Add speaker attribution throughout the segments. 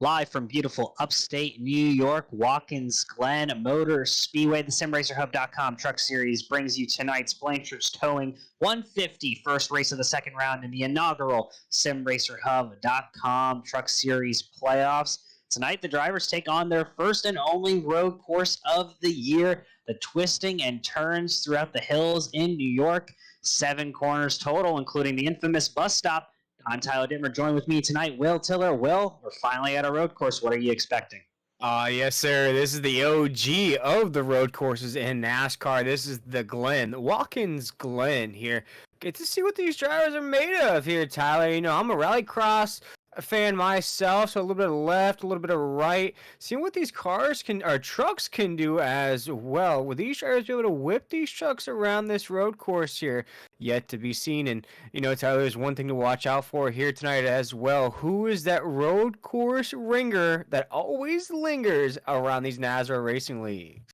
Speaker 1: Live from beautiful upstate New York, Watkins, Glen Motor Speedway, the SimRacerHub.com Truck Series brings you tonight's Blanchard's Towing 150 first race of the second round in the inaugural SimRacerHub.com Truck Series playoffs. Tonight, the drivers take on their first and only road course of the year, the twisting and turns throughout the hills in New York. 7 corners total, including the infamous bus stop. I'm Tyler Dittmer. Joined with me tonight, Will Tiller. Will, we're finally at a road course. What are you expecting?
Speaker 2: Yes, sir. This is the OG of the road courses in NASCAR. This is the Glen, Watkins Glen here. Get to see what these drivers are made of here, Tyler. You know, I'm a rallycross fan myself, so a little bit of left, a little bit of right. Seeing what these cars can, or trucks can do as well. Will these drivers be able to whip these trucks around this road course here? Yet to be seen. And, you know, Tyler, there's one thing to watch out for here tonight as well. Who is that road course ringer that always lingers around these NASCAR racing leagues?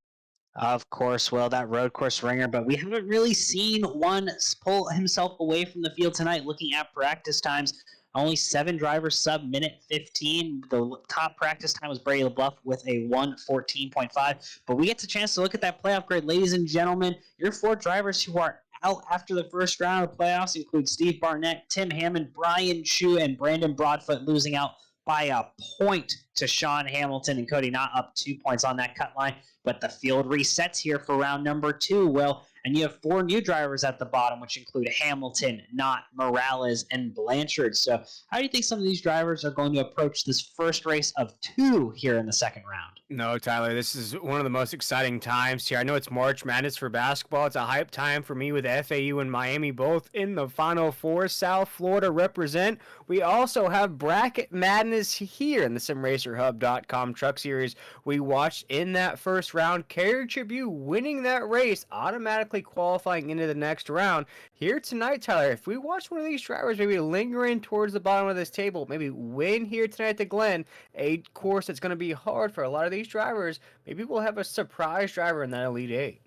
Speaker 1: Of course, Will, that road course ringer, but we haven't really seen one pull himself away from the field tonight. Looking at practice times, only 7 drivers sub minute 15. The top practice time was Brady LeBluff with a 1:14.5. But we get the chance to look at that playoff grid. Ladies and gentlemen, your 4 drivers who are out after the first round of the playoffs include Steve Barnett, Tim Hammond, Brian Chu, and Brandon Broadfoot, losing out by a point to Sean Hamilton and Cody Knott, up 2 points on that cut line. But the field resets here for round number 2, Will. And you have 4 new drivers at the bottom, which include Hamilton, Knott, Morales, and Blanchard. So how do you think some of these drivers are going to approach this first race of 2 here in the second round?
Speaker 2: No, Tyler, this is one of the most exciting times here. I know it's March Madness for basketball. It's a hype time for me with FAU and Miami both in the Final Four. South Florida represent. We also have bracket madness here in the SimRacerHub.com Truck Series. We watched in that first round, Carrier Tribute winning that race, automatically qualifying into the next round. Here tonight, Tyler, if we watch one of these drivers maybe lingering towards the bottom of this table, maybe win here tonight at the Glen, a course that's going to be hard for a lot of these drivers, maybe we'll have a surprise driver in that Elite 8.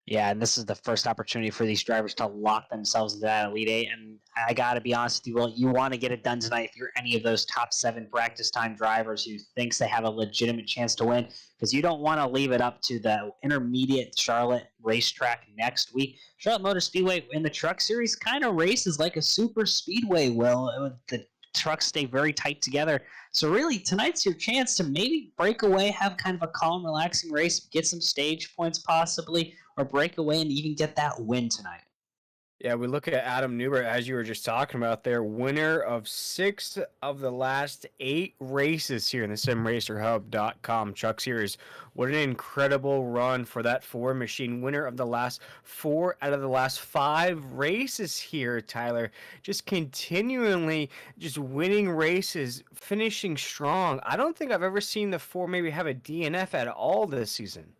Speaker 1: Yeah, and this is the first opportunity for these drivers to lock themselves into that Elite 8. And I got to be honest with you, Will, you want to get it done tonight if you're any of those top 7 practice time drivers who thinks they have a legitimate chance to win, because you don't want to leave it up to the intermediate Charlotte racetrack next week. Charlotte Motor Speedway in the Truck Series kind of races like a super speedway, Will. The trucks stay very tight together. So really, tonight's your chance to maybe break away, have kind of a calm, relaxing race, get some stage points possibly, or break away and even get that win tonight.
Speaker 2: Yeah, we look at Adam Newbert, as you were just talking about there, winner of 6 of the last 8 races here in the SimRacerHub.com Truck Series. What an incredible run for that Ford machine. Winner of the last 4 out of the last 5 races here, Tyler. Just continually just winning races, finishing strong. I don't think I've ever seen the Ford maybe have a DNF at all this season.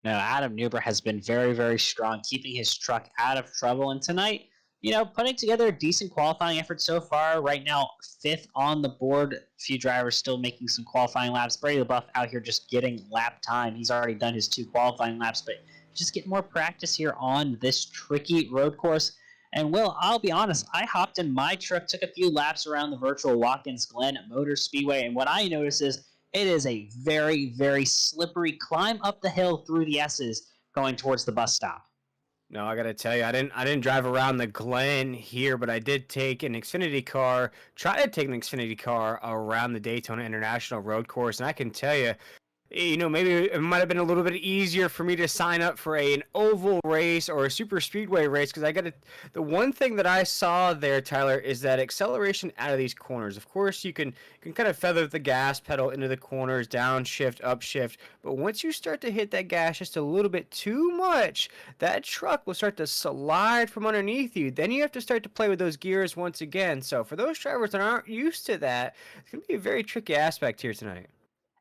Speaker 1: No, Adam Newber has been very, very strong, keeping his truck out of trouble. And tonight, you know, putting together a decent qualifying effort so far. Right now, 5th on the board. A few drivers still making some qualifying laps. Brady LeBuff out here just getting lap time. He's already done his 2 qualifying laps, but just getting more practice here on this tricky road course. And Will, I'll be honest, I hopped in my truck, took a few laps around the virtual Watkins Glen Motor Speedway, and what I noticed is it is a very, very slippery climb up the hill through the S's going towards the bus stop.
Speaker 2: No, I gotta tell you, I didn't drive around the Glen here, but I did take an Xfinity car, try to take an Xfinity car around the Daytona International Road Course, and I can tell you, you know, maybe it might have been a little bit easier for me to sign up for an oval race or a super speedway race, because the one thing that I saw there, Tyler, is that acceleration out of these corners. Of course, you can kind of feather the gas pedal into the corners, downshift, upshift, but once you start to hit that gas just a little bit too much, that truck will start to slide from underneath you. Then you have to start to play with those gears once again. So for those drivers that aren't used to that, it's going to be a very tricky aspect here tonight.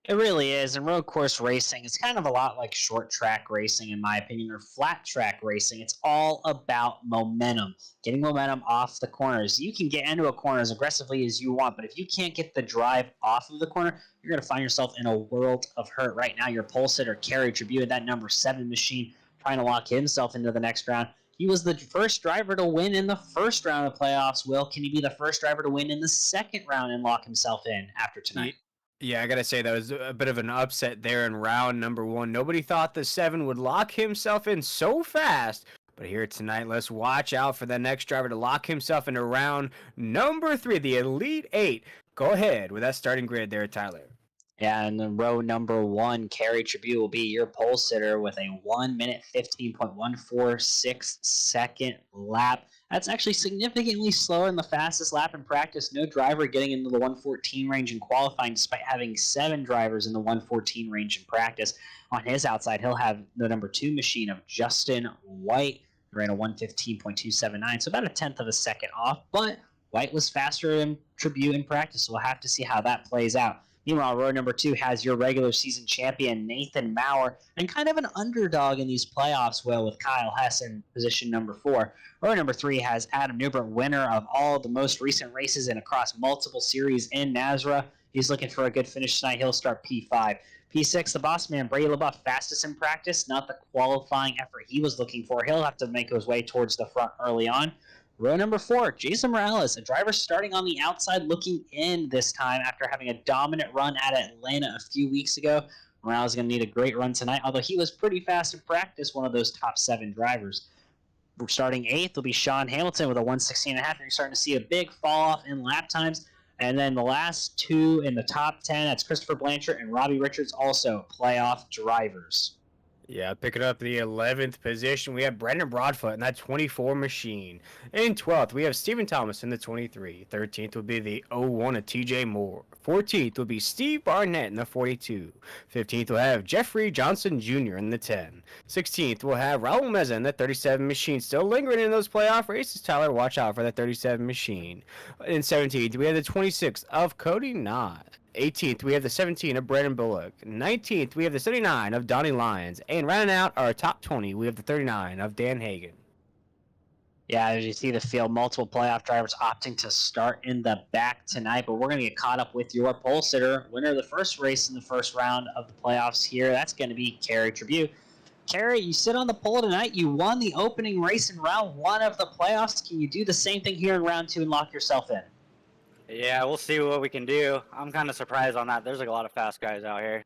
Speaker 1: It really is. And road course racing is kind of a lot like short track racing, in my opinion, or flat track racing. It's all about momentum, getting momentum off the corners. You can get into a corner as aggressively as you want, but if you can't get the drive off of the corner, you're going to find yourself in a world of hurt. Right now, your pole sitter, Carrier Tribute, that number 7 machine, trying to lock himself into the next round. He was the first driver to win in the first round of playoffs. Will, can he be the first driver to win in the second round and lock himself in after tonight?
Speaker 2: Yeah, I gotta say that was a bit of an upset there in round number one. Nobody thought the 7 would lock himself in so fast. But here tonight, let's watch out for the next driver to lock himself into round number 3, the Elite 8. Go ahead with that starting grid there, Tyler.
Speaker 1: Yeah, and then row number 1, Carrie Tribute will be your pole sitter with a 1 minute 15.146 second lap. That's actually significantly slower than the fastest lap in practice. No driver getting into the 114 range in qualifying, despite having 7 drivers in the 114 range in practice. On his outside, he'll have the number 2 machine of Justin White, who ran a 115.279, so about a tenth of a second off. But White was faster in Tribute in practice, so we'll have to see how that plays out. Meanwhile, row number 2 has your regular season champion, Nathan Maurer, and kind of an underdog in these playoffs, Will, with Kyle Hess in position number 4. Row number 3 has Adam Newbert, winner of all the most recent races and across multiple series in Nazareth. He's looking for a good finish tonight. He'll start P5. P6, the boss man, Brady LaBeouf, fastest in practice, not the qualifying effort he was looking for. He'll have to make his way towards the front early on. Row number 4, Jason Morales, a driver starting on the outside looking in this time after having a dominant run at Atlanta a few weeks ago. Morales is going to need a great run tonight, although he was pretty fast in practice, one of those top 7 drivers. We're starting 8th will be Sean Hamilton with a 116.5. You're starting to see a big fall off in lap times. And then the last 2 in the top 10, that's Christopher Blanchard and Robbie Richards, also playoff drivers.
Speaker 2: Yeah, picking up the 11th position, we have Brendan Broadfoot in that 24 machine. In 12th, we have Stephen Thomas in the 23. 13th would be the 01 of TJ Moore. 14th will be Steve Barnett in the 42. 15th, we'll have Jeffrey Johnson Jr. in the 10. 16th, we'll have Raul Meza in the 37 machine. Still lingering in those playoff races, Tyler. Watch out for that 37 machine. In 17th, we have the 26 of Cody Knott. 18th, we have the 17 of Brandon Bullock. 19th, we have the 79 of Donnie Lyons. And rounding out our top 20, we have the 39 of Dan Hagan.
Speaker 1: Yeah, as you see the field, multiple playoff drivers opting to start in the back tonight, but we're going to get caught up with your pole sitter, winner of the first race in the first round of the playoffs here. That's going to be Carrie Tribute. Carrie, you sit on the pole tonight. You won the opening race in round 1 of the playoffs. Can you do the same thing here in round 2 and lock yourself in?
Speaker 3: Yeah, we'll see what we can do. I'm kind of surprised on that. There's like a lot of fast guys out here.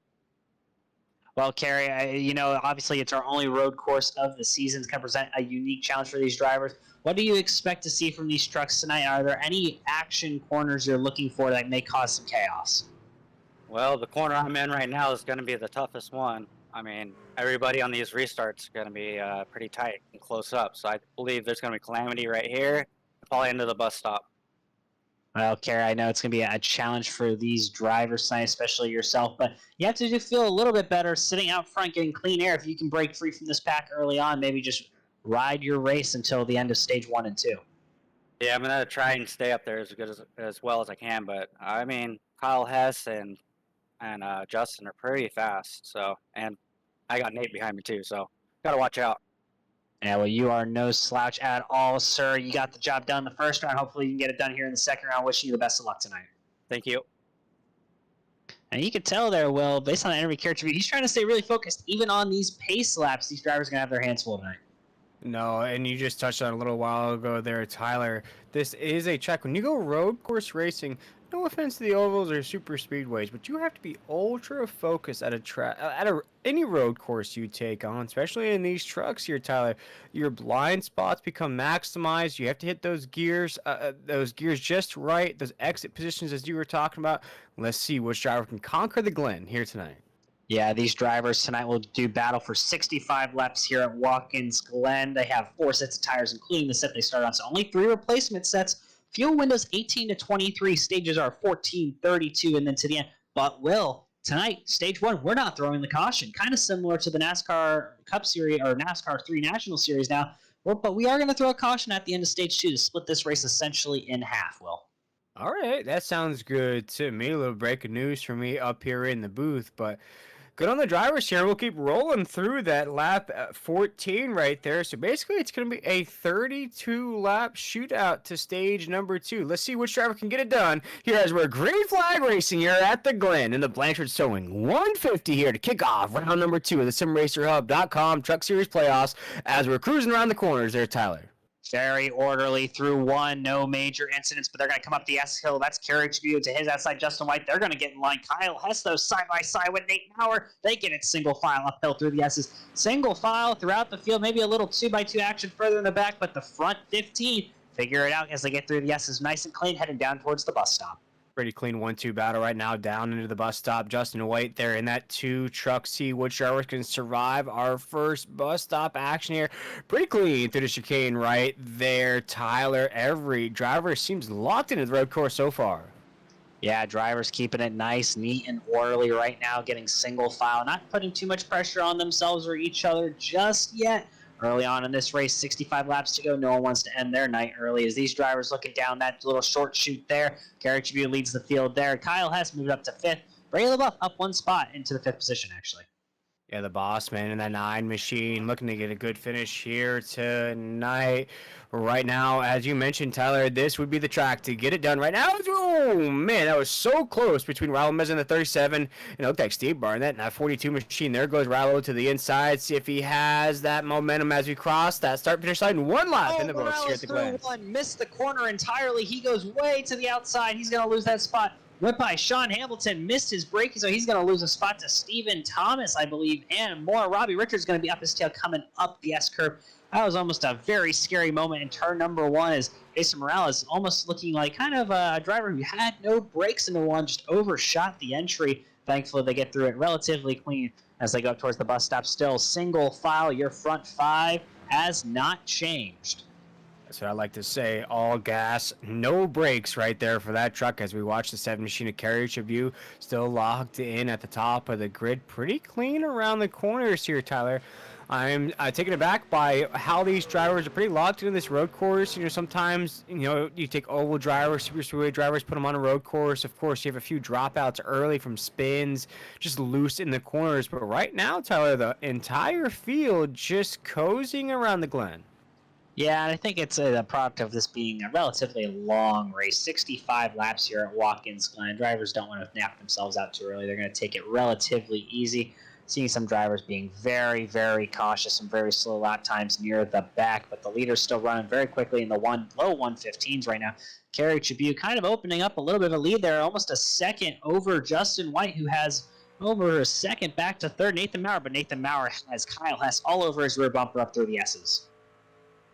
Speaker 1: Well, Carrie, obviously it's our only road course of the season. It's going to present a unique challenge for these drivers. What do you expect to see from these trucks tonight? Are there any action corners you're looking for that may cause some chaos?
Speaker 3: Well, the corner I'm in right now is going to be the toughest one. I mean, everybody on these restarts is going to be pretty tight and close up. So I believe there's going to be calamity right here, probably into the bus stop.
Speaker 1: Well, Carrie, I know it's going to be a challenge for these drivers tonight, especially yourself, but you have to just feel a little bit better sitting out front, getting clean air. If you can break free from this pack early on, maybe just ride your race until the end of stage 1 and 2.
Speaker 3: Yeah, I'm going to try and stay up there as well as I can, but I mean, Kyle Hess and Justin are pretty fast, so, and I got Nate behind me too, so got to watch out.
Speaker 1: Yeah, well, you are no slouch at all, sir. You got the job done the first round. Hopefully you can get it done here in the second round. Wishing you the best of luck tonight.
Speaker 3: Thank you.
Speaker 1: And you can tell there, Will, based on the interview character, he's trying to stay really focused. Even on these pace laps, these drivers are going to have their hands full tonight.
Speaker 2: No, and you just touched on it a little while ago there, Tyler. This is a track. When you go road course racing, no offense to the ovals or super speedways, but you have to be ultra focused at any road course you take on, especially in these trucks here, Tyler. Your blind spots become maximized. You have to hit those gears just right, those exit positions as you were talking about. Let's see which driver can conquer the Glen here tonight.
Speaker 1: Yeah, these drivers tonight will do battle for 65 laps here at Watkins Glen. They have 4 sets of tires, including the set they start on, so only 3 replacement sets. Fuel windows 18 to 23. Stages are 14, 32, and then to the end. But, Will, tonight, stage 1, we're not throwing the caution. Kind of similar to the NASCAR Cup Series or NASCAR 3 National Series now. But we are going to throw a caution at the end of stage 2 to split this race essentially in half, Will.
Speaker 2: All right, that sounds good to me. A little breaking news for me up here in the booth, but good on the drivers here. We'll keep rolling through that lap 14 right there. So basically, it's going to be a 32-lap shootout to stage number 2. Let's see which driver can get it done here as we're green flag racing here at the Glen in the Blanchard Sewing 150 here to kick off round number 2 of the SimRacerHub.com Truck Series Playoffs as we're cruising around the corners there, Tyler.
Speaker 1: Very orderly through one, no major incidents, but they're going to come up the S hill. That's Carriage View to his outside, Justin White. They're going to get in line. Kyle Hess, though, side by side with Nate Maurer. They get it single file uphill through the S's. Single file throughout the field, maybe a little 2x2 action further in the back, but the front 15 figure it out as they get through the S's nice and clean, heading down towards the bus stop.
Speaker 2: Pretty clean 1-2 battle right now down into the bus stop. Justin White there in that 2-truck. See which drivers can survive our first bus stop action here. Pretty clean through the chicane right there. Tyler, every driver seems locked into the road course so far.
Speaker 1: Yeah, drivers keeping it nice, neat, and orderly right now, getting single file, not putting too much pressure on themselves or each other just yet. Early on in this race, 65 laps to go. No one wants to end their night early as these drivers looking down that little short chute there. Carriage View leads the field there. Kyle Hess moved up to 5th. Bray LaBeouf up one spot into the 5th position, actually.
Speaker 2: Yeah, the boss man in that 9 machine looking to get a good finish here tonight. Right now, as you mentioned, Tyler, this would be the track to get it done right now. Oh, man, that was so close between Raul Meza and the 37. And it looked like Steve Barnett and that 42 machine. There goes Raul to the inside. See if he has that momentum as we cross that start-finish line. One lap in the books here at the Glen.
Speaker 1: Missed the corner entirely. He goes way to the outside. He's going to lose that spot. Went by Sean Hamilton, missed his break, so he's going to lose a spot to Steven Thomas, I believe, and more. Robbie Richards going to be up his tail coming up the S-curve. That was almost a very scary moment in turn number 1 as Jason Morales almost looking like kind of a driver who had no brakes in the one, just overshot the entry. Thankfully, they get through it relatively clean as they go up towards the bus stop. Still single file, your front 5 has not changed.
Speaker 2: That's what I like to say. All gas, no brakes right there for that truck as we watch the 7 machine of Carriage View still locked in at the top of the grid. Pretty clean around the corners here, Tyler. I'm taken aback by how these drivers are pretty locked into this road course. You know, sometimes, you take oval drivers, super speedway drivers, put them on a road course. Of course, you have a few dropouts early from spins, just loose in the corners. But right now, Tyler, the entire field just cozying around the Glen.
Speaker 1: Yeah, and I think it's a product of this being a relatively long race. 65 laps here at Watkins Glen. Drivers don't want to nap themselves out too early. They're going to take it relatively easy. Seeing some drivers being very, very cautious and very slow lap times near the back, but the leader's still running very quickly in the low 115s right now. Carriage View kind of opening up a little bit of a lead there, almost a second over Justin White, who has over a second back to third, Nathan Maurer, but Nathan Maurer has Kyle Hess all over his rear bumper up through the S's.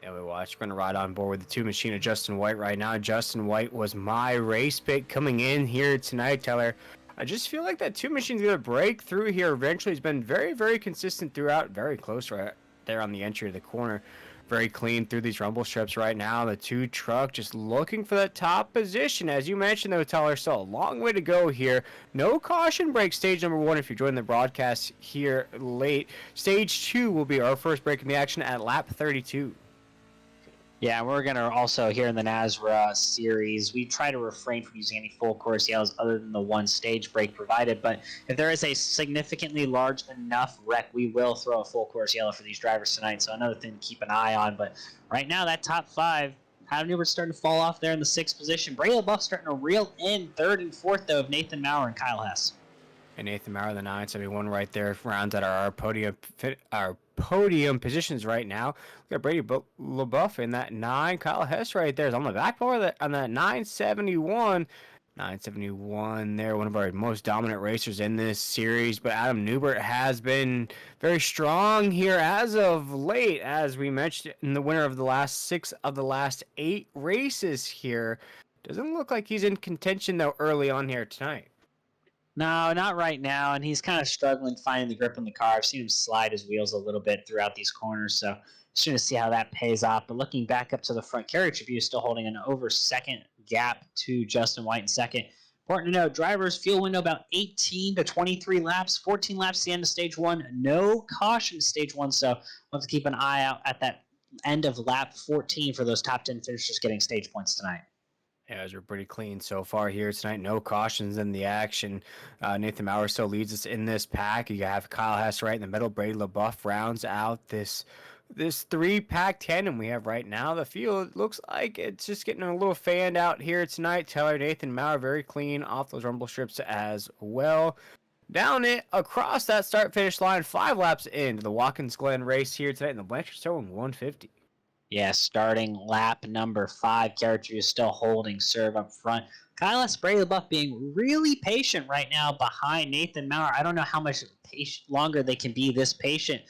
Speaker 2: Yeah, we watch. We're going to ride on board with the 2 machine of Justin White right now. Justin White was my race pick coming in here tonight, Tyler. I just feel like that 2 machine's going to break through here eventually. He's been very, very consistent throughout. Very close right there on the entry of the corner. Very clean through these rumble strips right now. The 2 truck just looking for that top position. As you mentioned, though, Tyler, still a long way to go here. No caution break stage number 1 if you're joining the broadcast here late. Stage 2 will be our first break in the action at lap 32.
Speaker 1: Yeah, we're going to also, here in the NASRA series, we try to refrain from using any full course yellows other than the 1 stage break provided. But if there is a significantly large enough wreck, we will throw a full course yellow for these drivers tonight. So another thing to keep an eye on. But right now, that top 5, Adam Newbert's starting to fall off there in the 6th position. Bray LaBeouf starting to reel in 3rd and 4th, though, of Nathan Maurer and Kyle Hess.
Speaker 2: And Nathan Maurer, the 971 right there, rounds out our podium positions right now. We got Brady LaBeouf in that 9. Kyle Hess right there is on the back bar on that 971. 971 there, one of our most dominant racers in this series. But Adam Newbert has been very strong here as of late, as we mentioned, in the winner of the last 6 of the last 8 races here. Doesn't look like he's in contention, though, early on here tonight.
Speaker 1: No, not right now, and he's kind of struggling finding the grip on the car. I've seen him slide his wheels a little bit throughout these corners, so just going to see how that pays off. But looking back up to the front, Carriage View is still holding an over second gap to Justin White in second. Important to note, drivers' fuel window about 18 to 23 laps, 14 laps to the end of stage 1. No caution to stage 1, so we'll have to keep an eye out at that end of lap 14 for those top 10 finishers getting stage points tonight.
Speaker 2: Yeah, we're pretty clean so far here tonight. No cautions in the action. Nathan Maurer still leads us in this pack. You have Kyle Hess right in the middle. Brady LaBeouf rounds out this 3-pack tandem we have right now. The field looks like it's just getting a little fanned out here tonight. Taylor, Nathan Maurer very clean off those rumble strips as well. Down it across that start-finish line, 5 laps into the Watkins Glen race here tonight in the Blanchard in 150.
Speaker 1: Yeah, starting lap number 5. Character is still holding serve up front. Kyle LeBuff being really patient right now behind Nathan Maurer. I don't know how much longer they can be this patient.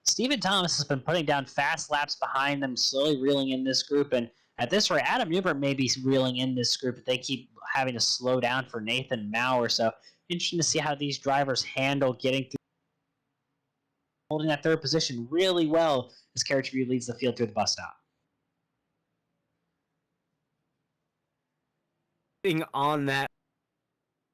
Speaker 1: Stephen Thomas has been putting down fast laps behind them, slowly reeling in this group. And at this rate, Adam Newbert may be reeling in this group, but they keep having to slow down for Nathan Maurer. So interesting to see how these drivers handle getting through, holding that third position really well as Character View leads the field through the bus stop.
Speaker 2: On that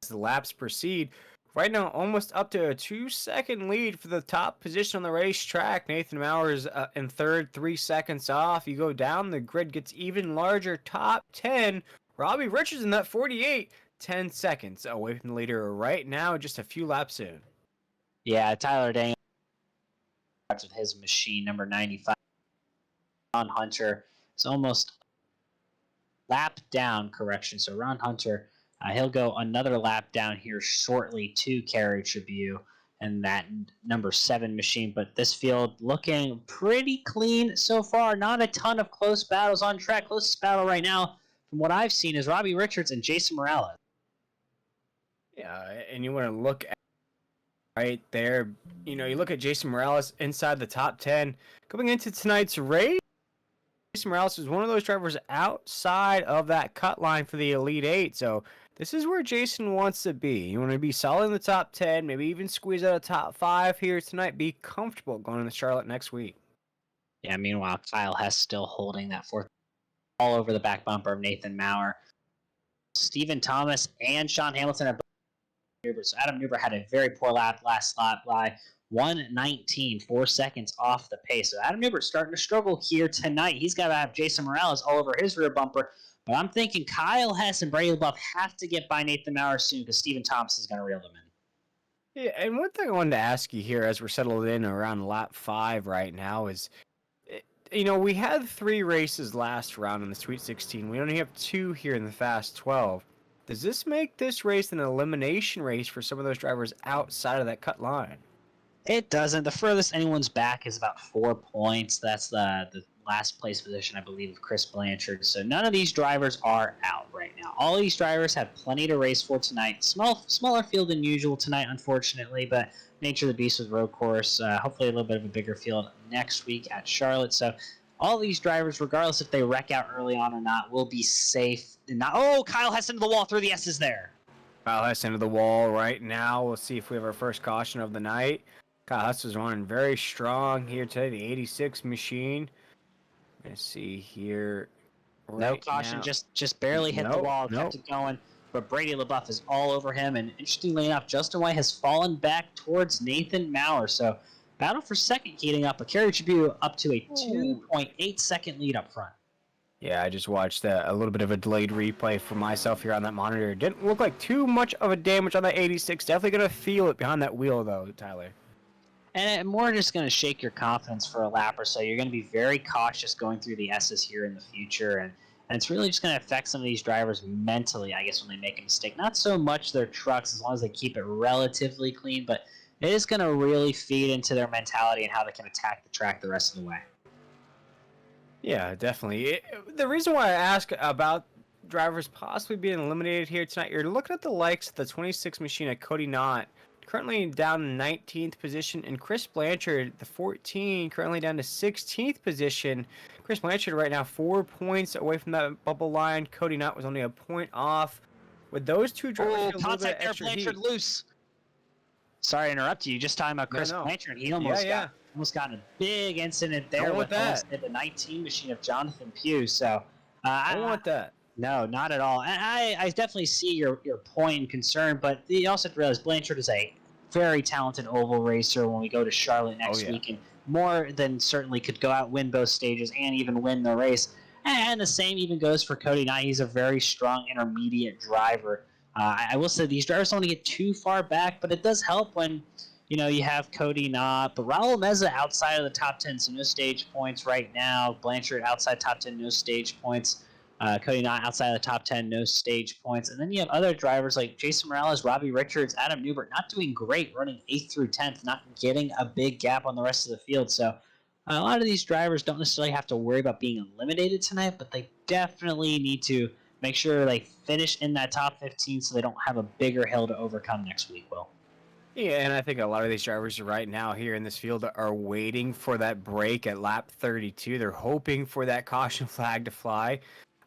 Speaker 2: as the laps proceed. Right now, almost up to a 2-second lead for the top position on the racetrack. Nathan Maurer is in third, 3 seconds off. You go down, the grid gets even larger. Top 10, Robbie Richards in that 48, 10 seconds away from the leader right now, just a few laps in.
Speaker 1: Yeah, Tyler Daniels with his machine, number 95. Ron Hunter is almost lap down, correction. So Ron Hunter, he'll go another lap down here shortly to Carriage Tribune and that number 7 machine. But this field looking pretty clean so far. Not a ton of close battles on track. Closest battle right now, from what I've seen, is Robbie Richards and Jason Morales.
Speaker 2: Yeah, and you want to look at right there. You know, you look at Jason Morales inside the top 10. Coming into tonight's race, Jason Morales is one of those drivers outside of that cut line for the Elite 8. So this is where Jason wants to be. You want to be solid in the top 10, maybe even squeeze out a top 5 here tonight. Be comfortable going to Charlotte next week.
Speaker 1: Yeah, meanwhile, Kyle Hess still holding that 4th all over the back bumper of Nathan Maurer. Stephen Thomas and Sean Hamilton have Newbert. So Adam Newbert had a very poor last lap by 1:19, 4 seconds off the pace. So Adam Newbert's starting to struggle here tonight. He's got to have Jason Morales all over his rear bumper. But I'm thinking Kyle Hess and Brady LeBuff have to get by Nathan Maurer soon because Stephen Thomas is going to reel them in.
Speaker 2: Yeah, and one thing I wanted to ask you here as we're settled in around lap 5 right now is, you know, we had 3 races last round in the Sweet 16. We only have 2 here in the Fast 12. Does this make this race an elimination race for some of those drivers outside of that cut line?
Speaker 1: It doesn't. The furthest anyone's back is about 4 points. That's the last place position, I believe, of Chris Blanchard. So none of these drivers are out right now. All these drivers have plenty to race for tonight. Smaller field than usual tonight, unfortunately, but nature of the beast with road course. Hopefully a little bit of a bigger field next week at Charlotte. So all these drivers, regardless if they wreck out early on or not, will be safe. Kyle Hess into the wall through the S's there.
Speaker 2: Kyle Hess into the wall right now. We'll see if we have our first caution of the night. Kyle Hess is running very strong here today, the 86 machine. Let's see here.
Speaker 1: No caution, just barely hit the wall, kept it going. But Brady LeBuff is all over him. And interestingly enough, Justin White has fallen back towards Nathan Maurer. So battle for second heating up. A Carriage Tribune up to a 2.8 second lead up front.
Speaker 2: Yeah, I just watched a little bit of a delayed replay for myself here on that monitor. It didn't look like too much of a damage on that 86. Definitely going to feel it behind that wheel, though, Tyler.
Speaker 1: And more just going to shake your confidence for a lap or so. You're going to be very cautious going through the S's here in the future. And it's really just going to affect some of these drivers mentally, I guess, when they make a mistake. Not so much their trucks, as long as they keep it relatively clean, but it is going to really feed into their mentality and how they can attack the track the rest of the way.
Speaker 2: Yeah, definitely. The reason why I ask about drivers possibly being eliminated here tonight, you're looking at the likes of the 26 machine at Cody Knott, currently down in 19th position, and Chris Blanchard, the 14, currently down to 16th position. Chris Blanchard right now 4 points away from that bubble line. Cody Knott was only a point off. With those two drivers,
Speaker 1: contact there, Blanchard loose. Sorry to interrupt you. Just talking about Chris Blanchard. He almost got in a big incident there with the 19 machine of Jonathan Pugh. So
Speaker 2: I don't want that.
Speaker 1: No, not at all. I definitely see your point and concern, but you also have to realize Blanchard is a very talented oval racer when we go to Charlotte next week, and more than certainly could go out, win both stages, and even win the race. And the same even goes for Cody Knott. He's a very strong intermediate driver. I will say these drivers don't want to get too far back, but it does help when you have Cody Knott, but Raul Meza outside of the top 10, so no stage points right now. Blanchard outside top 10, no stage points. Cody Knott outside of the top 10, no stage points. And then you have other drivers like Jason Morales, Robbie Richards, Adam Newbert, not doing great, running 8th through 10th, not getting a big gap on the rest of the field. So A lot of these drivers don't necessarily have to worry about being eliminated tonight, but they definitely need to make sure they finish in that top 15 so they don't have a bigger hill to overcome next week, Will.
Speaker 2: Yeah, and I think a lot of these drivers right now here in this field are waiting for that break at lap 32. They're hoping for that caution flag to fly.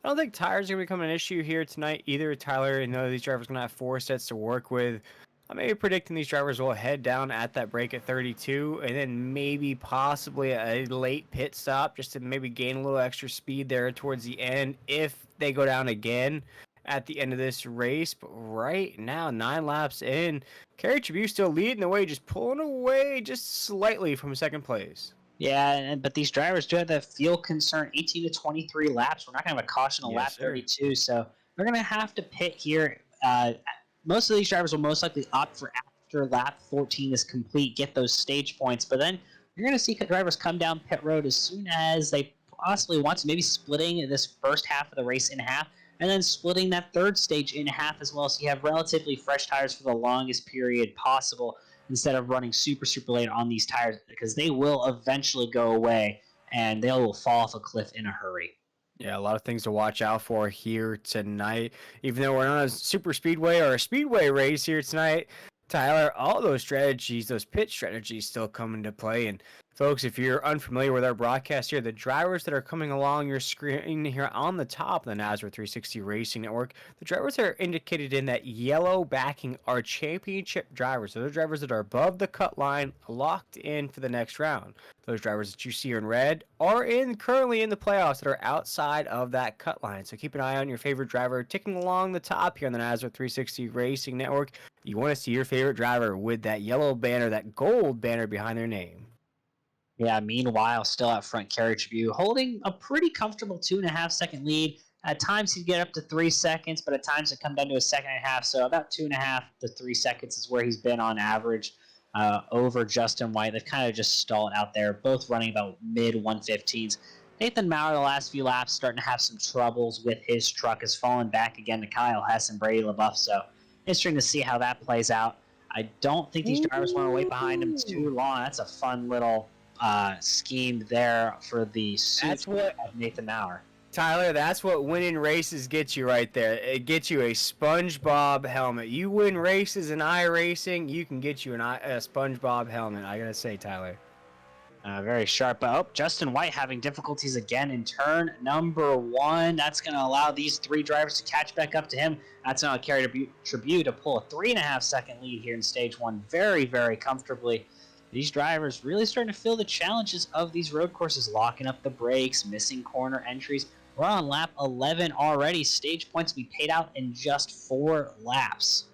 Speaker 2: I don't think tires are going to become an issue here tonight either. Tyler, you know, these drivers are going to have 4 sets to work with. I'm maybe predicting these drivers will head down at that break at 32 and then maybe possibly a late pit stop just to maybe gain a little extra speed there towards the end if they go down again at the end of this race. But right now, 9 laps in, Kerry Tribute still leading the way, just pulling away just slightly from second place.
Speaker 1: Yeah, but these drivers do have that fuel concern. 18 to 23 laps. We're not going to have a caution on lap
Speaker 2: Yes, sir.
Speaker 1: 32, so they're going to have to pit here. Most of these drivers will most likely opt for after lap 14 is complete, get those stage points. But then you're going to see drivers come down pit road as soon as they possibly want to, maybe splitting this first half of the race in half, and then splitting that third stage in half as well, so you have relatively fresh tires for the longest period possible, instead of running super late on these tires, because they will eventually go away and they will fall off a cliff in a hurry.
Speaker 2: Yeah, a lot of things to watch out for here tonight. Even though we're not a super speedway or a speedway race here tonight, Tyler, all those strategies, those pit strategies still come into play. And folks, if you're unfamiliar with our broadcast here, the drivers that are coming along your screen here on the top of the NASCAR 360 Racing Network, the drivers that are indicated in that yellow backing are championship drivers. So those drivers that are above the cut line, locked in for the next round. Those drivers that you see in red are currently in the playoffs that are outside of that cut line. So keep an eye on your favorite driver ticking along the top here on the NASCAR 360 Racing Network. You want to see your favorite driver with that yellow banner, that gold banner behind their name.
Speaker 1: Yeah, meanwhile, still out front, Kerry Tribute holding a pretty comfortable 2.5-second lead. At times he'd get up to 3 seconds, but at times it come down to a second and a half. So about 2.5 to 3 seconds is where he's been on average over Justin White. They've kind of just stalled out there, both running about mid 115s. Nathan Maurer, the last few laps, starting to have some troubles with his truck, has fallen back again to Kyle Hess and Brady LaBeouf. So interesting to see how that plays out. I don't think these drivers want to wait behind him too long. That's a fun little scheme there for the suit of Nathan Maurer.
Speaker 2: Tyler, that's what winning races gets you right there. It gets you a SpongeBob helmet. You win races in iRacing, you can get you a SpongeBob helmet. I gotta say, Tyler.
Speaker 1: Very sharp. But Justin White having difficulties again in turn number 1. That's going to allow these 3 drivers to catch back up to him. That's going to carry Tribute to pull a 3.5-second lead here in stage 1 very, very comfortably. These drivers really starting to feel the challenges of these road courses, locking up the brakes, missing corner entries. We're on lap 11 already. Stage points will be paid out in just 4 laps.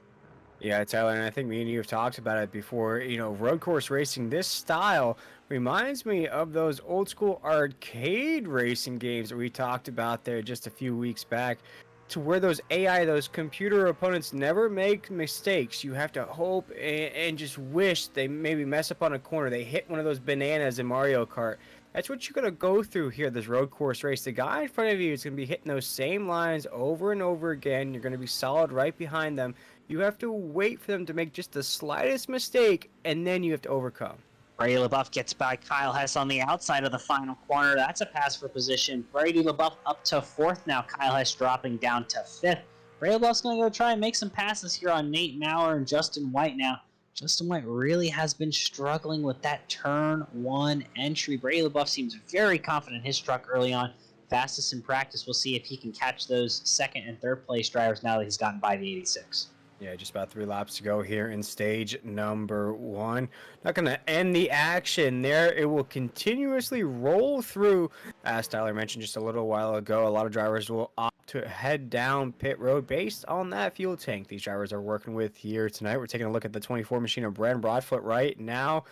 Speaker 2: Yeah, Tyler, and I think me and you have talked about it before. You know, road course racing, this style reminds me of those old school arcade racing games that we talked about there just a few weeks back, to where those AI, those computer opponents never make mistakes. You have to hope and just wish they maybe mess up on a corner. They hit one of those bananas in Mario Kart. That's what you're going to go through here, this road course race. The guy in front of you is going to be hitting those same lines over and over again. You're going to be solid right behind them. You have to wait for them to make just the slightest mistake, and then you have to overcome.
Speaker 1: Brady LaBeouf gets by Kyle Hess on the outside of the final corner. That's a pass for position. Brady LaBeouf up to 4th now. Kyle Hess dropping down to 5th. Brady LaBeouf's going to go try and make some passes here on Nate Maurer and Justin White now. Justin White really has been struggling with that turn 1 entry. Brady LaBeouf seems very confident in his truck early on. Fastest in practice. We'll see if he can catch those 2nd and 3rd place drivers now that he's gotten by the 86.
Speaker 2: Yeah, just about 3 laps to go here in stage number 1. Not going to end the action there. It will continuously roll through. As Tyler mentioned just a little while ago, a lot of drivers will opt to head down pit road based on that fuel tank these drivers are working with here tonight. We're taking a look at the 24 machine of Brad Broadfoot right now.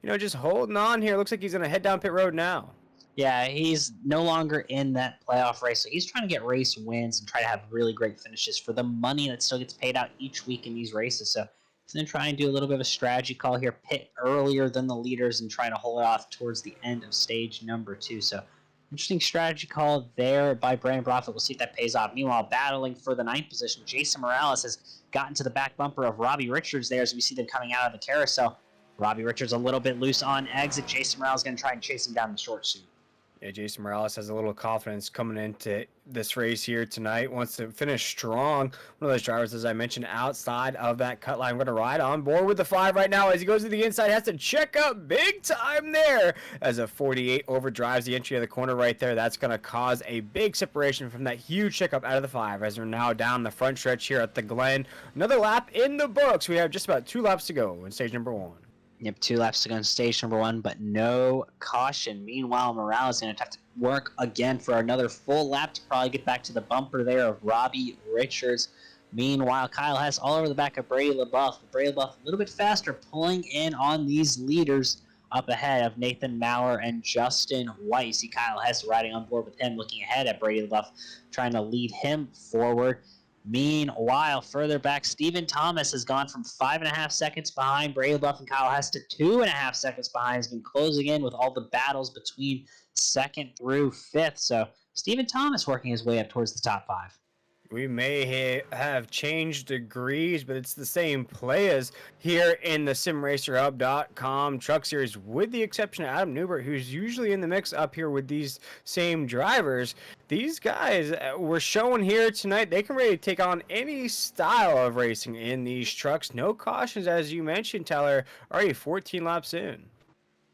Speaker 2: You know, just holding on here. Looks like he's going to head down pit road now.
Speaker 1: Yeah, he's no longer in that playoff race, so he's trying to get race wins and try to have really great finishes for the money that still gets paid out each week in these races. So he's going to try and do a little bit of a strategy call here, pit earlier than the leaders and try to hold it off towards the end of stage number 2. So interesting strategy call there by Brandon Broadfoot. We'll see if that pays off. Meanwhile, battling for the 9th position, Jason Morales has gotten to the back bumper of Robbie Richards there as we see them coming out of the carousel. Robbie Richards a little bit loose on exit. Jason Morales going to try and chase him down the short suit.
Speaker 2: Yeah, Jason Morales has a little confidence coming into this race here tonight. Wants to finish strong. One of those drivers, as I mentioned, outside of that cut line. Going to ride on board with the 5 right now as he goes to the inside. Has to check up big time there as a 48 overdrives the entry of the corner right there. That's going to cause a big separation from that huge checkup out of the 5 as we're now down the front stretch here at the Glen. Another lap in the books. We have just about 2 laps to go in stage number 1.
Speaker 1: Yep, 2 laps to go in stage number 1, but no caution. Meanwhile, Morales is going to have to work again for another full lap to probably get back to the bumper there of Robbie Richards. Meanwhile, Kyle Hess all over the back of Brady LaBeouf. Brady LaBeouf a little bit faster, pulling in on these leaders up ahead of Nathan Maurer and Justin White. You see Kyle Hess riding on board with him, looking ahead at Brady LaBeouf, trying to lead him forward. Meanwhile, further back, Stephen Thomas has gone from 5.5 seconds behind Brady LaBeouf and Kyle Hess to 2.5 seconds behind. Has been closing in with all the battles between 2nd through 5th. So Stephen Thomas working his way up towards the top 5.
Speaker 2: We may have changed degrees, but it's the same players here in the SimRacerHub.com Truck Series, with the exception of Adam Newbert, who's usually in the mix up here with these same drivers. These guys were showing here tonight. They can really take on any style of racing in these trucks. No cautions, as you mentioned, Tyler. Already 14 laps in.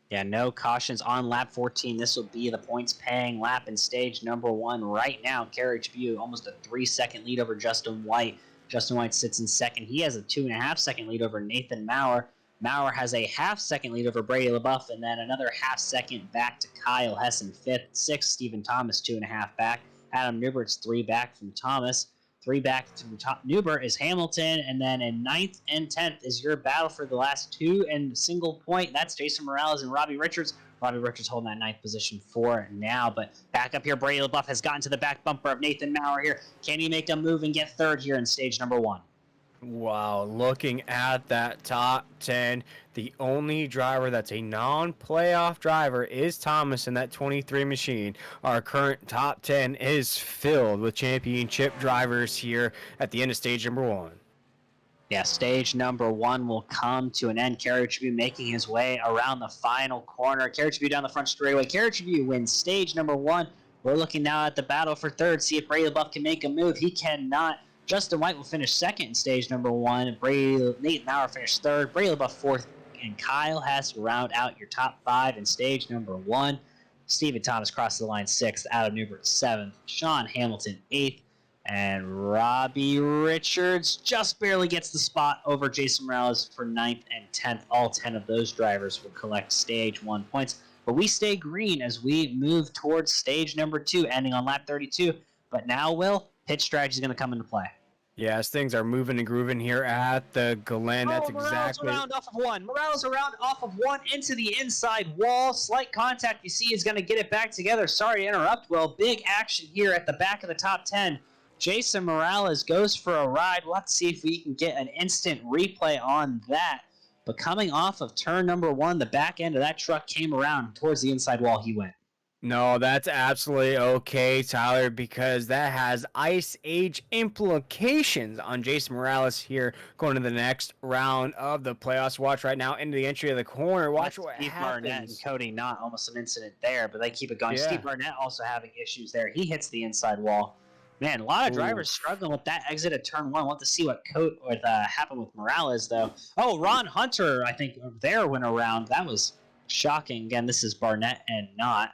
Speaker 1: Yeah, no cautions on lap 14. This will be the points-paying lap in stage number 1 right now. Carriage View, almost a 3-second lead over Justin White. Justin White sits in 2nd. He has a 2.5-second lead over Nathan Maurer. Maurer has a 0.5-second lead over Brady LaBeouf, and then another 0.5-second back to Kyle Hess in 5th. 6th, Stephen Thomas, 2.5 back. Adam Newbert's 3 back from Thomas. 3 back to Newbert is Hamilton, and then in 9th and 10th is your battle for the last 2 and single point. That's Jason Morales and Robbie Richards. Robbie Richards holding that 9th position for now, but back up here, Brady LaBeouf has gotten to the back bumper of Nathan Maurer here. Can he make a move and get 3rd here in stage number 1?
Speaker 2: Wow, looking at that top 10, the only driver that's a non-playoff driver is Thomas in that 23 machine. Our current top 10 is filled with championship drivers here at the end of stage number 1.
Speaker 1: Yeah, stage number 1 will come to an end. Carriage View making his way around the final corner. Carriage View down the front straightaway. Carriage View wins stage number 1. We're looking now at the battle for 3rd. See if Brady LaBeouf can make a move. He cannot. Justin White will finish 2nd in stage number 1. Nathan Maurer finished 3rd. Brady LaBeouf 4th. And Kyle Hess round out your top 5 in stage number 1. Stephen Thomas crosses the line 6th. Adam Newbert 7th. Sean Hamilton 8th. And Robbie Richards just barely gets the spot over Jason Morales for 9th and 10th. All 10 of those drivers will collect stage 1 points. But we stay green as we move towards stage number 2, ending on lap 32. But now, Will, pitch strategy is going to come into play.
Speaker 2: Yes, things are moving and grooving here at the Glen. That's exactly.
Speaker 1: Morales around off of 1. Morales around off of 1 into the inside wall. Slight contact. You see is going to get it back together. Sorry to interrupt, Will. Big action here at the back of the top 10. Jason Morales goes for a ride. We'll have to see if we can get an instant replay on that. But coming off of turn number 1, the back end of that truck came around towards the inside wall. He went.
Speaker 2: No, that's absolutely okay, Tyler, because that has Ice Age implications on Jason Morales here going to the next round of the playoffs. Watch right now into the entry of the corner. Watch what
Speaker 1: Steve
Speaker 2: happens.
Speaker 1: Barnett and Cody Knott, almost an incident there, but they keep it going.
Speaker 2: Yeah.
Speaker 1: Steve Barnett also having issues there. He hits the inside wall. Man, a lot of drivers struggling with that exit at turn 1. We'll have to see what happened with Morales, though. Oh, Ron Hunter, I think, there went around. That was shocking. Again, this is Barnett and Knott.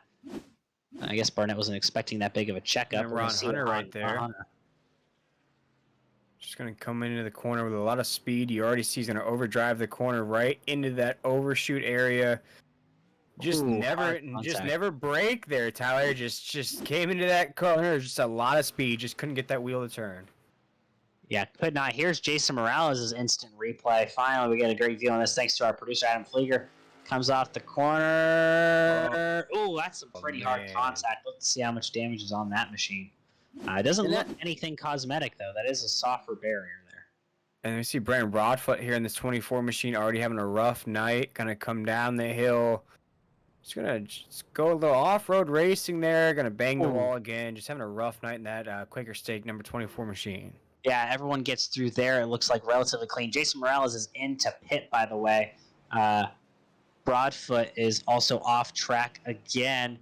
Speaker 1: I guess Barnett wasn't expecting that big of a checkup.
Speaker 2: And Ron Hunter right there. Just going to come into the corner with a lot of speed. You already see he's going to overdrive the corner right into that overshoot area. Just never break there, Tyler. Just came into that corner. Just a lot of speed. Just couldn't get that wheel to turn.
Speaker 1: Yeah, could not. Here's Jason Morales' instant replay. Finally, we get a great view on this thanks to our producer, Adam Flieger. Comes off the corner. Oh, that's some pretty hard contact. Let's see how much damage is on that machine. It doesn't look anything cosmetic, though. That is a softer barrier there.
Speaker 2: And we see Brandon Broadfoot here in this 24 machine already having a rough night. Going to come down the hill. Just going to go a little off-road racing there. Going to bang the wall again. Just having a rough night in that Quaker Steak number 24 machine.
Speaker 1: Yeah, everyone gets through there. It looks like relatively clean. Jason Morales is into pit, by the way. Broadfoot is also off track again.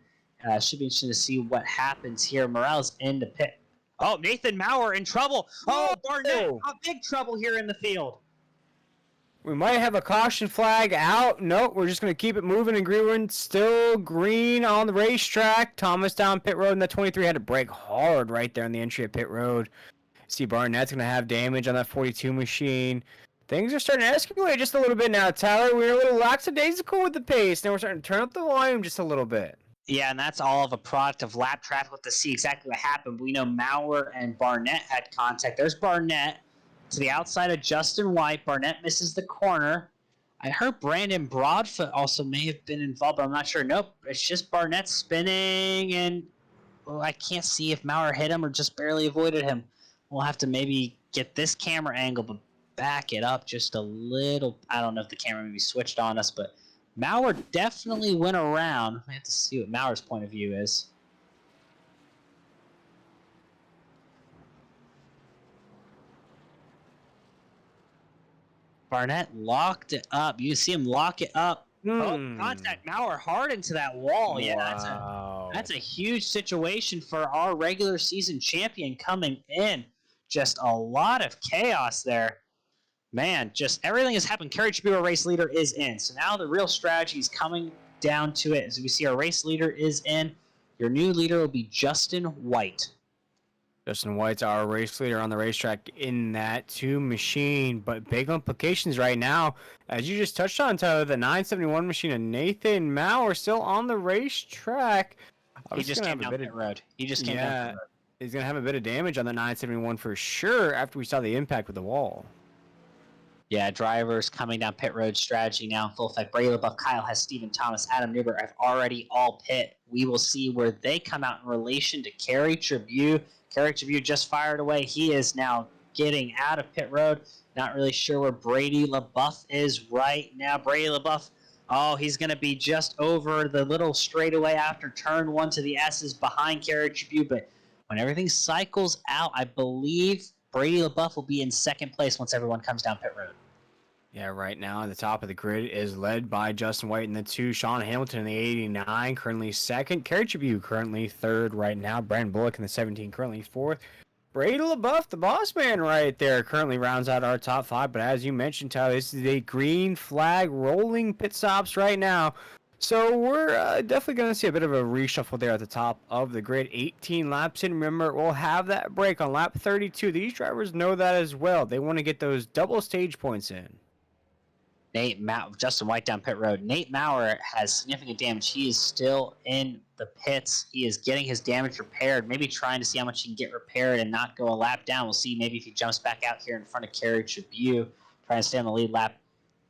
Speaker 1: Should be interesting to see what happens here. Morales in the pit. Oh, Nathan Maurer in trouble. Oh, Barnett, big trouble here in the field.
Speaker 2: We might have a caution flag out. Nope, we're just going to keep it moving. And Greenwood still green on the racetrack. Thomas down pit road, and the 23 had to brake hard right there on the entry of pit road. See, Barnett's going to have damage on that 42 machine. Things are starting to escalate just a little bit now, Tyler. We're a little lackadaisical with the pace. Now we're starting to turn up the volume just a little bit.
Speaker 1: Yeah, and that's all of a product of lap traffic. We'll have to see exactly what happened. We know Maurer and Barnett had contact. There's Barnett to the outside of Justin White. Barnett misses the corner. I heard Brandon Broadfoot also may have been involved, but I'm not sure. Nope, it's just Barnett spinning, and I can't see if Maurer hit him or just barely avoided him. We'll have to maybe get this camera angle, but back it up just a little. I don't know if the camera maybe switched on us, but Maurer definitely went around. I have to see what Maurer's point of view is. Barnett locked it up. You see him lock it up. Oh, contact Maurer hard into that wall. Yeah, that's a huge situation for our regular season champion coming in. Just a lot of chaos there. Man, just everything has happened. Kerry Tribune, our race leader, is in. So now the real strategy is coming down to it. As we see, our race leader is in. Your new leader will be Justin White.
Speaker 2: Justin White's our race leader on the racetrack in that 2 machine, but big implications right now. As you just touched on, Tyler, the 971 machine and Nathan Maurer still on the racetrack.
Speaker 1: He just came down pit road. He just came down pit road.
Speaker 2: He's going to have a bit of damage on the 971 for sure after we saw the impact with the wall.
Speaker 1: Yeah, drivers coming down pit road strategy now in full effect. Brady LaBeouf, Kyle Hess, Stephen Thomas, Adam Newbert have already all pit. We will see where they come out in relation to Kerry Tribune. Kerry Tribune just fired away. He is now getting out of pit road. Not really sure where Brady LaBeouf is right now. Brady LaBeouf, oh, he's going to be just over the little straightaway after turn 1 to the S's behind Kerry Tribune. But when everything cycles out, I believe Brady LaBeouf will be in second place once everyone comes down pit road.
Speaker 2: Yeah, right now at the top of the grid is led by Justin White in the 2. Sean Hamilton in the 89, currently second. Kerry Tribune currently third right now. Brandon Bullock in the 17, currently fourth. Brady LaBeouf, the boss man right there, currently rounds out our top 5. But as you mentioned, Tyler, this is a green flag rolling pit stops right now. So we're definitely going to see a bit of a reshuffle there at the top of the grid. 18 laps in. Remember, we'll have that break on lap 32. These drivers know that as well. They want to get those double stage points in.
Speaker 1: Justin White down pit road. Nate Maurer has significant damage. He is still in the pits. He is getting his damage repaired, maybe trying to see how much he can get repaired and not go a lap down. We'll see maybe if he jumps back out here in front of Kerry Tribune, trying to stay on the lead lap,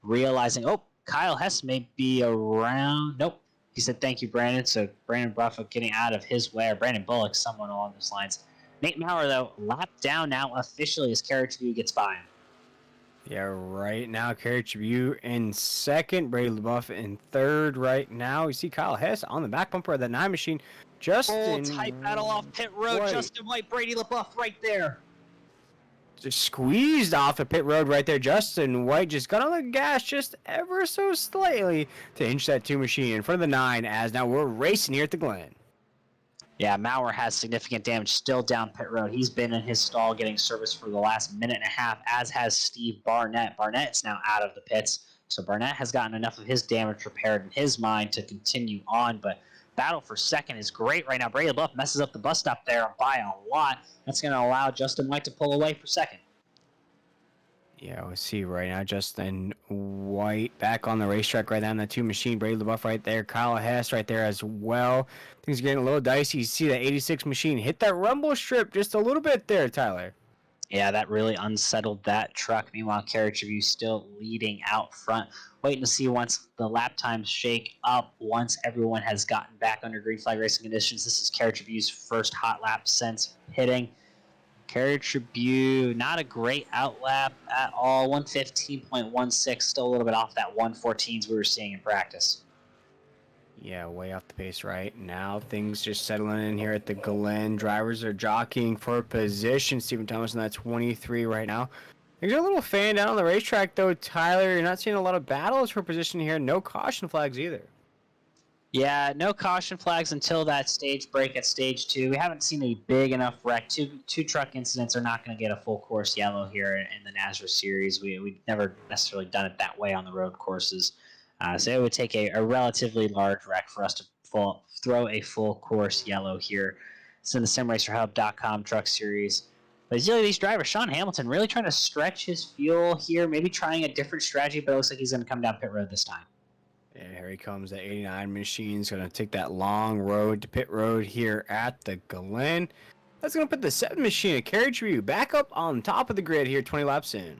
Speaker 1: realizing, oh, Kyle Hess may be around. Nope. He said, thank you, Brandon. So Brandon Broadfoot getting out of his way, or Brandon Bullock, someone along those lines. Nate Maurer, though, lap down now officially as Kerry Tribune gets by him.
Speaker 2: Yeah, right now, Kerry Tribune in second, Brady LaBeouf in third right now. You see Kyle Hess on the back bumper of that 9 machine. Justin
Speaker 1: tight battle off pit road. White. Justin White, Brady LaBeouf right there.
Speaker 2: Just squeezed off the pit road right there. Justin White just got on the gas just ever so slightly to inch that 2 machine in front of the 9 as now we're racing here at the Glen.
Speaker 1: Yeah, Maurer has significant damage still down pit road. He's been in his stall getting service for the last minute and a half, as has Steve Barnett. Barnett's now out of the pits, so Barnett has gotten enough of his damage repaired in his mind to continue on, but battle for second is great right now. Brady LaBeouf messes up the bus stop there by a lot. That's going to allow Justin White to pull away for second.
Speaker 2: Yeah, we see right now Justin White back on the racetrack right now in the 2 machine. Brady LaBeouf right there. Kyle Hess right there as well. Things are getting a little dicey. You see that 86 machine hit that rumble strip just a little bit there, Tyler.
Speaker 1: Yeah, that really unsettled that truck. Meanwhile, Kerry Tribune still leading out front. Waiting to see once the lap times shake up, once everyone has gotten back under green flag racing conditions. This is Kerry Tribune's first hot lap since hitting. Kerry Tribune, not a great outlap at all. 115.16, still a little bit off that 114s we were seeing in practice.
Speaker 2: Yeah, way off the pace right now. Things just settling in here at the Glen. Drivers are jockeying for position. Stephen Thomas in that 23 right now. There's a little fan down on the racetrack, though, Tyler. You're not seeing a lot of battles for position here. No caution flags either.
Speaker 1: Yeah, no caution flags until that stage break at stage 2. We haven't seen a big enough wreck. Two truck incidents are not going to get a full course yellow here in the NASRA series. We've never necessarily done it that way on the road courses. So it would take a relatively large wreck for us to throw a full course yellow here. It's in the SimRacerHub.com Truck Series. But as you look at these drivers, Sean Hamilton really trying to stretch his fuel here, maybe trying a different strategy, but it looks like he's going to come down pit road this time.
Speaker 2: And here he comes. The 89 machine's going to take that long road to pit road here at the Glen. That's going to put the 7 machine at Carriage View back up on top of the grid here 20 laps in.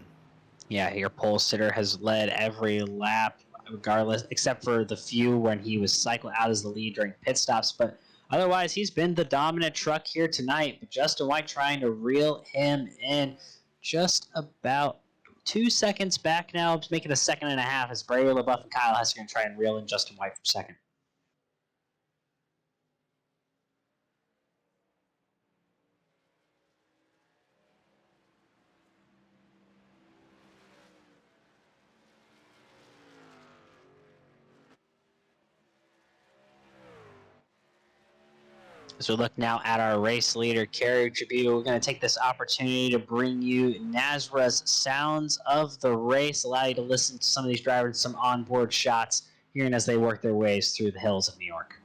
Speaker 1: Yeah, your pole sitter has led every lap, regardless, except for the few when he was cycled out as the lead during pit stops. But otherwise, he's been the dominant truck here tonight. But Justin White trying to reel him in just about 2 seconds back now, to make it a second and a half, as Bray LaBeouf and Kyle Hess are going to try and reel in Justin White for second. As we look now at our race leader, Carrie Tribute, we're going to take this opportunity to bring you NASRA's Sounds of the Race, allow you to listen to some of these drivers, some onboard shots, hearing as they work their ways through the hills of New York.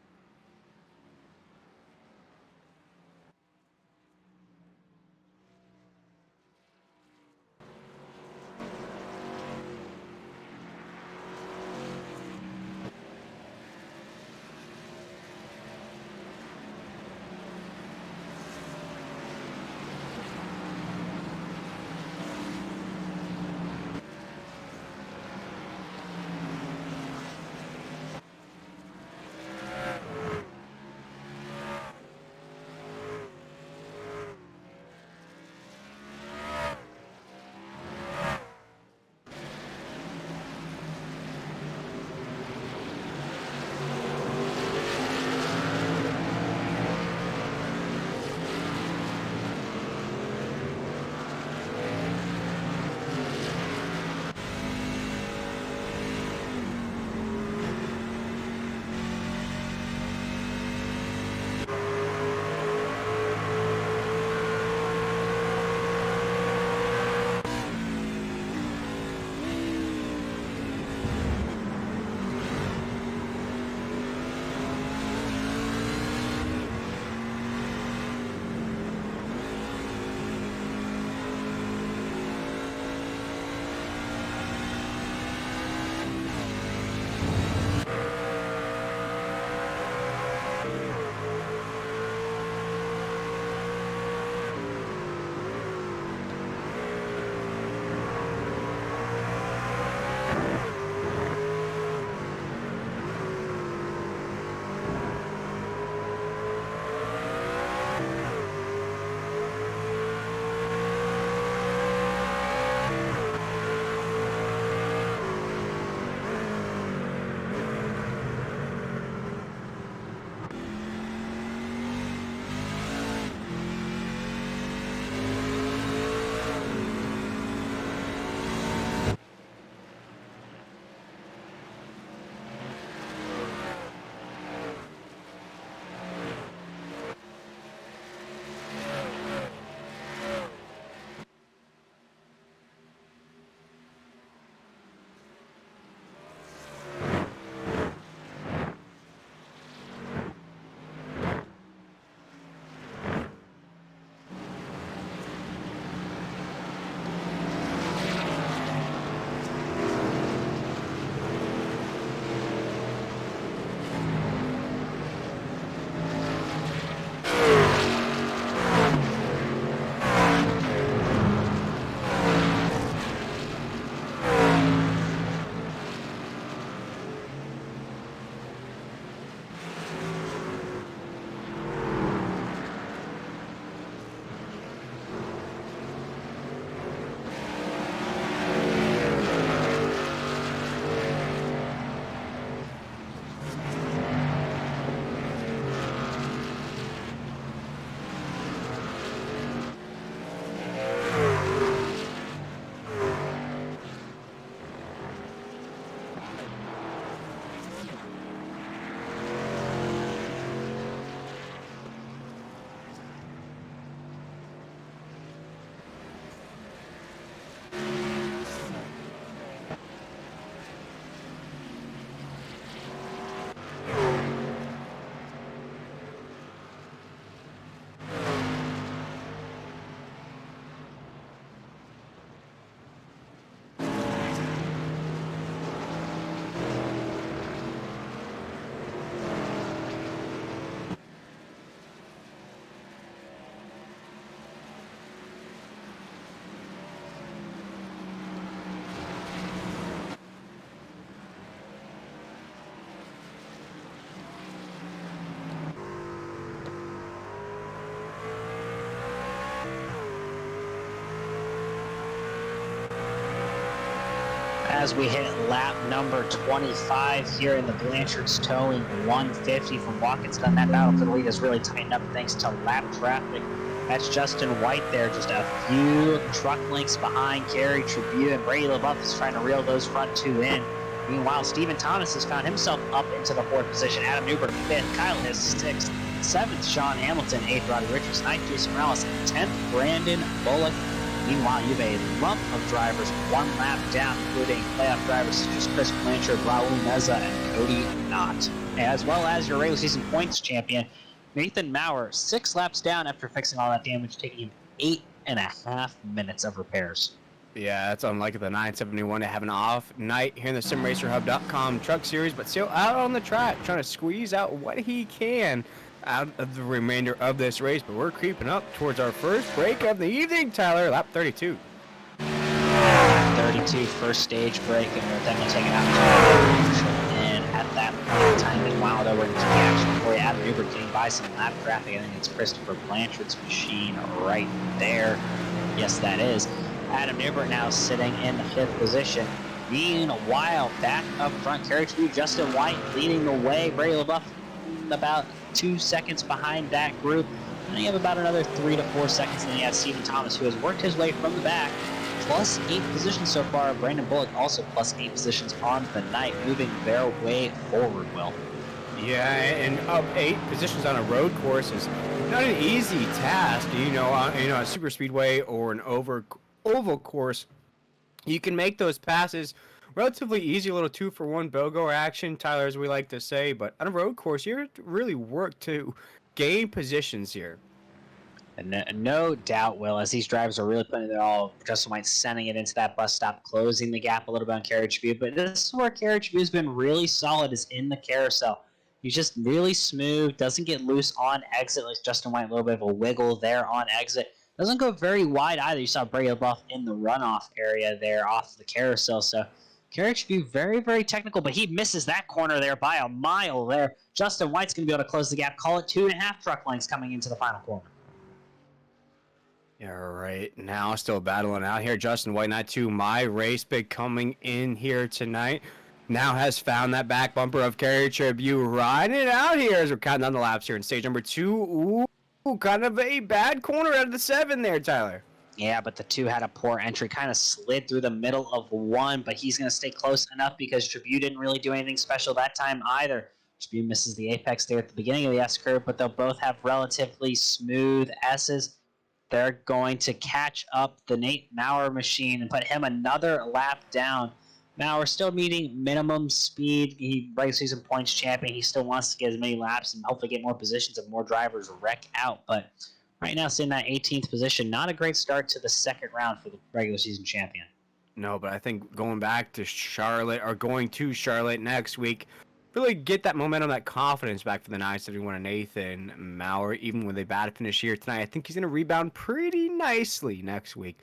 Speaker 1: As we hit lap number 25 here in the Blanchards, towing 150 from Watkins. That battle for the lead has really tightened up thanks to lap traffic. That's Justin White there, just a few truck lengths behind Kerry Tribute, and Brady LaBeouf is trying to reel those front two in. Meanwhile, Stephen Thomas has found himself up into the 4th position. Adam Newberg 5th, Kyle Hiss 6th, 7th, Sean Hamilton, 8th, Roddy Richards, 9th, Jason Morales, 10th, Brandon Bullock. Meanwhile, you have a lump of drivers one lap down, including playoff drivers such as Chris Blanchard, Raul Meza, and Cody Knott. As well as your regular season points champion, Nathan Maurer, 6 laps down after fixing all that damage, taking him 8.5 minutes of repairs.
Speaker 2: Yeah, that's unlike the 971 to have an off night here in the SimRacerHub.com Truck Series, but still out on the track, trying to squeeze out what he can out of the remainder of this race. But we're creeping up towards our first break of the evening, Tyler, lap 32.
Speaker 1: 32, first stage break, and we're then taking out and at that point in time, meanwhile, though, we're going to keep the action for you. Adam Newberg getting by some lap traffic. I think it's Christopher Blanchard's machine right there. Yes, that is. Adam Newberg now sitting in the 5th position. Meanwhile, back up front, Kerry Tribute, Justin White leading the way. Brady LaBeouf about 2 seconds behind that group. And you have about another 3 to 4 seconds. And you have Stephen Thomas, who has worked his way from the back, plus 8 positions so far. Brandon Bullock also plus 8 positions on the night, moving their way forward, Will.
Speaker 2: Yeah, and up 8 positions on a road course is not an easy task. A super speedway or an oval course, you can make those passes relatively easy, a little 2-for-1 BOGO action, Tyler, as we like to say. But on a road course, you have to really work to gain positions here.
Speaker 1: And no doubt, Will, as these drivers are really putting it all, Justin White sending it into that bus stop, closing the gap a little bit on Kerry Tribute. But this is where Kerry Tribute has been really solid, is in the carousel. He's just really smooth, doesn't get loose on exit, like Justin White, a little bit of a wiggle there on exit. Doesn't go very wide either. You saw Brady LaBeouf in the runoff area there off the carousel. So Kerry Tribute very, very technical, but he misses that corner there by a mile there. Justin White's going to be able to close the gap. Call it 2.5 truck lengths coming into the final corner.
Speaker 2: Yeah, right. Now still battling out here. Justin White, not too my race big coming in here tonight. Now has found that back bumper of Kerry Tribute, riding it out here as we're counting down the laps here in stage number 2. Ooh, kind of a bad corner out of the 7 there, Tyler.
Speaker 1: Yeah, but the 2 had a poor entry, kind of slid through the middle of 1, but he's going to stay close enough because Tribute didn't really do anything special that time either. Tribute misses the apex there at the beginning of the S curve, but they'll both have relatively smooth S's. They're going to catch up the Nate Maurer machine and put him another lap down. Maurer still meeting minimum speed. He regular season points champion. He still wants to get as many laps and hopefully get more positions if more drivers wreck out. But right now, sitting in that 18th position, not a great start to the second round for the regular season champion.
Speaker 2: No, but I think going to Charlotte next week, really get that momentum, that confidence back for the 971 and Nathan Maurer. Even with a bad finish here tonight, I think he's going to rebound pretty nicely next week.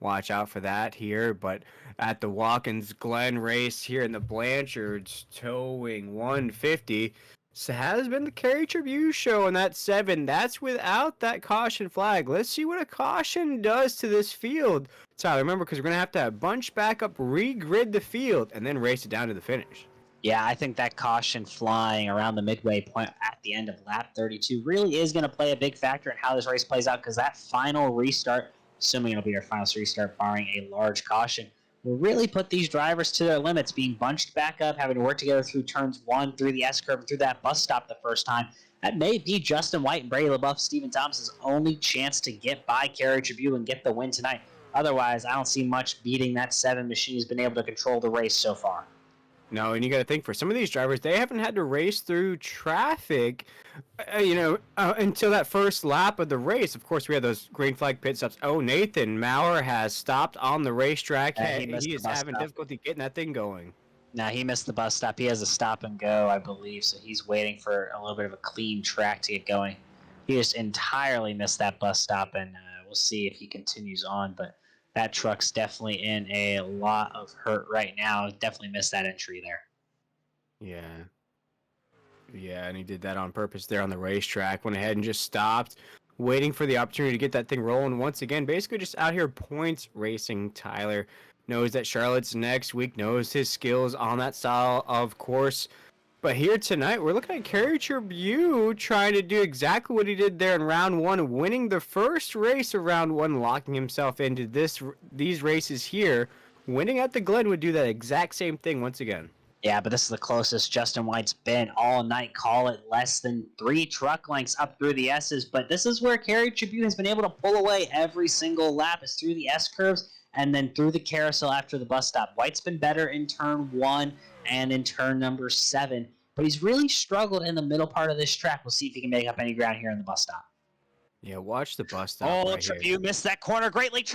Speaker 2: Watch out for that here. But at the Watkins Glen race here in the Blanchards, towing 150, so has been the Kerry Tribute show in that 7. That's without that caution flag. Let's see what a caution does to this field, Tyler. Remember, because we're going to have bunch back up, regrid the field, and then race it down to the finish.
Speaker 1: Yeah, I think that caution flying around the midway point at the end of lap 32 really is going to play a big factor in how this race plays out, because that final restart, assuming it'll be our final restart barring a large caution, will really put these drivers to their limits, being bunched back up, having to work together through turns 1, through the S-curve, and through that bus stop the first time. That may be Justin White and Brady LaBeouf, Stephen Thomas's only chance to get by Kerry Tribute and get the win tonight. Otherwise, I don't see much beating that 7 machine who's been able to control the race so far.
Speaker 2: No, and you got to think, for some of these drivers, they haven't had to race through traffic, until that first lap of the race. Of course, we had those green flag pit stops. Oh, Nathan Maurer has stopped on the racetrack. He is having difficulty getting that thing going.
Speaker 1: Now, he missed the bus stop. He has a stop and go, I believe, so he's waiting for a little bit of a clean track to get going. He just entirely missed that bus stop, and we'll see if he continues on, but that truck's definitely in a lot of hurt right now. Definitely missed that entry there.
Speaker 2: Yeah. Yeah, and he did that on purpose there on the racetrack. Went ahead and just stopped, waiting for the opportunity to get that thing rolling once again. Basically just out here points racing, Tyler. knows that Charlotte's next week, knows his skills on that style of course. But here tonight, we're looking at Kerry Tribune trying to do exactly what he did there in round one, winning the first race of round one, locking himself into these races here. Winning at the Glen would do that exact same thing once again.
Speaker 1: Yeah, but this is the closest Justin White's been all night. Call it less than 3 truck lengths up through the S's. But this is where Kerry Tribune has been able to pull away every single lap. Is through the S curves and then through the carousel after the bus stop. White's been better in turn 1 and in turn number 7. But he's really struggled in the middle part of this track. We'll see if he can make up any ground here in the bus stop.
Speaker 2: Yeah, watch the bus stop.
Speaker 1: Oh,
Speaker 2: right
Speaker 1: Tribune
Speaker 2: here.
Speaker 1: missed that corner greatly.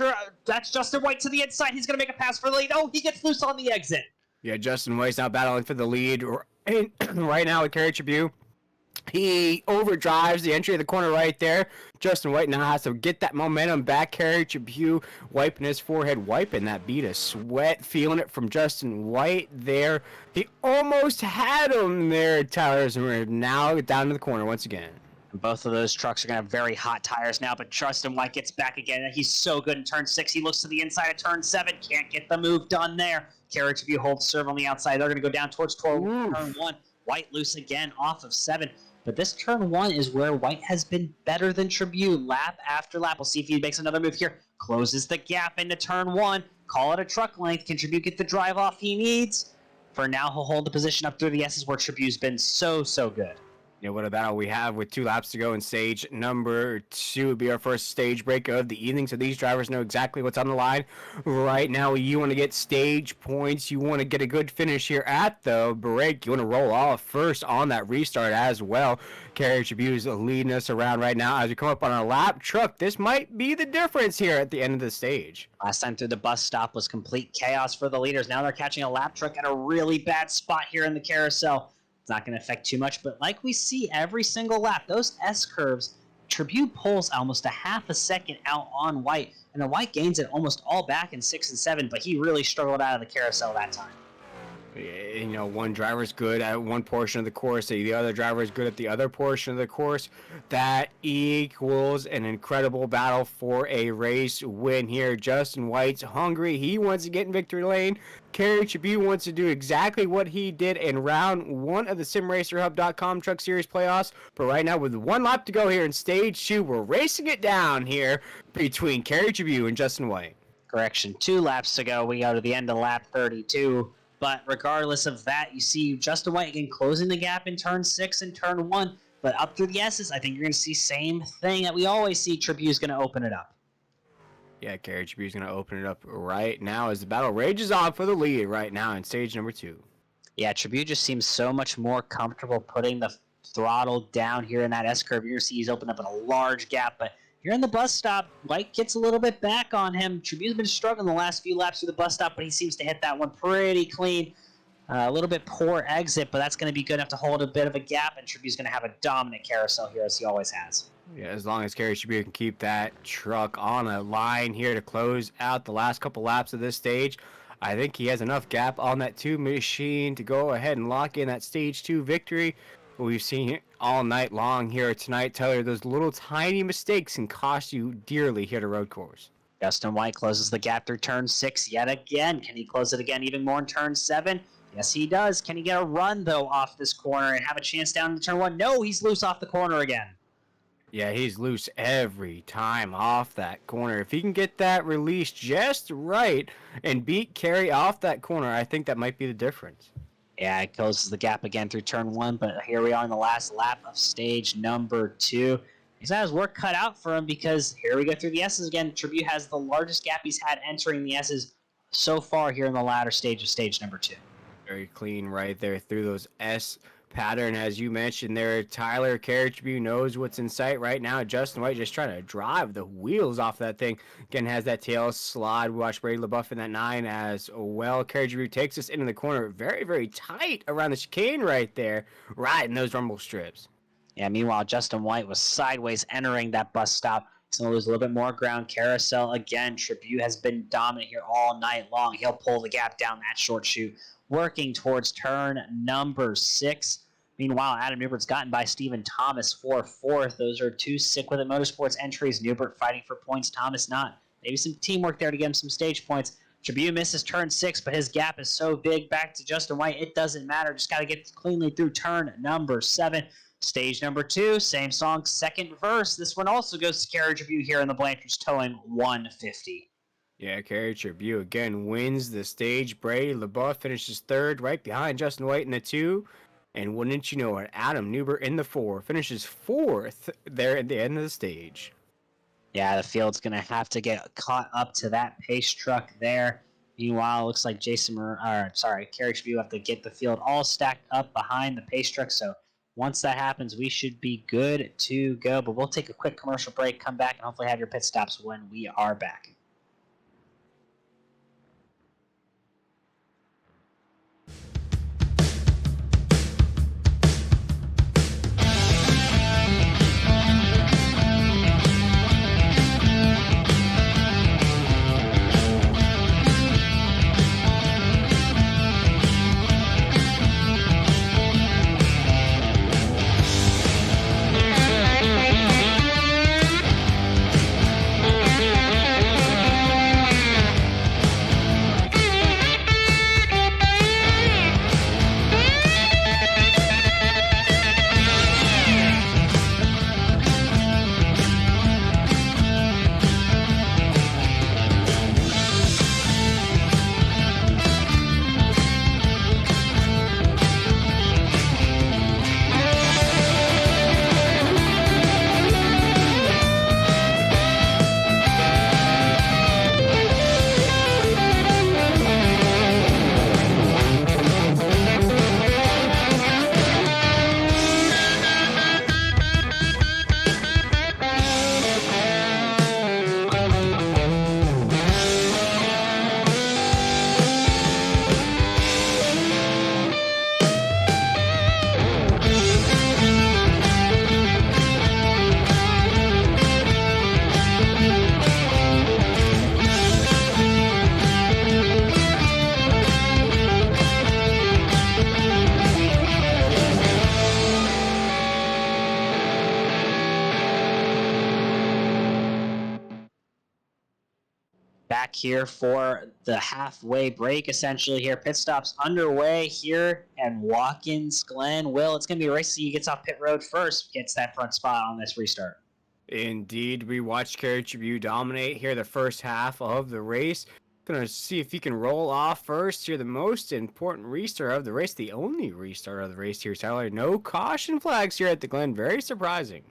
Speaker 1: That's Justin White to the inside. He's going to make a pass for the lead. Oh, he gets loose on the exit.
Speaker 2: Yeah, Justin White's now battling for the lead right now with Kerry Tribune. He overdrives the entry of the corner right there. Justin White now has to get that momentum back. Kerry Tribune wiping his forehead, wiping that bead of sweat, feeling it from Justin White there. He almost had him there, Tyler, and we're now down to the corner once again.
Speaker 1: Both of those trucks are going to have very hot tires now, but Justin White gets back again. He's so good in turn 6. He looks to the inside of turn 7. Can't get the move done there. Kerry Tribune holds serve on the outside. They're going to go down towards turn 1. White loose again off of 7. But this turn 1 is where White has been better than Tribune lap after lap. We'll see if he makes another move here. Closes the gap into turn 1. Call it a truck length. Can Tribune get the drive off he needs? For now, he'll hold the position up through the S's where Tribune's been so good.
Speaker 2: Yeah, what a battle we have with 2 laps to go in stage number 2 would be our first stage break of the evening, so these drivers know exactly what's on the line. Right now, you want to get stage points. You want to get a good finish here at the break. You want to roll off first on that restart as well. Kerry Tribune is leading us around right now as we come up on a lap truck. This might be the difference here at the end of the stage.
Speaker 1: Last time through the bus stop was complete chaos for the leaders. Now they're catching a lap truck at a really bad spot here in the carousel. It's not going to affect too much, but like we see every single lap, those S curves, Tribune pulls almost a half a second out on White, and then White gains it almost all back in 6 and 7, but he really struggled out of the carousel that time.
Speaker 2: You know, one driver's good at one portion of the course, the other driver is good at the other portion of the course. That equals an incredible battle for a race win here. Justin White's hungry. He wants to get in victory lane. Kerry Tribune wants to do exactly what he did in round 1 of the SimRacerHub.com Truck Series playoffs. But right now, with 1 lap to go here in stage 2, we're racing it down here between Kerry Tribune and Justin White.
Speaker 1: Correction, 2 laps to go. We go to the end of lap 32. But regardless of that, you see Justin White again closing the gap in turn 6 and turn 1. But up through the S's, I think you're going to see same thing that we always see. Tribune's going to open it up.
Speaker 2: Yeah, Kerry Tribune's going to open it up right now as the battle rages on for the lead right now in stage number 2.
Speaker 1: Yeah, Tribune just seems so much more comfortable putting the throttle down here in that S curve. You're going to see he's opened up a large gap, but here in the bus stop, White gets a little bit back on him. Tribune's been struggling the last few laps through the bus stop, but he seems to hit that one pretty clean. A little bit poor exit, but that's going to be good enough to hold a bit of a gap, and Tribune's going to have a dominant carousel here, as he always has.
Speaker 2: Yeah, as long as Kerry Tribune can keep that truck on a line here to close out the last couple laps of this stage, I think he has enough gap on that 2 machine to go ahead and lock in that stage 2 victory. We've seen it all night long here tonight. Tyler, those little tiny mistakes can cost you dearly here at a road course.
Speaker 1: Justin White closes the gap through turn 6 yet again. Can he close it again even more in turn 7? Yes, he does. Can he get a run, though, off this corner and have a chance down in turn 1? No, he's loose off the corner again.
Speaker 2: Yeah, he's loose every time off that corner. If he can get that release just right and beat Kerry off that corner, I think that might be the difference.
Speaker 1: Yeah, it closes the gap again through turn 1, but here we are in the last lap of stage number 2. He's had his work cut out for him because here we go through the S's again. Tribune has the largest gap he's had entering the S's so far here in the latter stage of stage number 2.
Speaker 2: Very clean right there through those S pattern, as you mentioned there. Tyler, Kerry Tribune knows what's in sight right now. Justin White just trying to drive the wheels off that thing. Again, has that tail slide. We watch Brady LaBeouf in that 9 as well. Kerry Tribune takes us into the corner very, very tight around the chicane right there, right in those rumble strips.
Speaker 1: Yeah, meanwhile, Justin White was sideways entering that bus stop. He's going to lose a little bit more ground. Carousel again. Tribune has been dominant here all night long. He'll pull the gap down that short chute, working towards turn number 6. Meanwhile, Adam Newbert's gotten by Stephen Thomas for 4th. Those are 2 Sick With It Motorsports entries. Newbert fighting for points, Thomas not. Maybe some teamwork there to get him some stage points. Tribune misses turn 6, but his gap is so big back to Justin White, it doesn't matter. Just got to get cleanly through turn number 7. Stage number 2, same song, second verse. This one also goes to Carriage Review here in the Blanchards, towing 150.
Speaker 2: Yeah, Carriage Review again wins the stage. Brady LeBeau finishes 3rd, right behind Justin White in the 2. And wouldn't you know it, Adam Newbert in the 4 finishes 4th there at the end of the stage.
Speaker 1: Yeah, the field's going to have to get caught up to that pace truck there. Meanwhile, it looks like Carriage Review have to get the field all stacked up behind the pace truck. So once that happens, we should be good to go. But we'll take a quick commercial break, come back, and hopefully have your pit stops when we are back. Back here for the halfway break, essentially here. Pit stops underway here, and Watkins, Glen, it's going to be a race. He gets off pit road first, gets that front spot on this restart.
Speaker 2: Indeed, we watched Carriage Review dominate here the first half of the race. Gonna see if he can roll off first here. The most important restart of the race, the only restart of the race here, Tyler. No caution flags here at the Glen. Very surprising.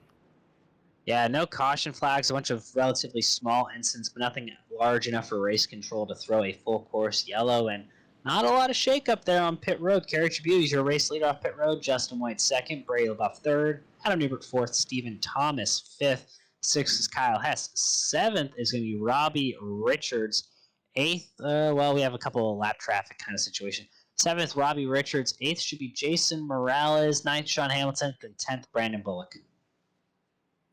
Speaker 1: Yeah, no caution flags, a bunch of relatively small incidents, but nothing large enough for race control to throw a full course yellow, and not a lot of shakeup there on pit road. Carriage Review is your race leader off pit road. Justin White 2nd, Brady LeBeau 3rd, Adam Newbert 4th, Stephen Thomas 5th, 6th is Kyle Hess, 7th is going to be Robbie Richards, 8th, we have a couple of lap traffic kind of situation. 7th, Robbie Richards, 8th should be Jason Morales, 9th, Sean Hamilton, and 10th, Brandon Bullock.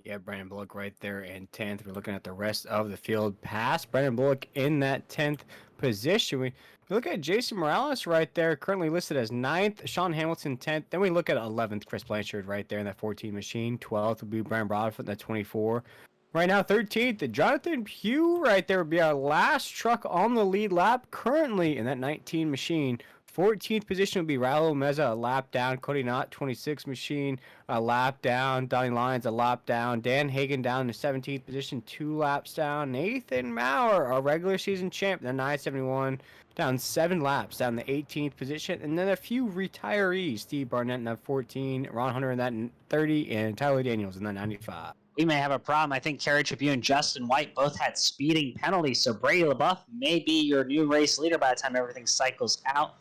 Speaker 2: Yeah, Brandon Bullock right there in 10th. We're looking at the rest of the field past Brandon Bullock in that 10th position. We look at Jason Morales right there, currently listed as 9th, Sean Hamilton 10th. Then we look at 11th, Chris Blanchard right there in that 14 machine. 12th would be Brian Broadfoot in that 24. Right now, 13th, Jonathan Pugh right there would be our last truck on the lead lap, currently in that 19 machine. 14th position would be Raul Meza, a lap down. Cody Knott, 26th machine, a lap down. Donnie Lyons, a lap down. Dan Hagen down in the 17th position, 2 laps down. Nathan Maurer, our regular season champ, the 971, down 7 laps, down the 18th position. And then a few retirees, Steve Barnett in that 14, Ron Hunter in that 30, and Tyler Daniels in that 95.
Speaker 1: We may have a problem. I think Carriage Review and Justin White both had speeding penalties, so Brady LeBeau may be your new race leader by the time everything cycles out.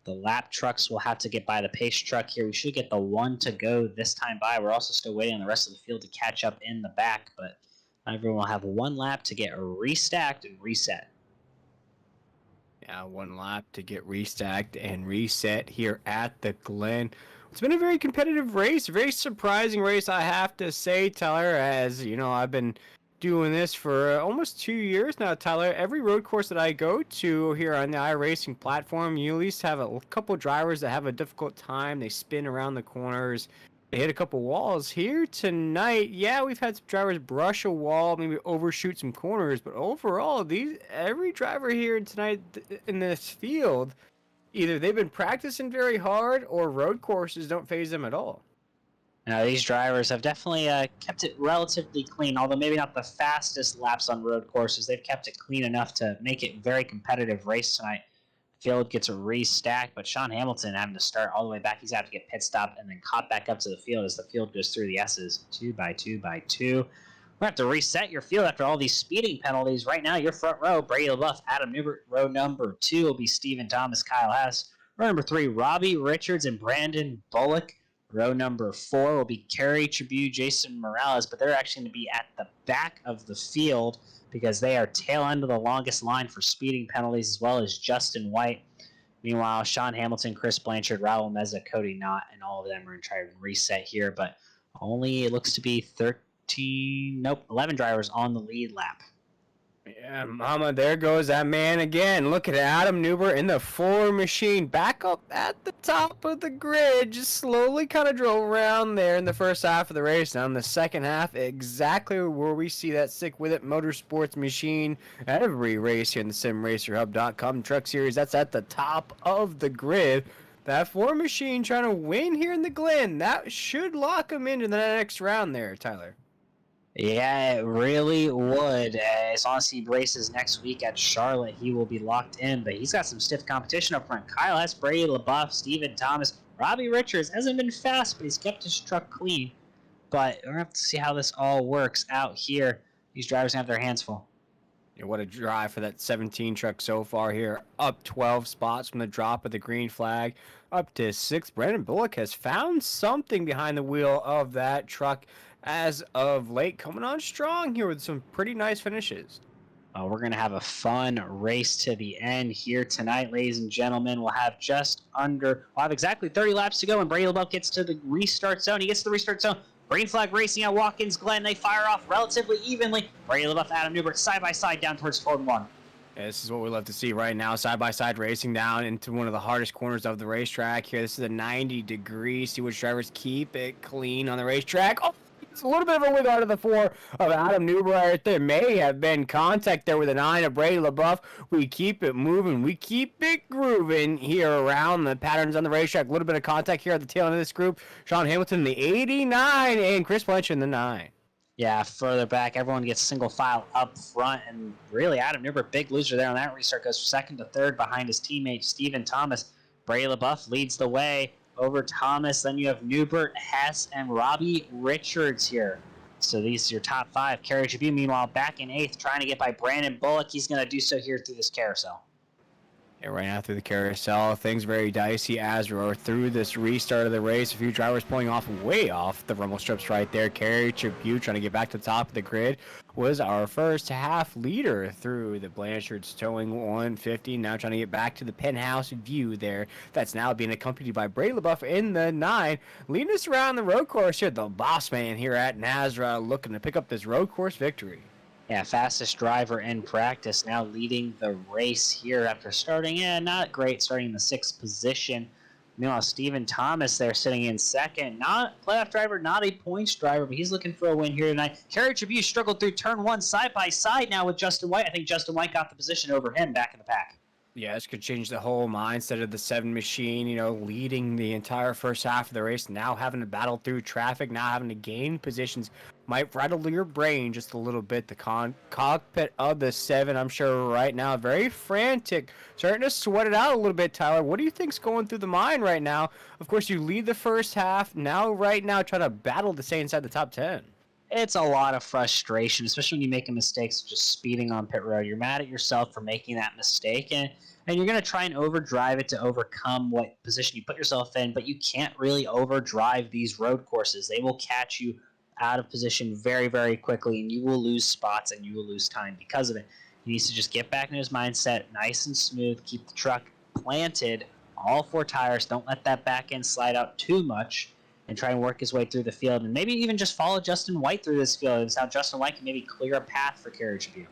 Speaker 1: The lap trucks will have to get by the pace truck here. We should get the 1 to go this time by. We're also still waiting on the rest of the field to catch up in the back, but everyone will have 1 lap to get restacked and reset.
Speaker 2: Yeah, 1 lap to get restacked and reset here at the Glen. It's been a very competitive race, very surprising race, I have to say, Tyler, as you know, I've been doing this for almost 2 years now, Tyler. Every road course that I go to here on the iRacing platform, you at least have a couple drivers that have a difficult time. They spin around the corners. hit a couple walls here tonight. Yeah, we've had some drivers brush a wall, maybe overshoot some corners, but overall, every driver here tonight in this field, either they've been practicing very hard or road courses don't phase them at all.
Speaker 1: Now, these drivers have definitely kept it relatively clean, although maybe not the fastest laps on road courses. They've kept it clean enough to make it a very competitive race tonight. The field gets a restack, but Sean Hamilton having to start all the way back. He's got to get pit stopped and then caught back up to the field as the field goes through the S's. 2 by 2 by 2. We're going to have to reset your field after all these speeding penalties. Right now, your front row, Brady LaBeouf, Adam Newbert. Row number 2 will be Stephen Thomas, Kyle Hess. Row number 3, Robbie Richards and Brandon Bullock. Row number 4 will be Kerry Tribune, Jason Morales, but they're actually going to be at the back of the field because they are tail end of the longest line for speeding penalties, as well as Justin White. Meanwhile, Sean Hamilton, Chris Blanchard, Raul Meza, Cody Knott, and all of them are going to try to reset here, but only it looks to be 11 drivers on the lead lap.
Speaker 2: Yeah, mama, there goes that man again. Look at Adam Newbert in the 4 machine, back up at the top of the grid, just slowly kind of drove around there in the first half of the race. Now in the second half, exactly where we see that Stick With It Motorsports machine every race here in the SimRacerHub.com Truck Series. That's at the top of the grid. That 4 machine trying to win here in the Glen. That should lock him into the next round there, Tyler.
Speaker 1: Yeah, it really would. As long as he races next week at Charlotte, he will be locked in. But he's got some stiff competition up front. Kyle Hess, Brady LaBeouf, Stephen Thomas, Robbie Richards. Hasn't been fast, but he's kept his truck clean. But we're going to have to see how this all works out here. These drivers have their hands full.
Speaker 2: Yeah, what a drive for that 17 truck so far here. Up 12 spots from the drop of the green flag. Up to 6th. Brandon Bullock has found something behind the wheel of that truck as of late, coming on strong here with some pretty nice finishes.
Speaker 1: We're going to have a fun race to the end here tonight, ladies and gentlemen. We'll have exactly 30 laps to go when Brady LaBeouf gets to the restart zone. He gets to the restart zone. Green flag racing at Watkins, Glen. They fire off relatively evenly. Brady LaBeouf, Adam Newbert, side by side down towards turn 1.
Speaker 2: Yeah, this is what we love to see right now, side-by-side racing down into one of the hardest corners of the racetrack here. This is a 90 degrees. See which drivers keep it clean on the racetrack. Oh, it's a little bit of a wiggle out of the 4 of Adam Newbert right there. May have been contact there with the 9 of Brady LaBeouf. We keep it moving. We keep it grooving here around the patterns on the racetrack. A little bit of contact here at the tail end of this group. Sean Hamilton, the 89, and Chris Blanchard in the 9.
Speaker 1: Yeah, further back, everyone gets single file up front, and really Adam Newbert, big loser there on that restart, goes second to third behind his teammate Stephen Thomas. Brady LaBeouf leads the way over Thomas. Then you have Newbert, Hess, and Robbie Richards here. So these are your top 5. Kerry Tribune, meanwhile, back in 8th, trying to get by Brandon Bullock. He's going to do so here through this carousel.
Speaker 2: Yeah, right now through the carousel, things very dicey as we're through this restart of the race. A few drivers pulling off way off the rumble strips right there. Kerry Tribune trying to get back to the top of the grid was our first half leader through the Blanchards towing 150. Now trying to get back to the penthouse view there. That's now being accompanied by Brady LaBeouf in the 9. Leading us around the road course here. The boss man here at Nazareth looking to pick up this road course victory.
Speaker 1: Yeah, fastest driver in practice now leading the race here after starting, not great, starting in the 6th position. Meanwhile, Stephen Thomas there sitting in 2nd. Not playoff driver, not a points driver, but he's looking for a win here tonight. Kerry Tribune struggled through turn 1 side by side now with Justin White. I think Justin White got the position over him back in the pack.
Speaker 2: Yeah, this could change the whole mindset of the 7 machine, leading the entire first half of the race, now having to battle through traffic, now having to gain positions, might rattle your brain just a little bit. The cockpit of the 7, I'm sure right now, very frantic, starting to sweat it out a little bit, Tyler. What do you think's going through the mind right now? Of course, you lead the first half, right now trying to battle to stay inside the top 10.
Speaker 1: It's a lot of frustration, especially when you make a mistake, just speeding on pit road. You're mad at yourself for making that mistake, and you're going to try and overdrive it to overcome what position you put yourself in, but you can't really overdrive these road courses. They will catch you out of position very, very quickly, and you will lose spots and you will lose time because of it. He needs to just get back in his mindset, nice and smooth, keep the truck planted, all 4 tires, don't let that back end slide out too much, and try and work his way through the field, and maybe even just follow Justin White through this field. It's how Justin White can maybe clear a path for Kerry Tribune.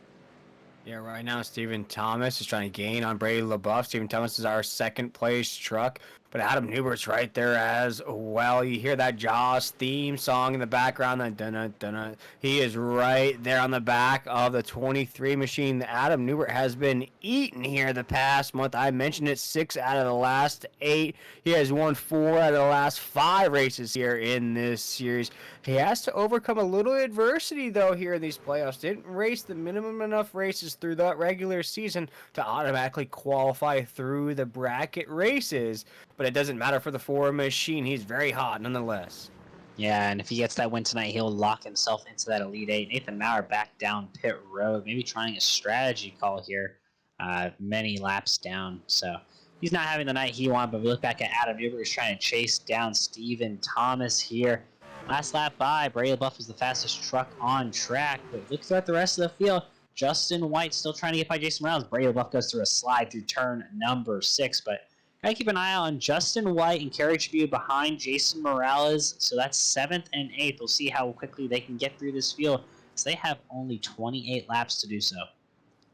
Speaker 2: Yeah, right now Stephen Thomas is trying to gain on Brady LaBeouf. Stephen Thomas is our 2nd place truck. But Adam Newbert's right there as well. You hear that Jaws theme song in the background. That dun-dun-dun-dun. He is right there on the back of the 23 machine. Adam Newbert has been eating here the past month. I mentioned it, 6 out of the last 8. He has won 4 out of the last 5 races here in this series. He has to overcome a little adversity, though, here in these playoffs. Didn't race the minimum enough races through the regular season to automatically qualify through the bracket races. But it doesn't matter for the 4 machine. He's very hot nonetheless.
Speaker 1: Yeah, and if he gets that win tonight, he'll lock himself into that Elite 8. Nathan Maurer back down pit road, maybe trying a strategy call here, many laps down. So he's not having the night he wanted, but we look back at Adam Newberg, who's trying to chase down Stephen Thomas here. Last lap by, Brady LaBeouf was the fastest truck on track, but look throughout the rest of the field. Justin White still trying to get by Jason Morales. Brady LaBeouf goes through a slide through turn number 6, but gotta keep an eye on Justin White and Kerry Tribute behind Jason Morales. So that's 7th and 8th. We'll see how quickly they can get through this field. So they have only 28 laps to do so.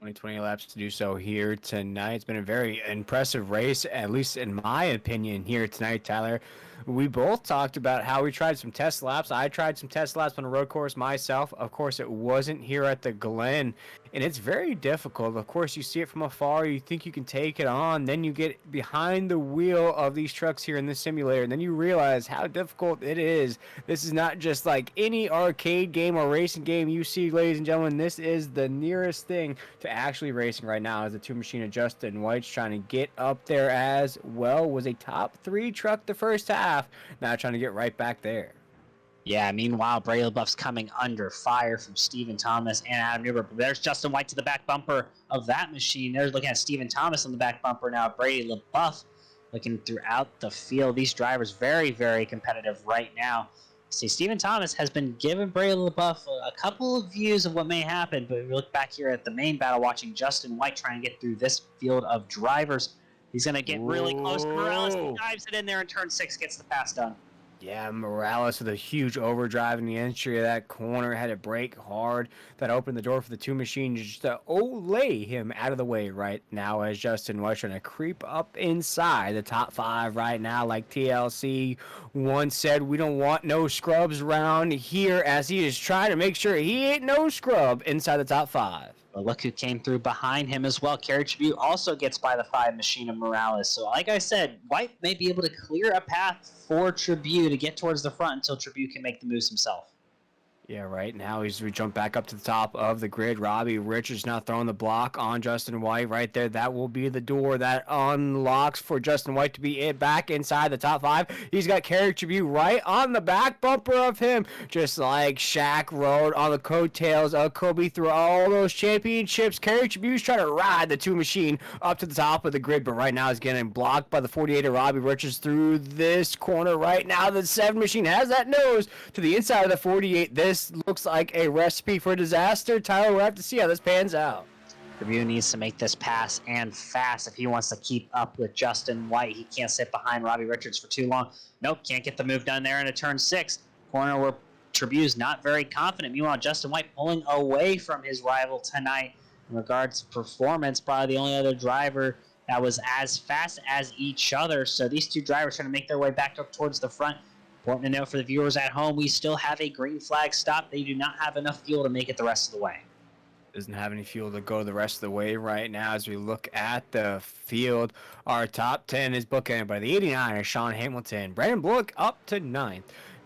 Speaker 2: Only 20 laps to do so here tonight. It's been a very impressive race, at least in my opinion, here tonight, Tyler. We both talked about how we tried some test laps. I tried some test laps on a road course myself. Of course, it wasn't here at the Glen, and it's very difficult. Of course, you see it from afar. You think you can take it on. Then you get behind the wheel of these trucks here in this simulator, and then you realize how difficult it is. This is not just like any arcade game or racing game you see, ladies and gentlemen. This is the nearest thing to actually racing right now, as the 2 machine of Justin White's trying to get up there as well. Was a top 3 truck the first half. Now trying to get right back there.
Speaker 1: Yeah, meanwhile, Brady LaBeouf's coming under fire from Stephen Thomas and Adam Newberg. There's Justin White to the back bumper of that machine. They're looking at Stephen Thomas on the back bumper now. Brady LaBeouf looking throughout the field. These drivers very, very competitive right now. See, Stephen Thomas has been giving Brady LaBeouf a couple of views of what may happen, but we look back here at the main battle, watching Justin White trying to get through this field of drivers. He's going to get really close. Morales dives it in there in turn 6, gets the pass done.
Speaker 2: Yeah, Morales with a huge overdrive in the entry of that corner. Had to brake hard. That opened the door for the 2 machine just to lay him out of the way right now, as Justin White trying to creep up inside the top 5 right now. Like TLC once said, we don't want no scrubs around here, as he is trying to make sure he ain't no scrub inside the top 5.
Speaker 1: But look who came through behind him as well. Kerry Tribute also gets by the 5 machine of Morales. So like I said, White may be able to clear a path for Tribute to get towards the front until Tribute can make the moves himself.
Speaker 2: Yeah, right now we jump back up to the top of the grid. Robbie Richards now throwing the block on Justin White right there. That will be the door that unlocks for Justin White to be back inside the top 5. He's got Kerry Tribute right on the back bumper of him, just like Shaq rode on the coattails of Kobe through all those championships. Kerry Tribute's trying to ride the 2 machine up to the top of the grid, but right now he's getting blocked by the 48 of Robbie Richards through this corner right now. The 7 machine has that nose to the inside of the 48. This looks like a recipe for disaster. Tyler, we'll have to see how this pans out.
Speaker 1: Tribute needs to make this pass and fast if he wants to keep up with Justin White. He can't sit behind Robbie Richards for too long. Nope, can't get the move done there into turn 6. Corner where Tribute's not very confident. Meanwhile, Justin White pulling away from his rival tonight in regards to performance. Probably the only other driver that was as fast as each other. So these 2 drivers trying to make their way back up towards the front. Important to note for the viewers at home, we still have a green flag stop. They do not have enough fuel to make it the rest of the way.
Speaker 2: Doesn't have any fuel to go the rest of the way right now. As we look at the field, our top 10 is bookended by the 89er, Sean Hamilton. Brandon Bullock up to 9th.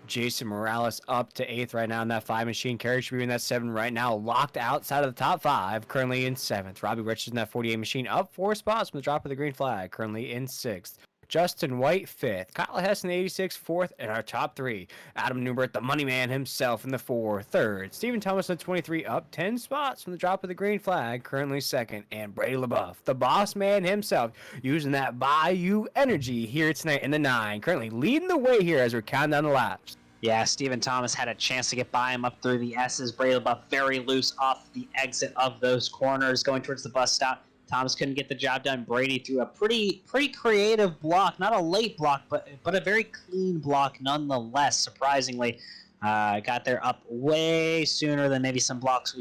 Speaker 2: Jason Morales up to 8th right now in that 5 machine. Kerry should be in that 7 right now, locked outside of the top 5, currently in 7th. Robbie Richards in that 48 machine up 4 spots from the drop of the green flag, currently in 6th. Justin White 5th, Kyle Hess in the 86 4th, and our top 3, Adam Newbert, the money man himself, in the 4, 3rd. Stephen Thomas in the 23 up 10 spots from the drop of the green flag, currently 2nd. And Brady LaBeouf, the boss man himself, using that Bayou energy here tonight in the 9, currently leading the way here as we're counting down the laps.
Speaker 1: Yeah, Stephen Thomas had a chance to get by him up through the S's. Brady LaBeouf very loose off the exit of those corners, going towards the bus stop. Thomas couldn't get the job done. Brady threw a pretty creative block, not a late block, but a very clean block nonetheless. Surprisingly, got there up way sooner than maybe some blocks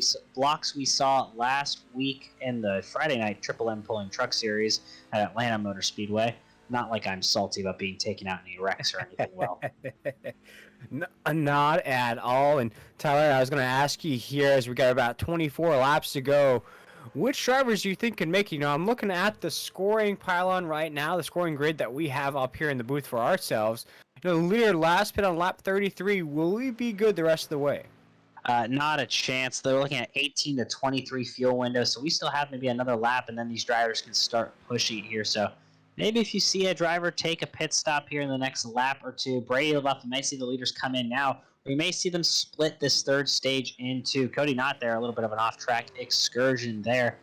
Speaker 1: we saw last week in the Friday night Triple M Pulling Truck Series at Atlanta Motor Speedway. Not like I'm salty about being taken out in any wrecks or anything. Well,
Speaker 2: Not at all. And Tyler, I was going to ask you here as we got about 24 laps to go, which drivers do you think can make it? I'm looking at the scoring pylon right now, the scoring grid that we have up here in the booth for ourselves. The leader last pit on lap 33, will he be good the rest of the way?
Speaker 1: not a chance. They're looking at 18 to 23 fuel window, so we still have maybe another lap, and then these drivers can start pushing here. So maybe if you see a driver take a pit stop here in the next lap or two, Brady LaBeouf, you may see the leaders come in now. We may see them split this third stage into Cody Not there, a little bit of an off-track excursion there.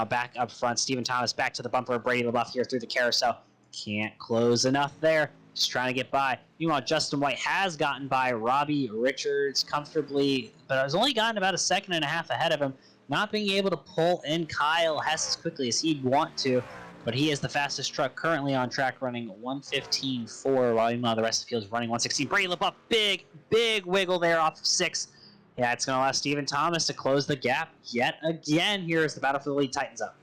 Speaker 1: Back up front, Stephen Thomas back to the bumper of Brady LaBeouf here through the carousel. Can't close enough there. Just trying to get by. Meanwhile, Justin White has gotten by Robbie Richards comfortably, but has only gotten about a second and a half ahead of him, not being able to pull in Kyle Hess as quickly as he'd want to, but he is the fastest truck currently on track, running 1:15.4, while the rest of the field is running 1:16. Brady LaBeouf, big wiggle there off of 6. Yeah, it's going to allow Stephen Thomas to close the gap yet again here as the battle for the lead tightens up.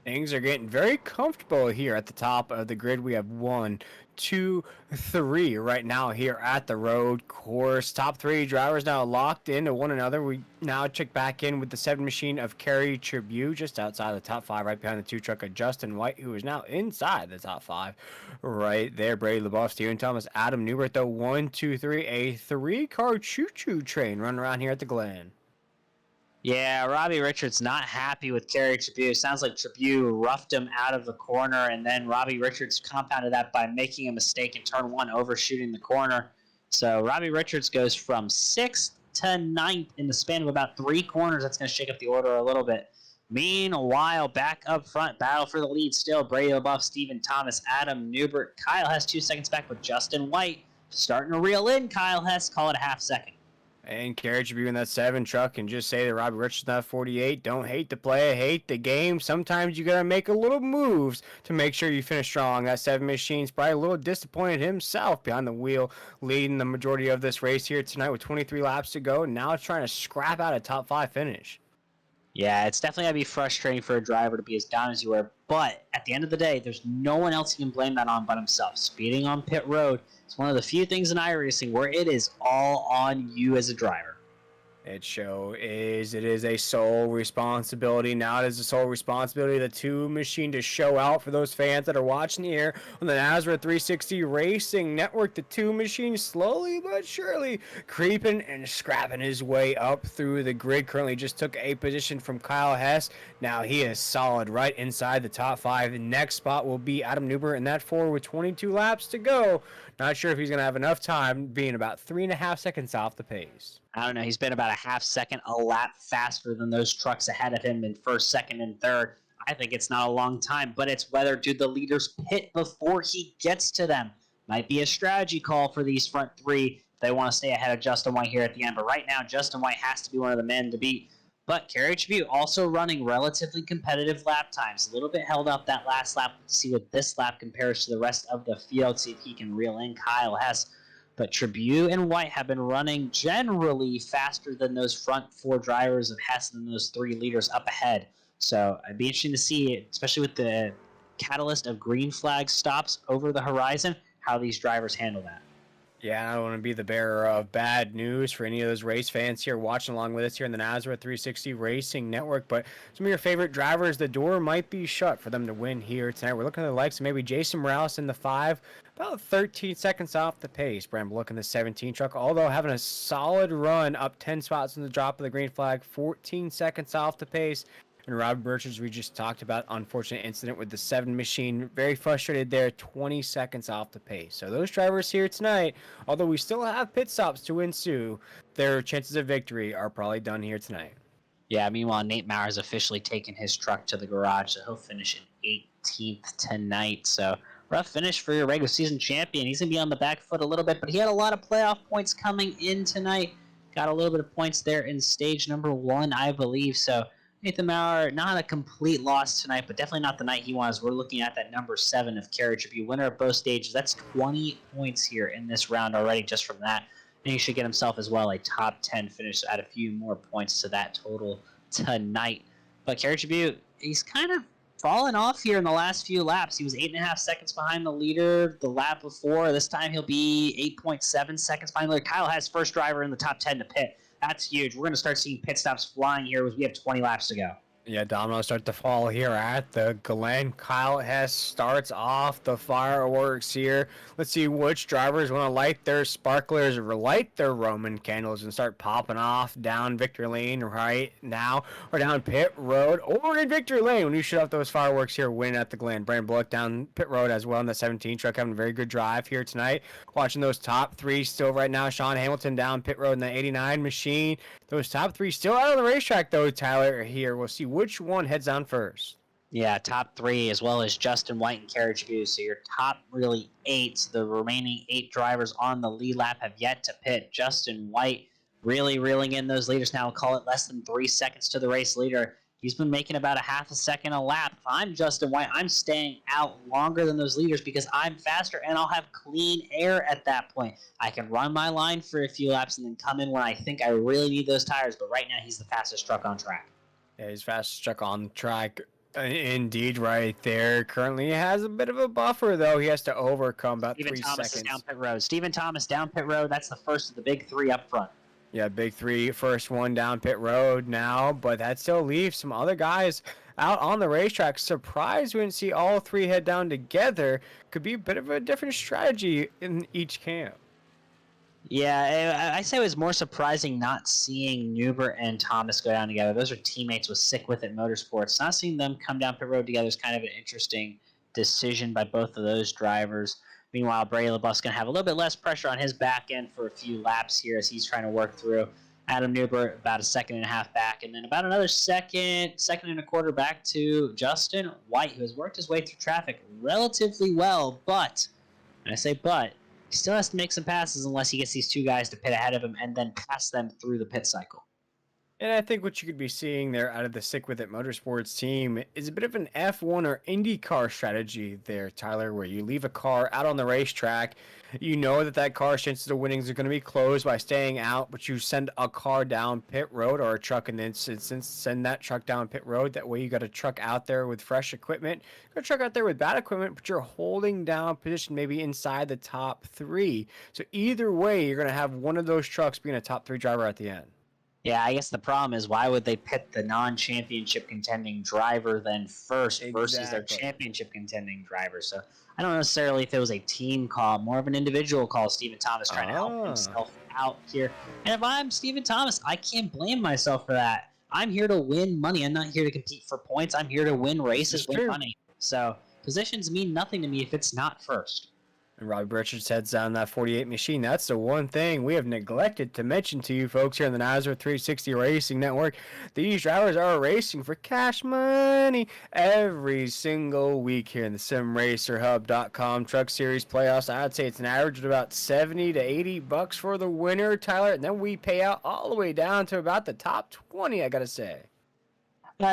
Speaker 2: Things are getting very comfortable here at the top of the grid. We have 1, 2, 3 right now here at the road course. Top 3 drivers now locked into one another. We now check back in with the 7 machine of Kerry Tribute just outside the top 5, right behind the 2 truck of Justin White, who is now inside the top 5 right there. Brady LaBeouf, Stephen Thomas, Adam Newbert, though 1, 2, 3, a 3-car choo-choo train running around here at the Glen.
Speaker 1: Yeah, Robbie Richards not happy with Kerry Tribute. Sounds like Tribute roughed him out of the corner, and then Robbie Richards compounded that by making a mistake in turn 1, overshooting the corner. So Robbie Richards goes from 6th to 9th in the span of about 3 corners. That's going to shake up the order a little bit. Meanwhile, back up front, battle for the lead still. Brady LaBeouf, Stephen Thomas, Adam Newbert. Kyle Hess 2 seconds back with Justin White. Starting to reel in Kyle Hess, call it a half second.
Speaker 2: And Carriage should be in that 7 truck and just say that Robbie Richards not 48. Don't hate the play, hate the game. Sometimes you got to make a little moves to make sure you finish strong. That 7 machine's probably a little disappointed himself behind the wheel, leading the majority of this race here tonight with 23 laps to go. Now it's trying to scrap out a top 5 finish.
Speaker 1: Yeah, it's definitely going to be frustrating for a driver to be as down as you were. But at the end of the day, there's no one else you can blame that on but himself. Speeding on pit road is one of the few things in iRacing where it is all on you as a driver.
Speaker 2: It is a sole responsibility. Now it is the sole responsibility of the 2 machine to show out for those fans that are watching here on the NASRA 360 Racing Network. The 2 machine slowly but surely creeping and scrapping his way up through the grid. Currently just took a position from Kyle Hess. Now he is solid right inside the top 5. The next spot will be Adam Newbert in that 4 with 22 laps to go. Not sure if he's going to have enough time, being about 3.5 seconds off the pace.
Speaker 1: I don't know. He's been about a half second a lap faster than those trucks ahead of him in first, second, and third. I think it's not a long time, but it's whether do the leaders pit before he gets to them. Might be a strategy call for these front 3 if they want to stay ahead of Justin White here at the end. But right now, Justin White has to be one of the men to beat. But Kerry Tribute also running relatively competitive lap times. A little bit held up that last lap. Let's see what this lap compares to the rest of the field. See if he can reel in Kyle Hess. But Tribute and White have been running generally faster than those front 4 drivers of Hess and those 3 leaders up ahead. So it'd be interesting to see, especially with the catalyst of green flag stops over the horizon, how these drivers handle that.
Speaker 2: Yeah, I don't want to be the bearer of bad news for any of those race fans here watching along with us here in the NASRA 360 Racing Network. But some of your favorite drivers, the door might be shut for them to win here tonight. We're looking at the likes of maybe Jason Morales in the 5, about 13 seconds off the pace. Bramble looking the 17 truck, although having a solid run up 10 spots in the drop of the green flag, 14 seconds off the pace. And Robbie Richards, we just talked about, unfortunate incident with the 7 machine. Very frustrated there, 20 seconds off the pace. So those drivers here tonight, although we still have pit stops to ensue, their chances of victory are probably done here tonight.
Speaker 1: Yeah, meanwhile, Nate Maurer has officially taken his truck to the garage, so he'll finish in 18th tonight. So rough finish for your regular season champion. He's going to be on the back foot a little bit, but he had a lot of playoff points coming in tonight. Got a little bit of points there in stage number 1, I believe. So Nathan Maurer, not a complete loss tonight, but definitely not the night he was. We're looking at that number 7 of Kerry Tribute, winner of both stages. That's 20 points here in this round already just from that. And he should get himself as well a top 10 finish to add a few more points to that total tonight. But Kerry Tribute, he's kind of fallen off here in the last few laps. He was 8.5 seconds behind the leader the lap before. This time he'll be 8.7 seconds behind the leader. Kyle has first driver in the top 10 to pit. That's huge. We're going to start seeing pit stops flying here as we have 20 laps to go.
Speaker 2: Yeah, dominoes start to fall here at the Glen. Kyle Hess starts off the fireworks here. Let's see which drivers want to light their sparklers or light their Roman candles and start popping off down Victory Lane right now, or down pit road, or in Victory Lane when you shoot off those fireworks here, winning at the Glen. Brandon Bullock down pit road as well in the 17 truck, having a very good drive here tonight. Watching those top three still right now. Sean Hamilton down pit road in the 89 machine. Those top three still out on the racetrack though, Tyler, here. We'll see which one heads down first.
Speaker 1: Yeah, top three, as well as Justin White and Carriage View. So your top really 8, the remaining 8 drivers on the lead lap have yet to pit. Justin White really reeling in those leaders now. We'll call it less than 3 seconds to the race leader. He's been making about a half a second a lap. If I'm Justin White, I'm staying out longer than those leaders because I'm faster and I'll have clean air at that point. I can run my line for a few laps and then come in when I think I really need those tires. But right now, he's the fastest truck on track.
Speaker 2: Yeah, he's fastest truck on track. Indeed, right there. Currently, he has a bit of a buffer, though. He has to overcome about
Speaker 1: Steven
Speaker 2: 3
Speaker 1: Thomas
Speaker 2: seconds.
Speaker 1: is down pit road. Steven Thomas down pit road. That's the first of the big 3 up front.
Speaker 2: Yeah, big 3, first one down pit road now, but that still leaves some other guys out on the racetrack. Surprised we didn't see all 3 head down together. Could be a bit of a different strategy in each camp.
Speaker 1: Yeah, I say it was more surprising not seeing Newbert and Thomas go down together. Those are teammates with Sick With It Motorsports. Not seeing them come down pit road together is kind of an interesting decision by both of those drivers. Meanwhile, Brady LaBeouf's going to have a little bit less pressure on his back end for a few laps here as he's trying to work through. Adam Newbert about 1.5 seconds back, and then about another second and a quarter back to Justin White, who has worked his way through traffic relatively well, but, and I say but, he still has to make some passes unless he gets these 2 guys to pit ahead of him and then pass them through the pit cycle.
Speaker 2: And I think what you could be seeing there out of the Sick With It Motorsports team is a bit of an F1 or IndyCar strategy there, Tyler, where you leave a car out on the racetrack. You know that car's chances of winnings are going to be closed by staying out, but you send a car down pit road, or a truck in this instance, send that truck down pit road. That way you got a truck out there with fresh equipment, got a truck out there with bad equipment, but you're holding down position maybe inside the top 3. So either way, you're going to have one of those trucks being a top 3 driver at the end.
Speaker 1: Yeah, I guess the problem is why would they pit the non-championship contending driver then first versus their championship contending driver? So I don't necessarily if it was a team call, more of an individual call. Steven Thomas trying to help himself out here. And if I'm Steven Thomas, I can't blame myself for that. I'm here to win money. I'm not here to compete for points. I'm here to win races, win money. So positions mean nothing to me if it's not first.
Speaker 2: And Robbie Richards heads down that 48 machine. That's the one thing we have neglected to mention to you folks here on the NASCAR 360 Racing Network. These drivers are racing for cash money every single week here in the SimRacerHub.com Truck Series playoffs. I'd say it's an average of about $70 to $80 for the winner, Tyler. And then we pay out all the way down to about the top 20, I got to say.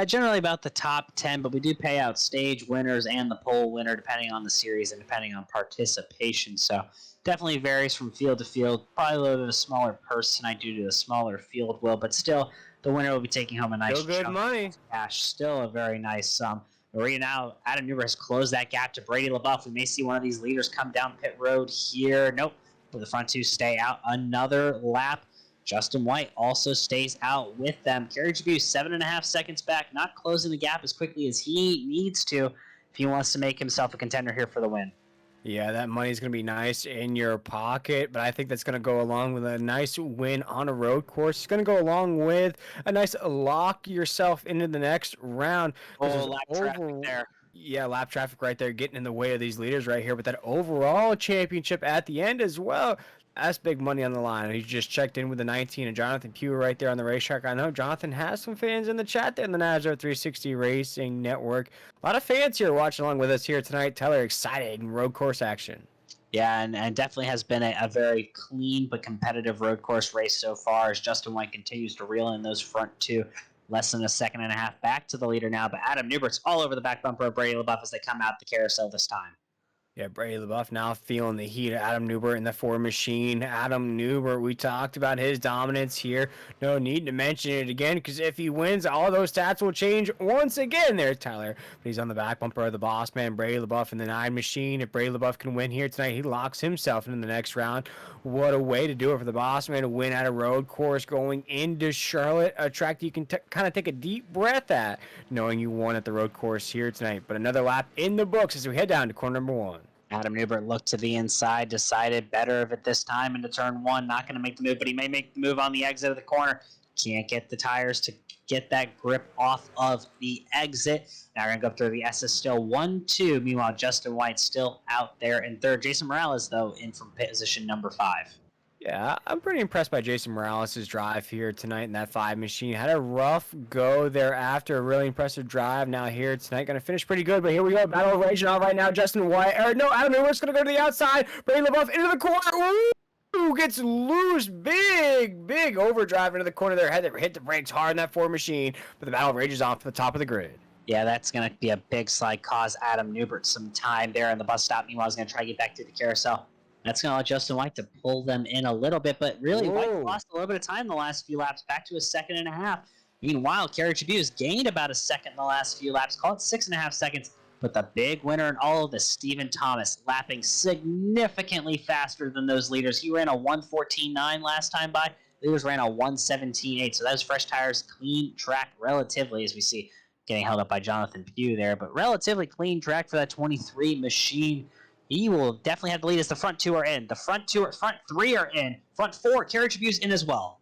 Speaker 1: Generally about the top 10, but we do pay out stage winners and the pole winner depending on the series and depending on participation. So definitely varies from field to field. Probably a little bit of a smaller purse tonight due to a smaller field will, but still the winner will be taking home a nice
Speaker 2: still good
Speaker 1: chunk
Speaker 2: money.
Speaker 1: of cash. Still a very nice sum. Right now, Adam Newbert has closed that gap to Brady LaBeouf. We may see one of these leaders come down pit road here. Nope. The front 2 stay out another lap. Justin White also stays out with them. Carriage View 7.5 seconds back, not closing the gap as quickly as he needs to if he wants to make himself a contender here for the win.
Speaker 2: Yeah, that money's going to be nice in your pocket, but I think that's going to go along with a nice win on a road course. It's going to go along with a nice lock yourself into the next round.
Speaker 1: Oh, lap traffic there.
Speaker 2: Yeah, lap traffic right there getting in the way of these leaders right here, but that overall championship at the end as well. That's big money on the line. He just checked in with the 19 and Jonathan Pugh right there on the racetrack. I know Jonathan has some fans in the chat there in the NASCAR 360 Racing Network. A lot of fans here watching along with us here tonight. Tyler, exciting road course action.
Speaker 1: Yeah, and definitely has been a very clean but competitive road course race so far as Justin White continues to reel in those front 2. Less than 1.5 seconds back to the leader now, but Adam Newbert's all over the back bumper of Brady LaBeouf as they come out the carousel this time.
Speaker 2: Yeah, Brady LaBeouf now feeling the heat of Adam Newbert in the Ford machine. Adam Newbert, we talked about his dominance here. No need to mention it again because if he wins, all those stats will change once again there, Tyler. But he's on the back bumper of the boss man, Brady LaBeouf in the 9 machine. If Brady LaBeouf can win here tonight, he locks himself into the next round. What a way to do it for the boss man to win at a road course going into Charlotte, a track that you can kind of take a deep breath at, knowing you won at the road course here tonight. But another lap in the books as we head down to corner number 1.
Speaker 1: Adam Newbert looked to the inside, decided better of it this time into turn 1. Not going to make the move, but he may make the move on the exit of the corner. Can't get the tires to get that grip off of the exit. Now we're going to go up through the SS still 1-2. Meanwhile, Justin White still out there in third. Jason Morales, though, in from position number 5.
Speaker 2: Yeah, I'm pretty impressed by Jason Morales' drive here tonight in that 5 machine. Had a rough go there after a really impressive drive. Now here tonight, going to finish pretty good, but here we go. Battle raging on right now. Justin White, or no, Adam Newbert's going to go to the outside. Brady LaBeouf into the corner. Ooh, gets loose. Big overdrive into the corner there. Had to hit the brakes hard in that 4 machine, but the battle rages off to the top of the grid.
Speaker 1: Yeah, that's going to be a big slide, cause Adam Newbert some time there in the bus stop. Meanwhile, he's going to try to get back to the carousel. That's going to allow Justin White to pull them in a little bit, but really, White lost a little bit of time the last few laps, back to a 2.5 seconds. Meanwhile, Kerry Tribune gained about a second in the last few laps, call it 6.5 seconds, but the big winner in all of this, Stephen Thomas, lapping significantly faster than those leaders. He ran a 1:14.9 last time by. Leaders ran a 1:17.8, so that was fresh tires, clean track relatively, as we see getting held up by Jonathan Pugh there, but relatively clean track for that 23 machine. He will definitely have the lead as the front 2 are in. The front 3 are in. Front 4, Carriage Abuse in as well.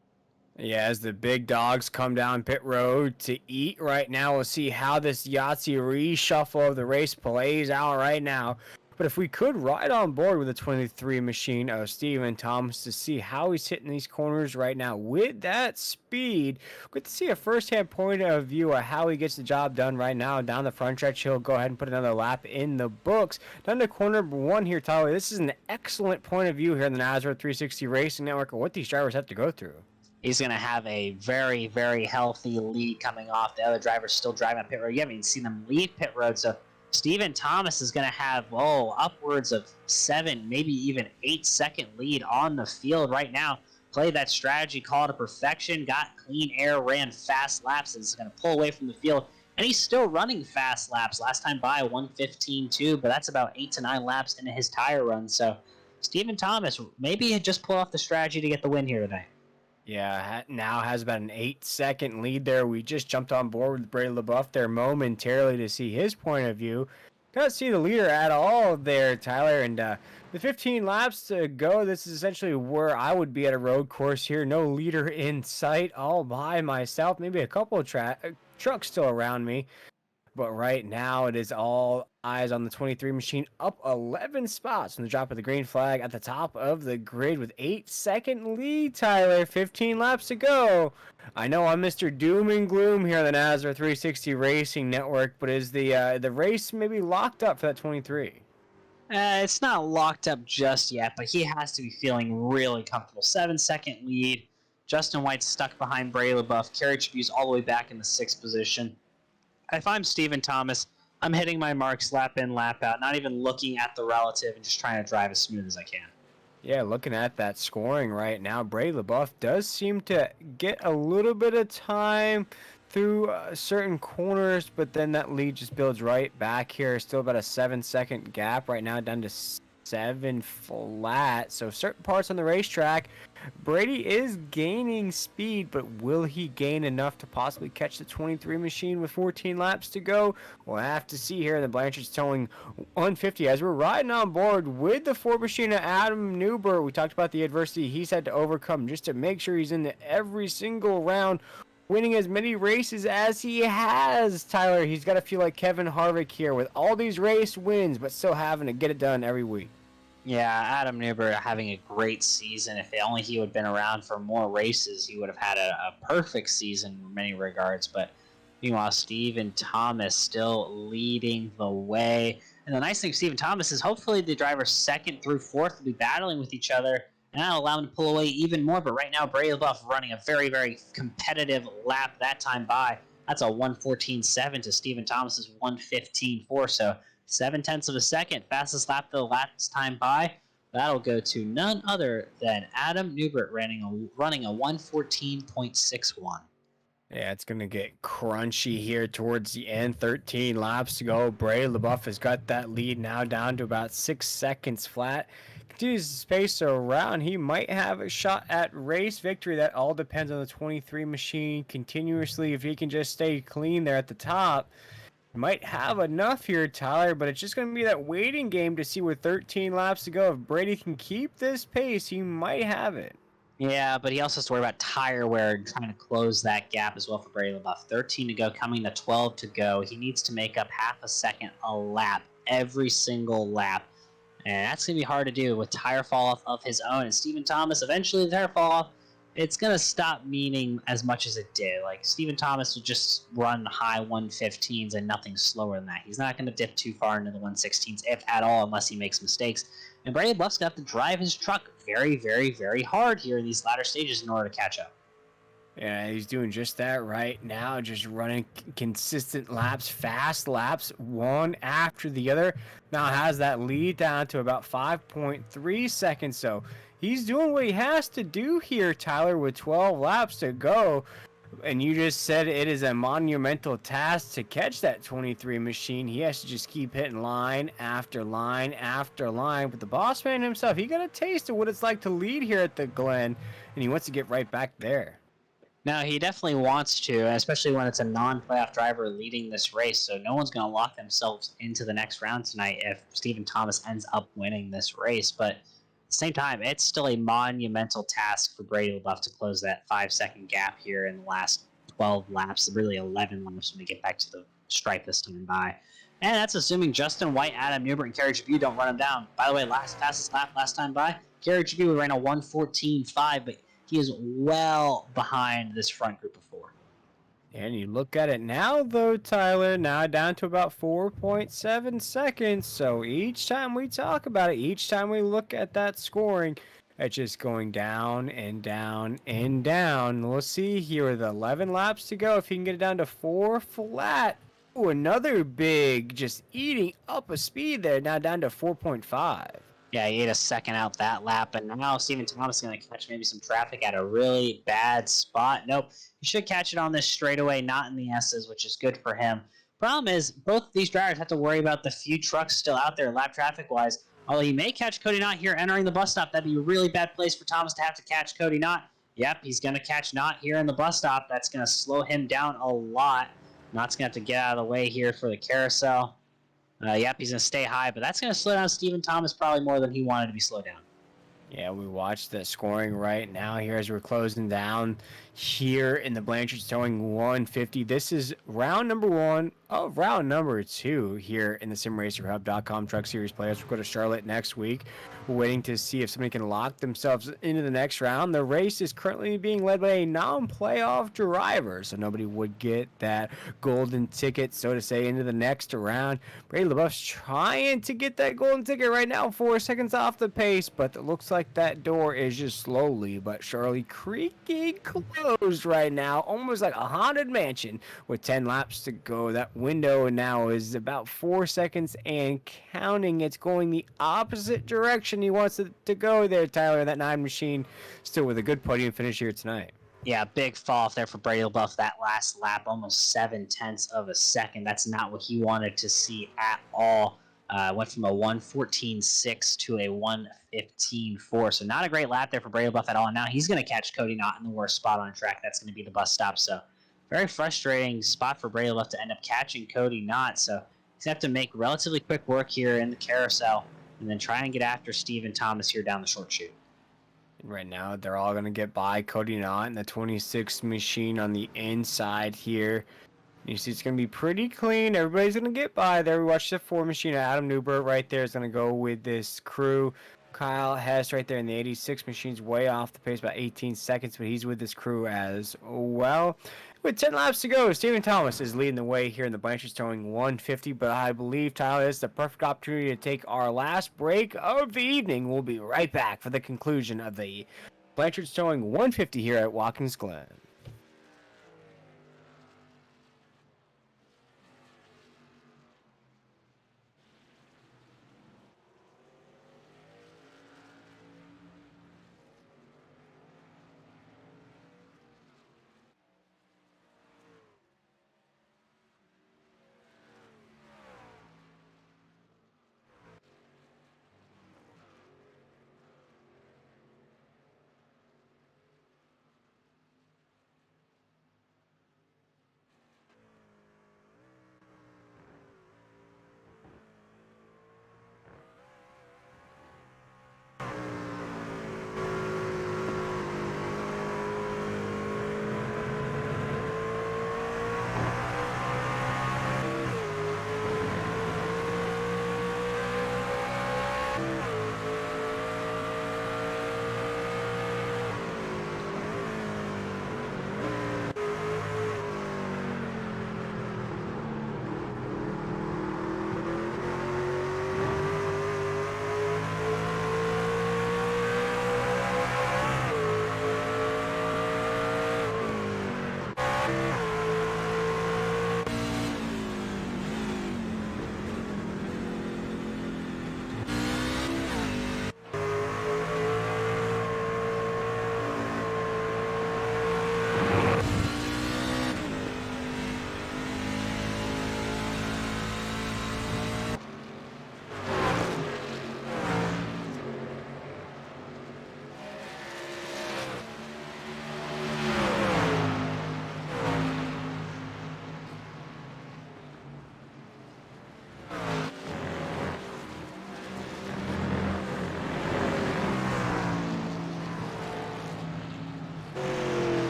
Speaker 2: Yeah, as the big dogs come down pit road to eat right now, we'll see how this Yahtzee reshuffle of the race plays out right now. But if we could ride on board with the 23 machine of Stephen Thomas to see how he's hitting these corners right now with that speed, good to see a first-hand point of view of how he gets the job done right now. Down the front stretch, he'll go ahead and put another lap in the books. Down to corner number 1 here, Tyler. This is an excellent point of view here in the NASCAR 360 Racing Network of what these drivers have to go through.
Speaker 1: He's going to have a very, very healthy lead coming off. The other drivers still driving on pit road. You haven't even seen them leave pit road, so Stephen Thomas is going to have, upwards of 7, maybe even 8-second lead on the field right now. Played that strategy, called to perfection, got clean air, ran fast laps, and is going to pull away from the field. And he's still running fast laps. Last time by 1:15.2, but that's about 8 to 9 laps into his tire run. So Stephen Thomas maybe just pull off the strategy to get the win here tonight.
Speaker 2: Yeah, now has about an 8-second lead there. We just jumped on board with Brady LaBeouf there momentarily to see his point of view. Can't see the leader at all there, Tyler. And with 15 laps to go, this is essentially where I would be at a road course here. No leader in sight, all by myself. Maybe a couple of trucks still around me. But right now, it is all eyes on the 23 machine, up 11 spots from the drop of the green flag at the top of the grid with 8-second lead, Tyler. 15 laps to go. I know I'm Mr. Doom and Gloom here on the NASCAR 360 Racing Network, but is the race maybe locked up for that 23?
Speaker 1: It's not locked up just yet, but he has to be feeling really comfortable. 7-second lead. Justin White stuck behind Brady LaBeouf. Kerry Tribune's all the way back in the 6th position. If I'm Stephen Thomas, I'm hitting my marks lap in, lap out, not even looking at the relative and just trying to drive as smooth as I can.
Speaker 2: Yeah, looking at that scoring right now, Brady LaBeouf does seem to get a little bit of time through certain corners, but then that lead just builds right back here. Still about a 7-second gap right now, down to 7 flat. So certain parts on the racetrack, Brady is gaining speed, but will he gain enough to possibly catch the 23 machine with 14 laps to go? We'll have to see here. The Blanchard's towing 150 as we're riding on board with the Ford machine of Adam Newbert. We talked about the adversity he's had to overcome just to make sure he's in every single round, winning as many races as he has. Tyler, he's got to feel like Kevin Harvick here with all these race wins, but still having to get it done every week.
Speaker 1: Yeah, Adam Newbert having a great season. If only he would have been around for more races, he would have had a perfect season in many regards. But meanwhile, Stephen Thomas still leading the way. And the nice thing with Stephen Thomas is hopefully the drivers 2nd through 4th will be battling with each other, and that'll allow him to pull away even more. But right now, Brady LaBeouf running a very, very competitive lap that time by. That's a 1:14.7 to Stephen Thomas's 1:15.4. So 7/10 of a second. Fastest lap the last time by. That'll go to none other than Adam Newbert running a 1:14.61.
Speaker 2: Yeah, it's going to get crunchy here towards the end. 13 laps to go. Bray LaBeouf has got that lead now down to about 6 seconds flat. Continues to space around. He might have a shot at race victory. That all depends on the 23 machine continuously. If he can just stay clean there at the top, he might have enough here, Tyler, but it's just going to be that waiting game to see with 13 laps to go. If Brady can keep this pace, he might have it.
Speaker 1: Yeah, but he also has to worry about tire wear and trying to close that gap as well for Brady LaBeouf. 13 to go, coming to 12 to go. He needs to make up half a second a lap, every single lap. And that's going to be hard to do with tire fall off of his own. And Stephen Thomas, eventually the tire fall off, it's going to stop meaning as much as it did. Like, Stephen Thomas will just run high 115s and nothing slower than that. He's not going to dip too far into the 116s, if at all, unless he makes mistakes. And Brady LaBeouf's going to have to drive his truck very, very, very hard here in these latter stages in order to catch up.
Speaker 2: Yeah, he's doing just that right now, just running consistent laps, fast laps, one after the other. Now has that lead down to about 5.3 seconds. So he's doing what he has to do here, Tyler, with 12 laps to go. And you just said it is a monumental task to catch that 23 machine. He has to just keep hitting line after line after line. But the boss man himself, he got a taste of what it's like to lead here at the Glen, and he wants to get right back there.
Speaker 1: No, he definitely wants to, especially when it's a non-playoff driver leading this race. So no one's going to lock themselves into the next round tonight if Stephen Thomas ends up winning this race. But at the same time, it's still a monumental task for Brady LaBeouf to close that 5-second gap here in the last 12 laps, really 11 laps when we get back to the stripe this time by. And that's assuming Justin White, Adam Newbert, and Kerry Jabu don't run him down. By the way, fastest lap last time by, Kerry Jabu ran a 1:14.5, but he is well behind this front group of four.
Speaker 2: And you look at it now, though, Tyler, now down to about 4.7 seconds. So each time we talk about it, each time we look at that scoring, it's just going down and down and down. We'll see here with 11 laps to go if he can get it down to 4 flat. Ooh, another big, just eating up a speed there, now down to 4.5.
Speaker 1: Yeah, he ate a second out that lap, and now Stephen Thomas is going to catch maybe some traffic at a really bad spot. Nope, he should catch it on this straightaway, not in the S's, which is good for him. Problem is, both of these drivers have to worry about the few trucks still out there lap traffic-wise. Although he may catch Cody Knott here entering the bus stop, that'd be a really bad place for Thomas to have to catch Cody Knott. Yep, he's going to catch Knott here in the bus stop. That's going to slow him down a lot. Knott's going to have to get out of the way here for the carousel. Yep, he's going to stay high, but that's going to slow down Stephen Thomas probably more than he wanted to be slowed down.
Speaker 2: Yeah, we watched the scoring right now here as we're closing down here in the Blanchard towing 150. This is round number 1 of round number 2 here in the SimRacerHub.com Truck Series playoffs. We'll go to Charlotte next week. We're waiting to see if somebody can lock themselves into the next round. The race is currently being led by a non-playoff driver, so nobody would get that golden ticket, so to say, into the next round. Brady LaBeouf's trying to get that golden ticket right now, 4 seconds off the pace, but it looks like that door is just slowly but surely creaking closed right now, almost like a haunted mansion with 10 laps to go. That window now is about 4 seconds and counting. It's going the opposite direction he wants it to go there, Tyler. That 9 machine still with a good podium finish here tonight.
Speaker 1: Yeah, big fall off there for Brady LaBeouf that last lap, almost 0.7 of a second. That's not what he wanted to see at all. Went from a 1:14.6 to a 1:15.4. So not a great lap there for Brady LaBeouf at all. And now he's going to catch Cody Knott in the worst spot on track. That's going to be the bus stop. So very frustrating spot for Brady LaBeouf to end up catching Cody Knott. So he's going to have to make relatively quick work here in the carousel and then try and get after Stephen Thomas here down the short chute.
Speaker 2: Right now, they're all going to get by Cody Knott and the 26 machine on the inside here. You see it's going to be pretty clean. Everybody's going to get by there. We watched the 4 machine. Adam Newbert right there is going to go with this crew. Kyle Hess right there in the 86 machine's way off the pace, about 18 seconds, but he's with this crew as well. With 10 laps to go, Stephen Thomas is leading the way here in the Blanchard towing 150, but I believe, Tyler, this is the perfect opportunity to take our last break of the evening. We'll be right back for the conclusion of the Blanchard towing 150 here at Watkins Glen.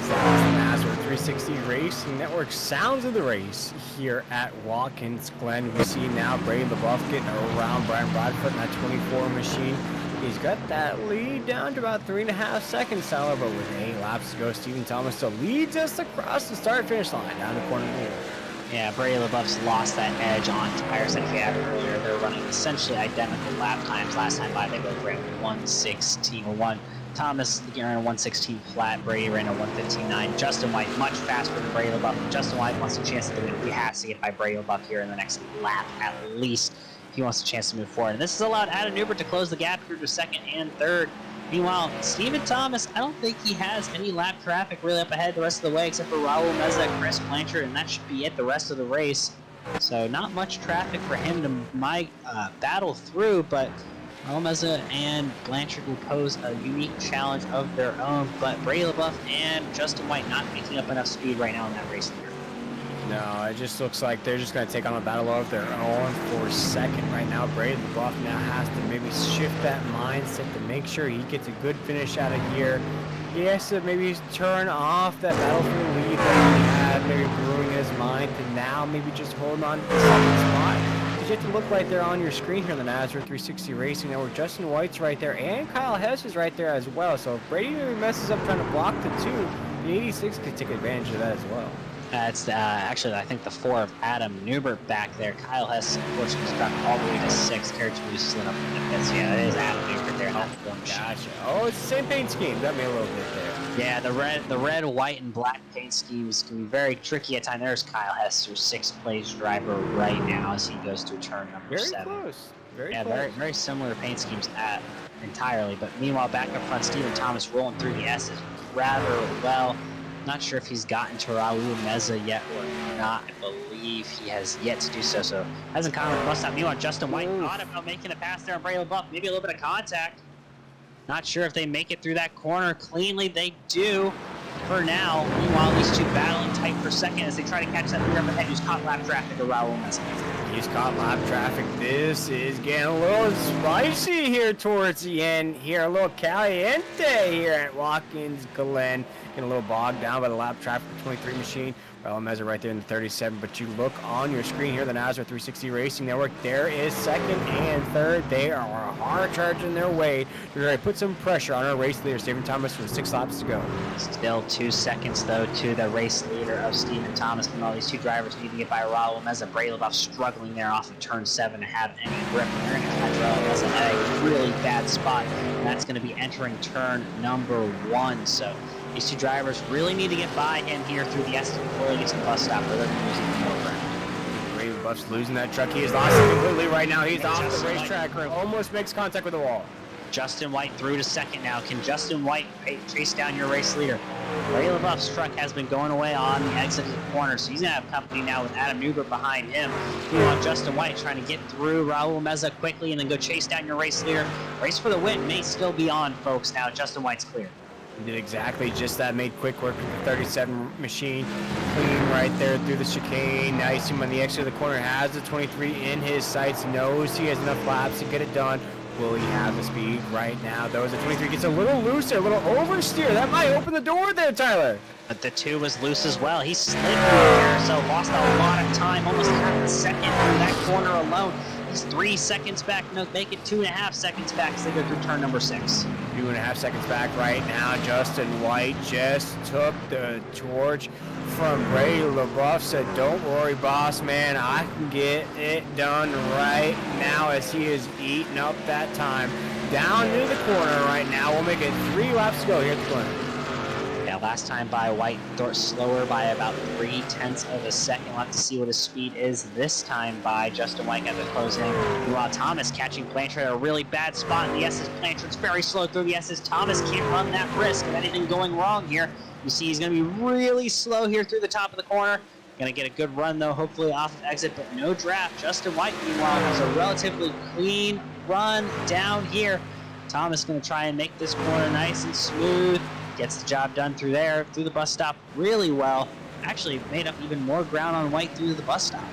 Speaker 2: as that is the NASCAR 360 Racing Network sounds of the race here at Watkins Glen. We see now Brady LaBeouf getting around Brian Bradford in that 24 machine. He's got that lead down to about 3.5 seconds, Tyler, but with 8 laps to go, Stephen Thomas still leads us across the start-finish line down the corner of the wall.
Speaker 1: Yeah, Brady LaBeouf's lost that edge on tires that he had earlier. They're running essentially identical lap times. Last time by, they both ran 1:16.1. Thomas ran a 1:16 flat. Brady ran a 1:15.9. Justin White much faster than Brady LaBeouf. Justin White wants a chance to win. He has to get by Brady LaBeouf here in the next lap at least. He wants a chance to move forward. And this has allowed Adam Newbert to close the gap here to second and third. Meanwhile, Stephen Thomas, I don't think he has any lap traffic really up ahead the rest of the way except for Raul Meza, Chris Blanchard, and that should be it the rest of the race. So not much traffic for him to battle through, but Raul Meza and Blanchard will pose a unique challenge of their own. But Brady LaBeouf and Justin White not making up enough speed right now in that race leader.
Speaker 2: No, it just looks like they're just going to take on a battle of their own for second right now. Brady LaBeouf now has to maybe shift that mindset to make sure he gets a good finish out of here. He has to maybe turn off that battle for the lead that he had maybe brewing in his mind to now maybe just hold on to the second spot. Because you have to look right there on your screen here on the NASCAR 360 Racing Network. Justin White's right there and Kyle Hess is right there as well. So if Brady maybe messes up trying to block the 2, the 86 could take advantage of that as well.
Speaker 1: It's actually, I think, the 4 of Adam Newbert back there. Kyle Hess, unfortunately, was dropped all the way to 6. Carriage slid up in the pits. Yeah, it is Adam Newbert there.
Speaker 2: Gotcha. Oh, it's the same paint scheme. Got me a little bit there.
Speaker 1: Yeah, the red, white, and black paint schemes can be very tricky at times. There's Kyle Hess, your 6th place driver right now as he goes through turn number 7.
Speaker 2: Very close. Very close.
Speaker 1: Very similar paint schemes entirely. But meanwhile, back up front, Stephen Thomas rolling through the S's rather well. Not sure if he's gotten to Raul Meza yet or not. I believe he has yet to do so. So hasn't come to bust out. Meanwhile, Justin White thought about making a pass there on Brady LaBeouf. Maybe a little bit of contact. Not sure if they make it through that corner cleanly. They do for now. Meanwhile, these two battling tight for second as they try to catch that leader up ahead who's caught lap traffic of Raul Meza.
Speaker 2: He's caught lap traffic. This is getting a little spicy here towards the end. Here, a little caliente here at Watkins Glen. Getting a little bogged down by the lap traffic 23 machine. Raul Meza right there in the 37. But you look on your screen here, the NASCAR 360 Racing Network. There is second and third. They are hard charging their way to try to put some pressure on our race leader, Stephen Thomas, with 6 laps to go.
Speaker 1: Still 2 seconds, though, to the race leader of Stephen Thomas. And all these two drivers need to get by Raul Meza. Brady LaBeouf struggling there off of turn 7 to have any grip. And they're going to catch Raul Meza at a really bad spot. And that's going to be entering turn number 1. So these two drivers really need to get by him here through the S before he gets to the bus stop, or they're going to lose even more ground.
Speaker 2: Brady LaBeouf's losing that truck. He has lost it completely right now. He's off the racetrack. Almost makes contact with the wall.
Speaker 1: Justin White through to second now. Can Justin White chase down your race leader? Brady LaBeouf's truck has been going away on the exit of the corner, so he's going to have company now with Adam Newbert behind him. You want Justin White trying to get through Raul Meza quickly and then go chase down your race leader. Race for the win may still be on, folks. Now Justin White's clear.
Speaker 2: He did exactly just that, made quick work with the 37 machine. Clean right there through the chicane. Now you see him on the exit of the corner, has the 23 in his sights, knows he has enough laps to get it done. Will he have the speed right now? Though as the 23 gets a little looser, a little oversteer. That might open the door there, Tyler.
Speaker 1: But the 2 was loose as well. He slid through here, so lost a lot of time, almost half a second through that corner alone. He's 3 seconds back. No, make it 2.5 seconds back as they go through turn number 6.
Speaker 2: 2.5 seconds back right now. Justin White just took the torch from Brady LaBeouf. Said, "Don't worry, boss man. I can get it done right now," as he is eating up that time. Down near the corner right now. We'll make it 3 laps to go here at the corner.
Speaker 1: Yeah, last time by White, slower by about 0.3 of a second. We'll have to see what his speed is this time by Justin White at the close in. Meanwhile, Thomas catching Blanchard at a really bad spot in the S's. Blanchard's very slow through the S's. Thomas can't run that risk of anything going wrong here. You see he's going to be really slow here through the top of the corner. Going to get a good run, though, hopefully off of exit, but no draft. Justin White, meanwhile, has a relatively clean run down here. Thomas going to try and make this corner nice and smooth. Gets the job done through there, through the bus stop really well. Actually made up even more ground on White through the bus stop.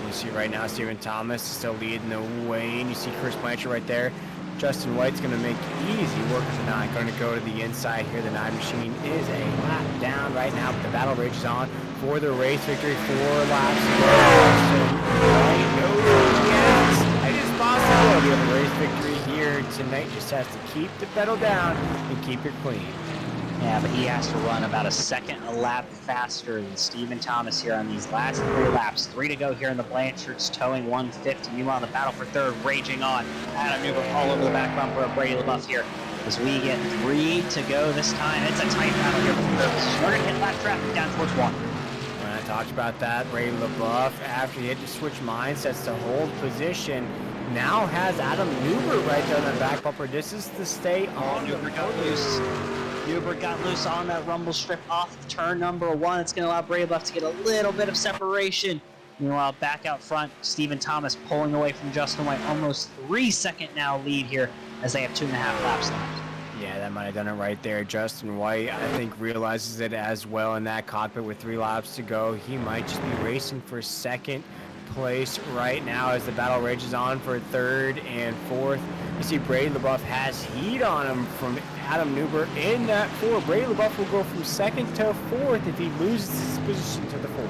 Speaker 2: You see right now Stephen Thomas is still leading the way, and you see Chris Blanchard right there. Justin White's going to make easy work of the 9. Going to go to the inside here. The 9 machine is a lap down right now, but the battle rages on for the race victory. 4 laps to go. Justin White knows yes, it is possible. You have a race victory here tonight. Just has to keep the pedal down and keep it clean.
Speaker 1: Yeah, but he has to run about a second a lap faster than Stephen Thomas here on these last 3 laps. 3 to go here in the Blanchards, towing 150. Meanwhile, the battle for third raging on. Adam Newber all over the back bumper of Brady LaBeouf here as we get 3 to go this time. It's a tight battle here for third position. We're going to hit lap traffic down towards 1.
Speaker 2: When I talked about that, Brady LaBeouf, after he had to switch mindsets to hold position, now has Adam Newber right there on the back bumper. This is to stay on.
Speaker 1: Newber got loose. Newber got loose on that rumble strip off of turn number 1. It's going to allow Brady LaBeouf to get a little bit of separation. Meanwhile, back out front, Stephen Thomas pulling away from Justin White. Almost 3-second now lead here as they have 2.5 laps left.
Speaker 2: Yeah, that might have done it right there. Justin White, I think, realizes it as well in that cockpit with 3 laps to go. He might just be racing for second place right now as the battle rages on for third and fourth. You see Brady LaBeouf has heat on him from Adam Newber in that 4. Brady LaBeouf will go from second to fourth if he loses his position to the 4.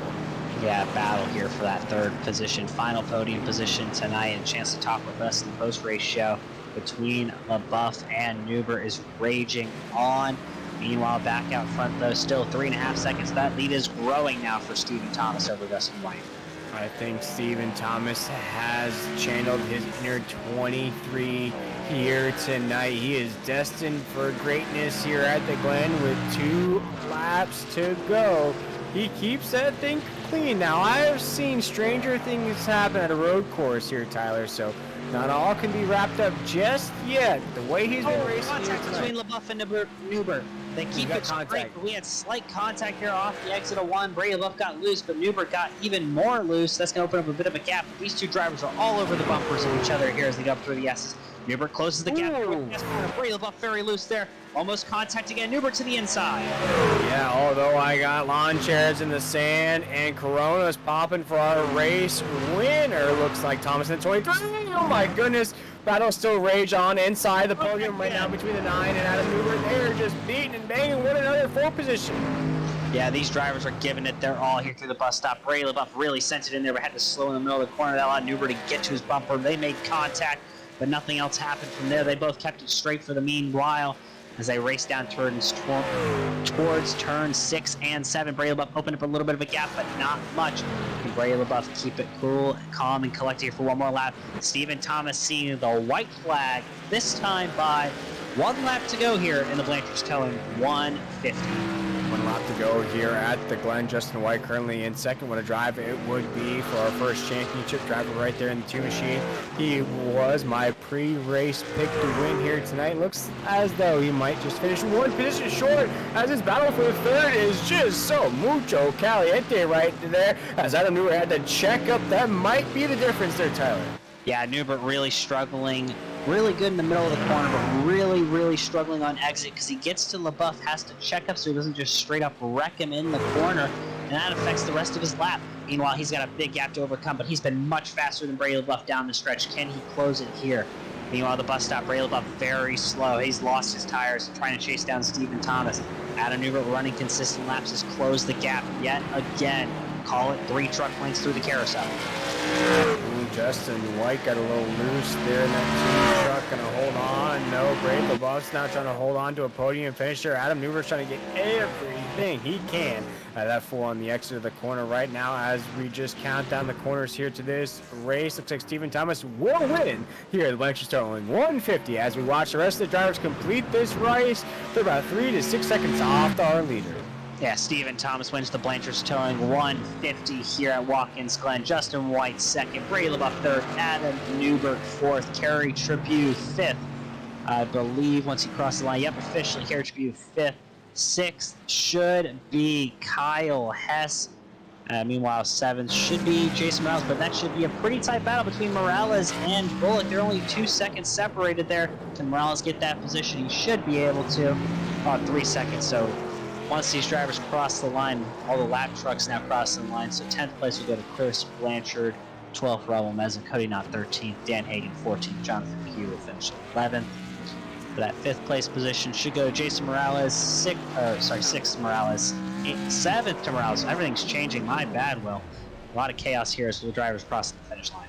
Speaker 1: Yeah, battle here for that third position, final podium position tonight, and a chance to talk with us in the post-race show between LaBeouf and Newber is raging on. Meanwhile, back out front, though, still 3.5 seconds. That lead is growing now for Stephen Thomas over Justin White.
Speaker 2: I think Stephen Thomas has channeled his inner 23 here tonight. He is destined for greatness here at the Glen with 2 laps to go. He keeps that thing clean. Now, I have seen stranger things happen at a road course here, Tyler, so not all can be wrapped up just yet. The way he's been racing
Speaker 1: contact between LaBeouf and Newber. They keep it straight, but we had slight contact here off the exit of 1. Brady LaBeouf got loose, but Newber got even more loose. That's going to open up a bit of a gap. These 2 drivers are all over the bumpers of each other here as they go up through the S's. Newber closes the gap. Brady LaBeouf very loose there. Almost contact again. Newber to the inside.
Speaker 2: Yeah, although I got lawn chairs in the sand and Corona's popping for our race winner. Looks like Thomas in 23. Oh my goodness. Battle still rage on inside the podium right now between the 9 and Adam Newber. They're just beating and banging one another for position.
Speaker 1: Yeah, these drivers are giving it their all here through the bus stop. Brady LaBeouf really sent it in there, but had to slow in the middle of the corner. That allowed Newber to get to his bumper. They made contact, but nothing else happened from there. They both kept it straight for the meanwhile as they race down towards turns 6 and 7. Brady LaBeouf opened up a little bit of a gap, but not much. And Brady LaBeouf keep it cool, calm, and collected here for one more lap. Stephen Thomas seeing the white flag, this time by 1 lap to go here in the Blanchards, towing 150.
Speaker 2: 1 lap to go here at the Glen. Justin White currently in second. What a drive it would be for our first championship driver right there in the 2 machine. He was my pre-race pick to win here tonight. Looks as though he might just finish 1 position short as his battle for the third is just so mucho caliente right there. As Adam Newber had to check up, that might be the difference there, Tyler.
Speaker 1: Yeah, Newber really struggling. Really good in the middle of the corner, but really struggling on exit because he gets to LaBeouf, has to check up so he doesn't just straight up wreck him in the corner, and that affects the rest of his lap. Meanwhile, he's got a big gap to overcome, but he's been much faster than Brady LaBeouf down the stretch. Can he close it here? Meanwhile, the bus stop, Brady LaBeouf very slow. He's lost his tires trying to chase down Stephen Thomas. Adam Newber running consistent laps has closed the gap yet again. Call it 3 truck lengths through the carousel.
Speaker 2: Justin White got a little loose there in that 2 truck. Gonna hold on. No, Brady LaBeouf's now trying to hold on to a podium finisher. Adam Newber's trying to get everything he can out of that 4 on the exit of the corner right now as we just count down the corners here to this race. Looks like Stephen Thomas will win here at the Blanchard Sterling 150 as we watch the rest of the drivers complete this race. They're about 3 to 6 seconds off our leader.
Speaker 1: Yeah, Stephen Thomas wins the Blanchards, towing 150 here at Watkins Glen. Justin White second, Brady LaBeouf third, Adam Newber fourth, Kerry Tribune fifth. I believe once he crosses the line, yep, officially Kerry Tribune fifth. 6th should be Kyle Hess. Meanwhile, 7th should be Jason Morales, but that should be a pretty tight battle between Morales and Bullock. They're only 2 seconds separated there. Can Morales get that position? He should be able to. About 3 seconds, so once these drivers cross the line, all the lap trucks now cross the line. So 10th place will go to Chris Blanchard. 12th, Raul Meza, Cody Knott 13th, Dan Hagen 14th, Jonathan Pugh will finish 11th. For that 5th place position should go Jason Morales, 6th Morales, 7th to Morales. Everything's changing. My bad, Will. A lot of chaos here as the drivers crossing the finish line.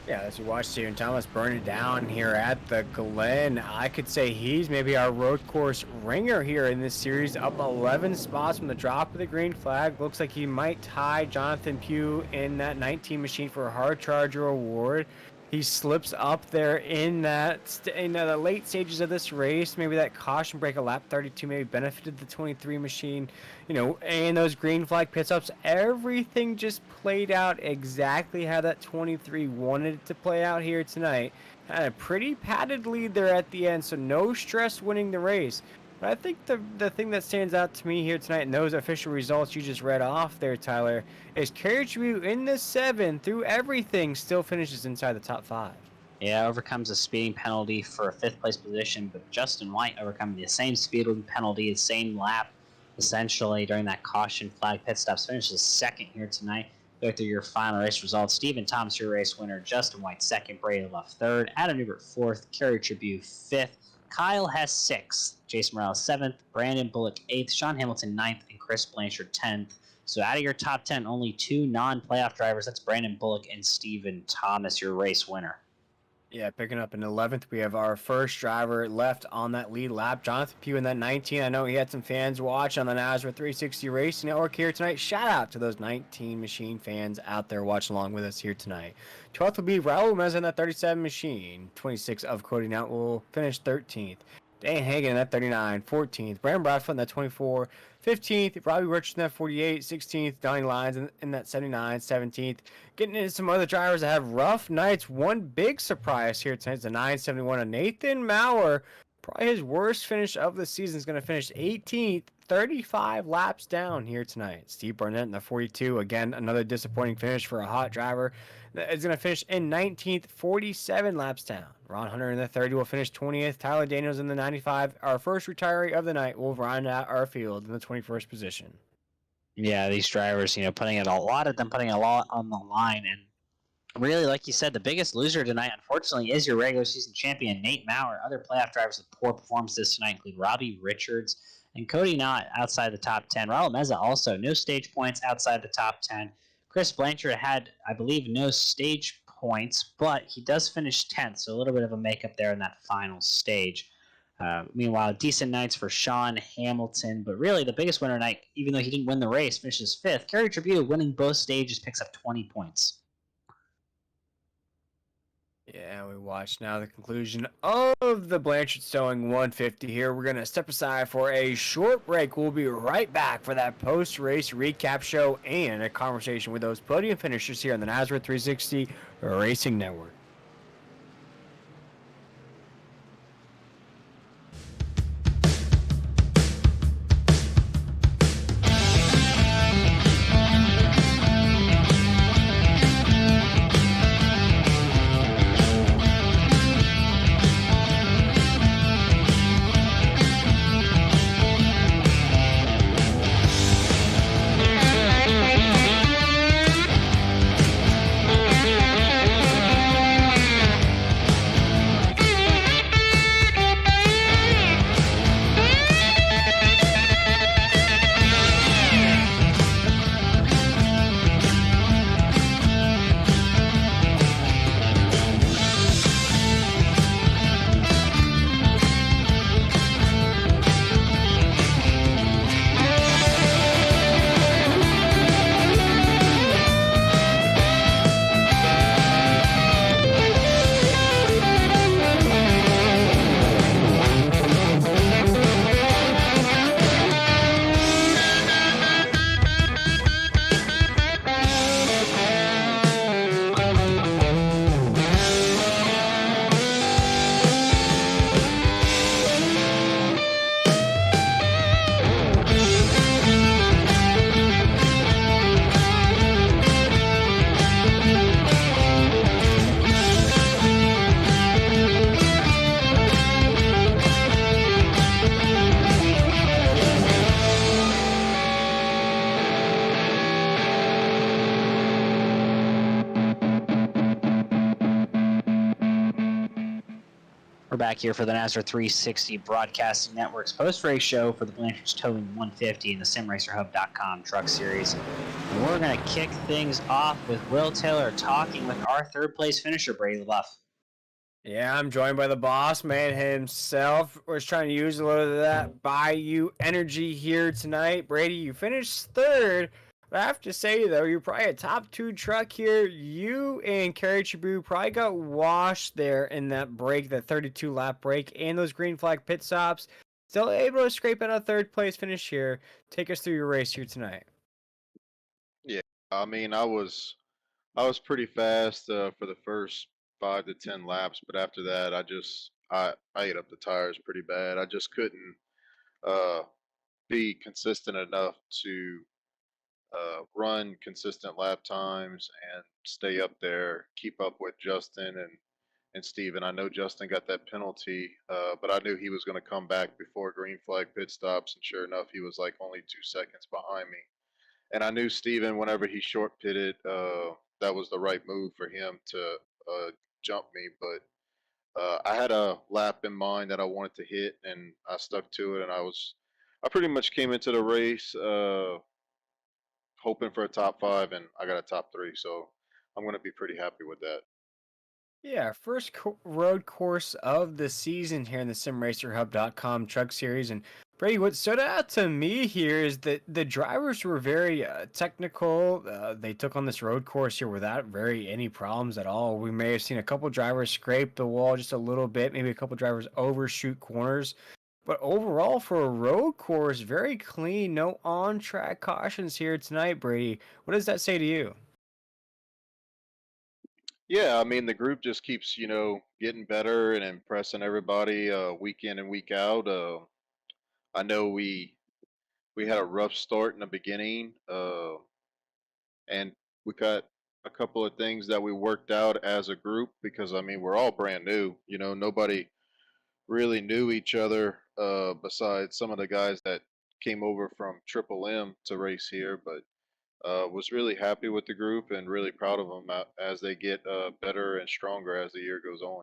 Speaker 2: Yeah, as you watch Steven Thomas burn it down here at the Glen, I could say he's maybe our road course ringer here in this series, up 11 spots from the drop of the green flag. Looks like he might tie Jonathan Pugh in that 19 machine for a hard charger award. He slips up there in the late stages of this race. Maybe that caution break at lap 32 maybe benefited the 23 machine, and those green flag pit stops. Everything just played out exactly how that 23 wanted it to play out here tonight. Had a pretty padded lead there at the end, so no stress winning the race. But I think the thing that stands out to me here tonight in those official results you just read off there, Tyler, is Carey Tribute in the 7 through everything still finishes inside the top 5.
Speaker 1: Yeah, overcomes a speeding penalty for a 5th place position, but Justin White overcoming the same speeding penalty, the same lap, essentially, during that caution flag pit stops, finishes 2nd here tonight. Go through your final race results. Stephen Thomas, your race winner. Justin White, 2nd. Brady Love, 3rd. Adam Newbert, 4th. Carey Tribute, 5th. Kyle Hess 6th, Jason Morales 7th, Brandon Bullock 8th, Sean Hamilton 9th, and Chris Blanchard 10th. So out of your top 10, only 2 non-playoff drivers. That's Brandon Bullock and Stephen Thomas, your race winner.
Speaker 2: Yeah, picking up in 11th, we have our first driver left on that lead lap, Jonathan Pugh in that 19. I know he had some fans watch on the NASRA 360 Racing Network here tonight. Shout out to those 19 machine fans out there watching along with us here tonight. 12th will be Raul Meza in that 37 machine. 26 of Cody Knott will finish 13th. Dan Hagen in that 39, 14th. Brandon Bradford in that 24, 15th. Robbie Richardson in that 48, 16th. Donnie Lyons in that 79, 17th. Getting into some other drivers that have rough nights. One big surprise here tonight is the 971 of Nathan Maurer. Probably his worst finish of the season is going to finish 18th, 35 laps down here tonight. Steve Barnett in the 42. Again, another disappointing finish for a hot driver. Is going to finish in 19th, 47 laps down. Ron Hunter in the 30 will finish 20th. Tyler Daniels in the 95. Our first retiree of the night will round out our field in the 21st position.
Speaker 1: Yeah, these drivers, putting a lot on the line. And really, like you said, the biggest loser tonight, unfortunately, is your regular season champion, Nate Maurer. Other playoff drivers with poor performances tonight include Robbie Richards and Cody Knott outside the top 10. Raul Meza also, no stage points outside the top 10. Chris Blanchard had, I believe, no stage points, but he does finish 10th, so a little bit of a makeup there in that final stage. Meanwhile, decent nights for Sean Hamilton, but really the biggest winner tonight, even though he didn't win the race, finishes 5th. Carey Tribute, winning both stages, picks up 20 points.
Speaker 2: Yeah, we watch now the conclusion of the Blanchard Stowing 150 here. We're going to step aside for a short break. We'll be right back for that post-race recap show and a conversation with those podium finishers here on the NASRA 360 Racing Network.
Speaker 1: back here for the NASCAR 360 Broadcasting Network's post-race show for the Blanchard's Towing 150 and the SimRacerHub.com Truck Series. And we're going to kick things off with Will Taylor talking with our third-place finisher, Brady LaBeouf.
Speaker 2: Yeah, I'm joined by the boss man himself. We're just trying to use a little of that Bayou energy here tonight. Brady, you finished third. But I have to say, though, you're probably a top 2 truck here. You and Kerry Chabu probably got washed there in that break, that 32-lap break, and those green flag pit stops. Still able to scrape out a third-place finish here. Take us through your race here tonight.
Speaker 4: Yeah, I mean, I was pretty fast for the first 5 to 10 laps, but after that, I ate up the tires pretty bad. I just couldn't uh, be consistent enough to run consistent lap times and stay up there, keep up with Justin and Steven. I know Justin got that penalty, but I knew he was going to come back before green flag pit stops, and sure enough, he was like only 2 seconds behind me. And I knew Steven, whenever he short pitted, that was the right move for him to jump me. But I had a lap in mind that I wanted to hit, and I stuck to it. And I pretty much came into the race hoping for a top 5, and I got a top 3. So I'm going to be pretty happy with that.
Speaker 2: Yeah, first road course of the season here in the SimRacerHub.com Truck Series. And Brady, what stood out to me here is that the drivers were very technical. They took on this road course here without any problems at all. We may have seen a couple drivers scrape the wall just a little bit, maybe a couple drivers overshoot corners. But overall, for a road course, very clean, no on-track cautions here tonight, Brady. What does that say to you?
Speaker 4: Yeah, I mean the group just keeps getting better and impressing everybody week in and week out. I know we had a rough start in the beginning, and we got a couple of things that we worked out as a group because I mean we're all brand new. Nobody really knew each other besides some of the guys that came over from Triple M to race here, but was really happy with the group and really proud of them as they get better and stronger as the year goes on.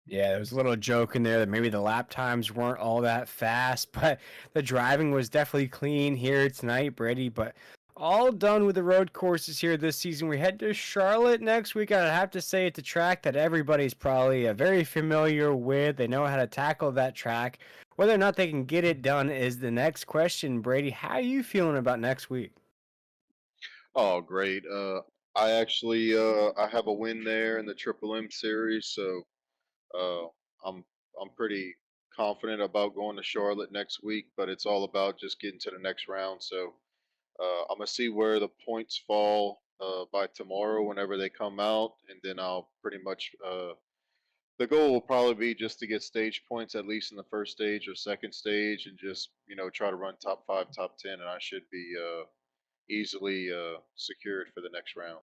Speaker 2: Yeah, there was a little joke in there that maybe the lap times weren't all that fast, but the driving was definitely clean here tonight, Brady. But all done with the road courses here this season. We head to Charlotte next week. I have to say it's a track that everybody's probably very familiar with. They know how to tackle that track. Whether or not they can get it done is the next question, Brady. How are you feeling about next week?
Speaker 4: Oh, great! I actually I have a win there in the Triple M series, so uh, I'm I'm pretty confident about going to Charlotte next week. But it's all about just getting to the next round. So I'm gonna see where the points fall by tomorrow whenever they come out, and then I'll pretty much the goal will probably be just to get stage points at least in the first stage or second stage, and just try to run top 5, top 10, and I should be easily secured for the next round.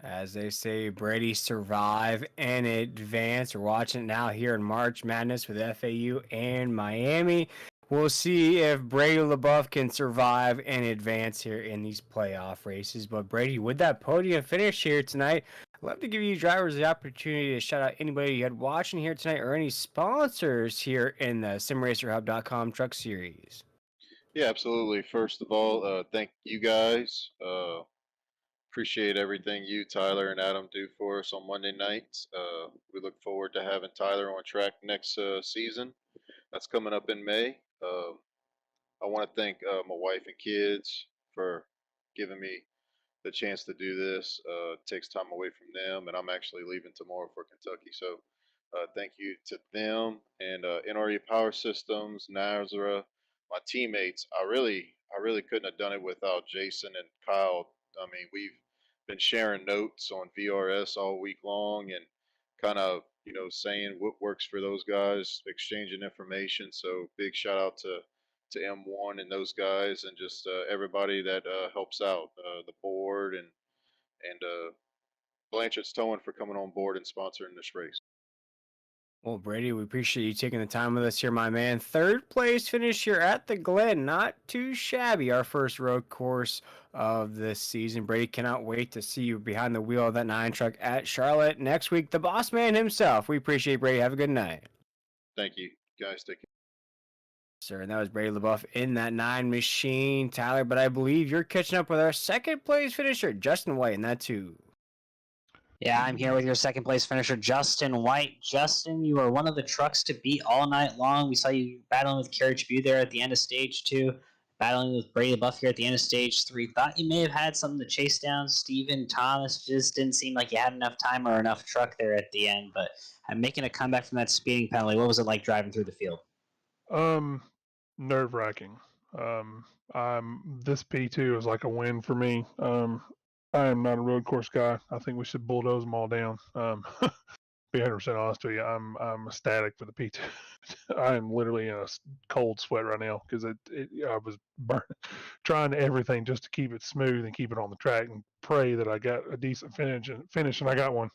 Speaker 2: As they say, Brady survive and advance. We're watching it now here in March Madness with FAU and Miami. We'll see if Brady LaBeouf can survive and advance here in these playoff races. But Brady, with that podium finish here tonight, I'd love to give you drivers the opportunity to shout out anybody you had watching here tonight or any sponsors here in the SimRacerHub.com Truck Series.
Speaker 4: Yeah, absolutely. First of all, thank you guys. Appreciate everything you, Tyler, and Adam do for us on Monday nights. We look forward to having Tyler on track next season. That's coming up in May. I want to thank my wife and kids for giving me the chance to do this. Takes time away from them, and I'm actually leaving tomorrow for Kentucky. So thank you to them and NRE Power Systems, Nazara, my teammates. I really couldn't have done it without Jason and Kyle. I mean, we've been sharing notes on VRS all week long and kind of saying what works for those guys, exchanging information. So big shout out to M1 and those guys, and just everybody that helps out the board and Blanchard's Towing for coming on board and sponsoring this race.
Speaker 2: Well, Brady, we appreciate you taking the time with us here, my man. Third place finish here at the Glen. Not too shabby. Our first road course of this season. Brady, cannot wait to see you behind the wheel of that 9 truck at Charlotte next week. The boss man himself. We appreciate Brady. Have a good night.
Speaker 4: Thank you, guys. Take care.
Speaker 2: Sir, and that was Brady LaBeouf in that 9 machine, Tyler. But I believe you're catching up with our second place finisher, Justin White, in that 2.
Speaker 1: Yeah, I'm here with your second place finisher, Justin White. Justin, you are one of the trucks to beat all night long. We saw you battling with Kerry Tribute there at the end of stage 2, battling with Brady LaBeouf here at the end of stage 3. Thought you may have had something to chase down Steven Thomas. Just didn't seem like you had enough time or enough truck there at the end. But making a comeback from that speeding penalty, what was it like driving through the field?
Speaker 5: Nerve wracking. This P2 is like a win for me. I am not a road course guy. I think we should bulldoze them all down. Be 100% honest with you. I'm ecstatic for the P2. I am literally in a cold sweat right now because I was trying everything just to keep it smooth and keep it on the track and pray that I got a decent finish, and I got one.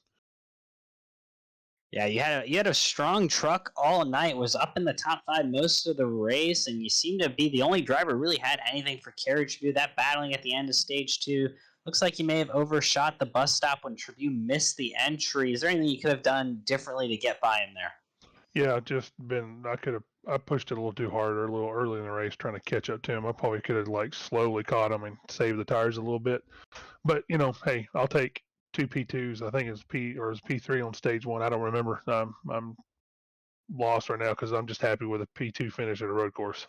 Speaker 1: Yeah, you had a strong truck all night. Was up in the top 5 most of the race, and you seem to be the only driver who really had anything for Kerry Tribute. That battling at the end of stage 2 looks like you may have overshot the bus stop when Tribute missed the entry. Is there anything you could have done differently to get by him there?
Speaker 5: Yeah, I pushed it a little too hard or a little early in the race trying to catch up to him. I probably could have like slowly caught him and saved the tires a little bit. But hey, I'll take 2 P2s. I think it's P3 on stage 1. I don't remember. I'm lost right now because I'm just happy with a P2 finish at a road course.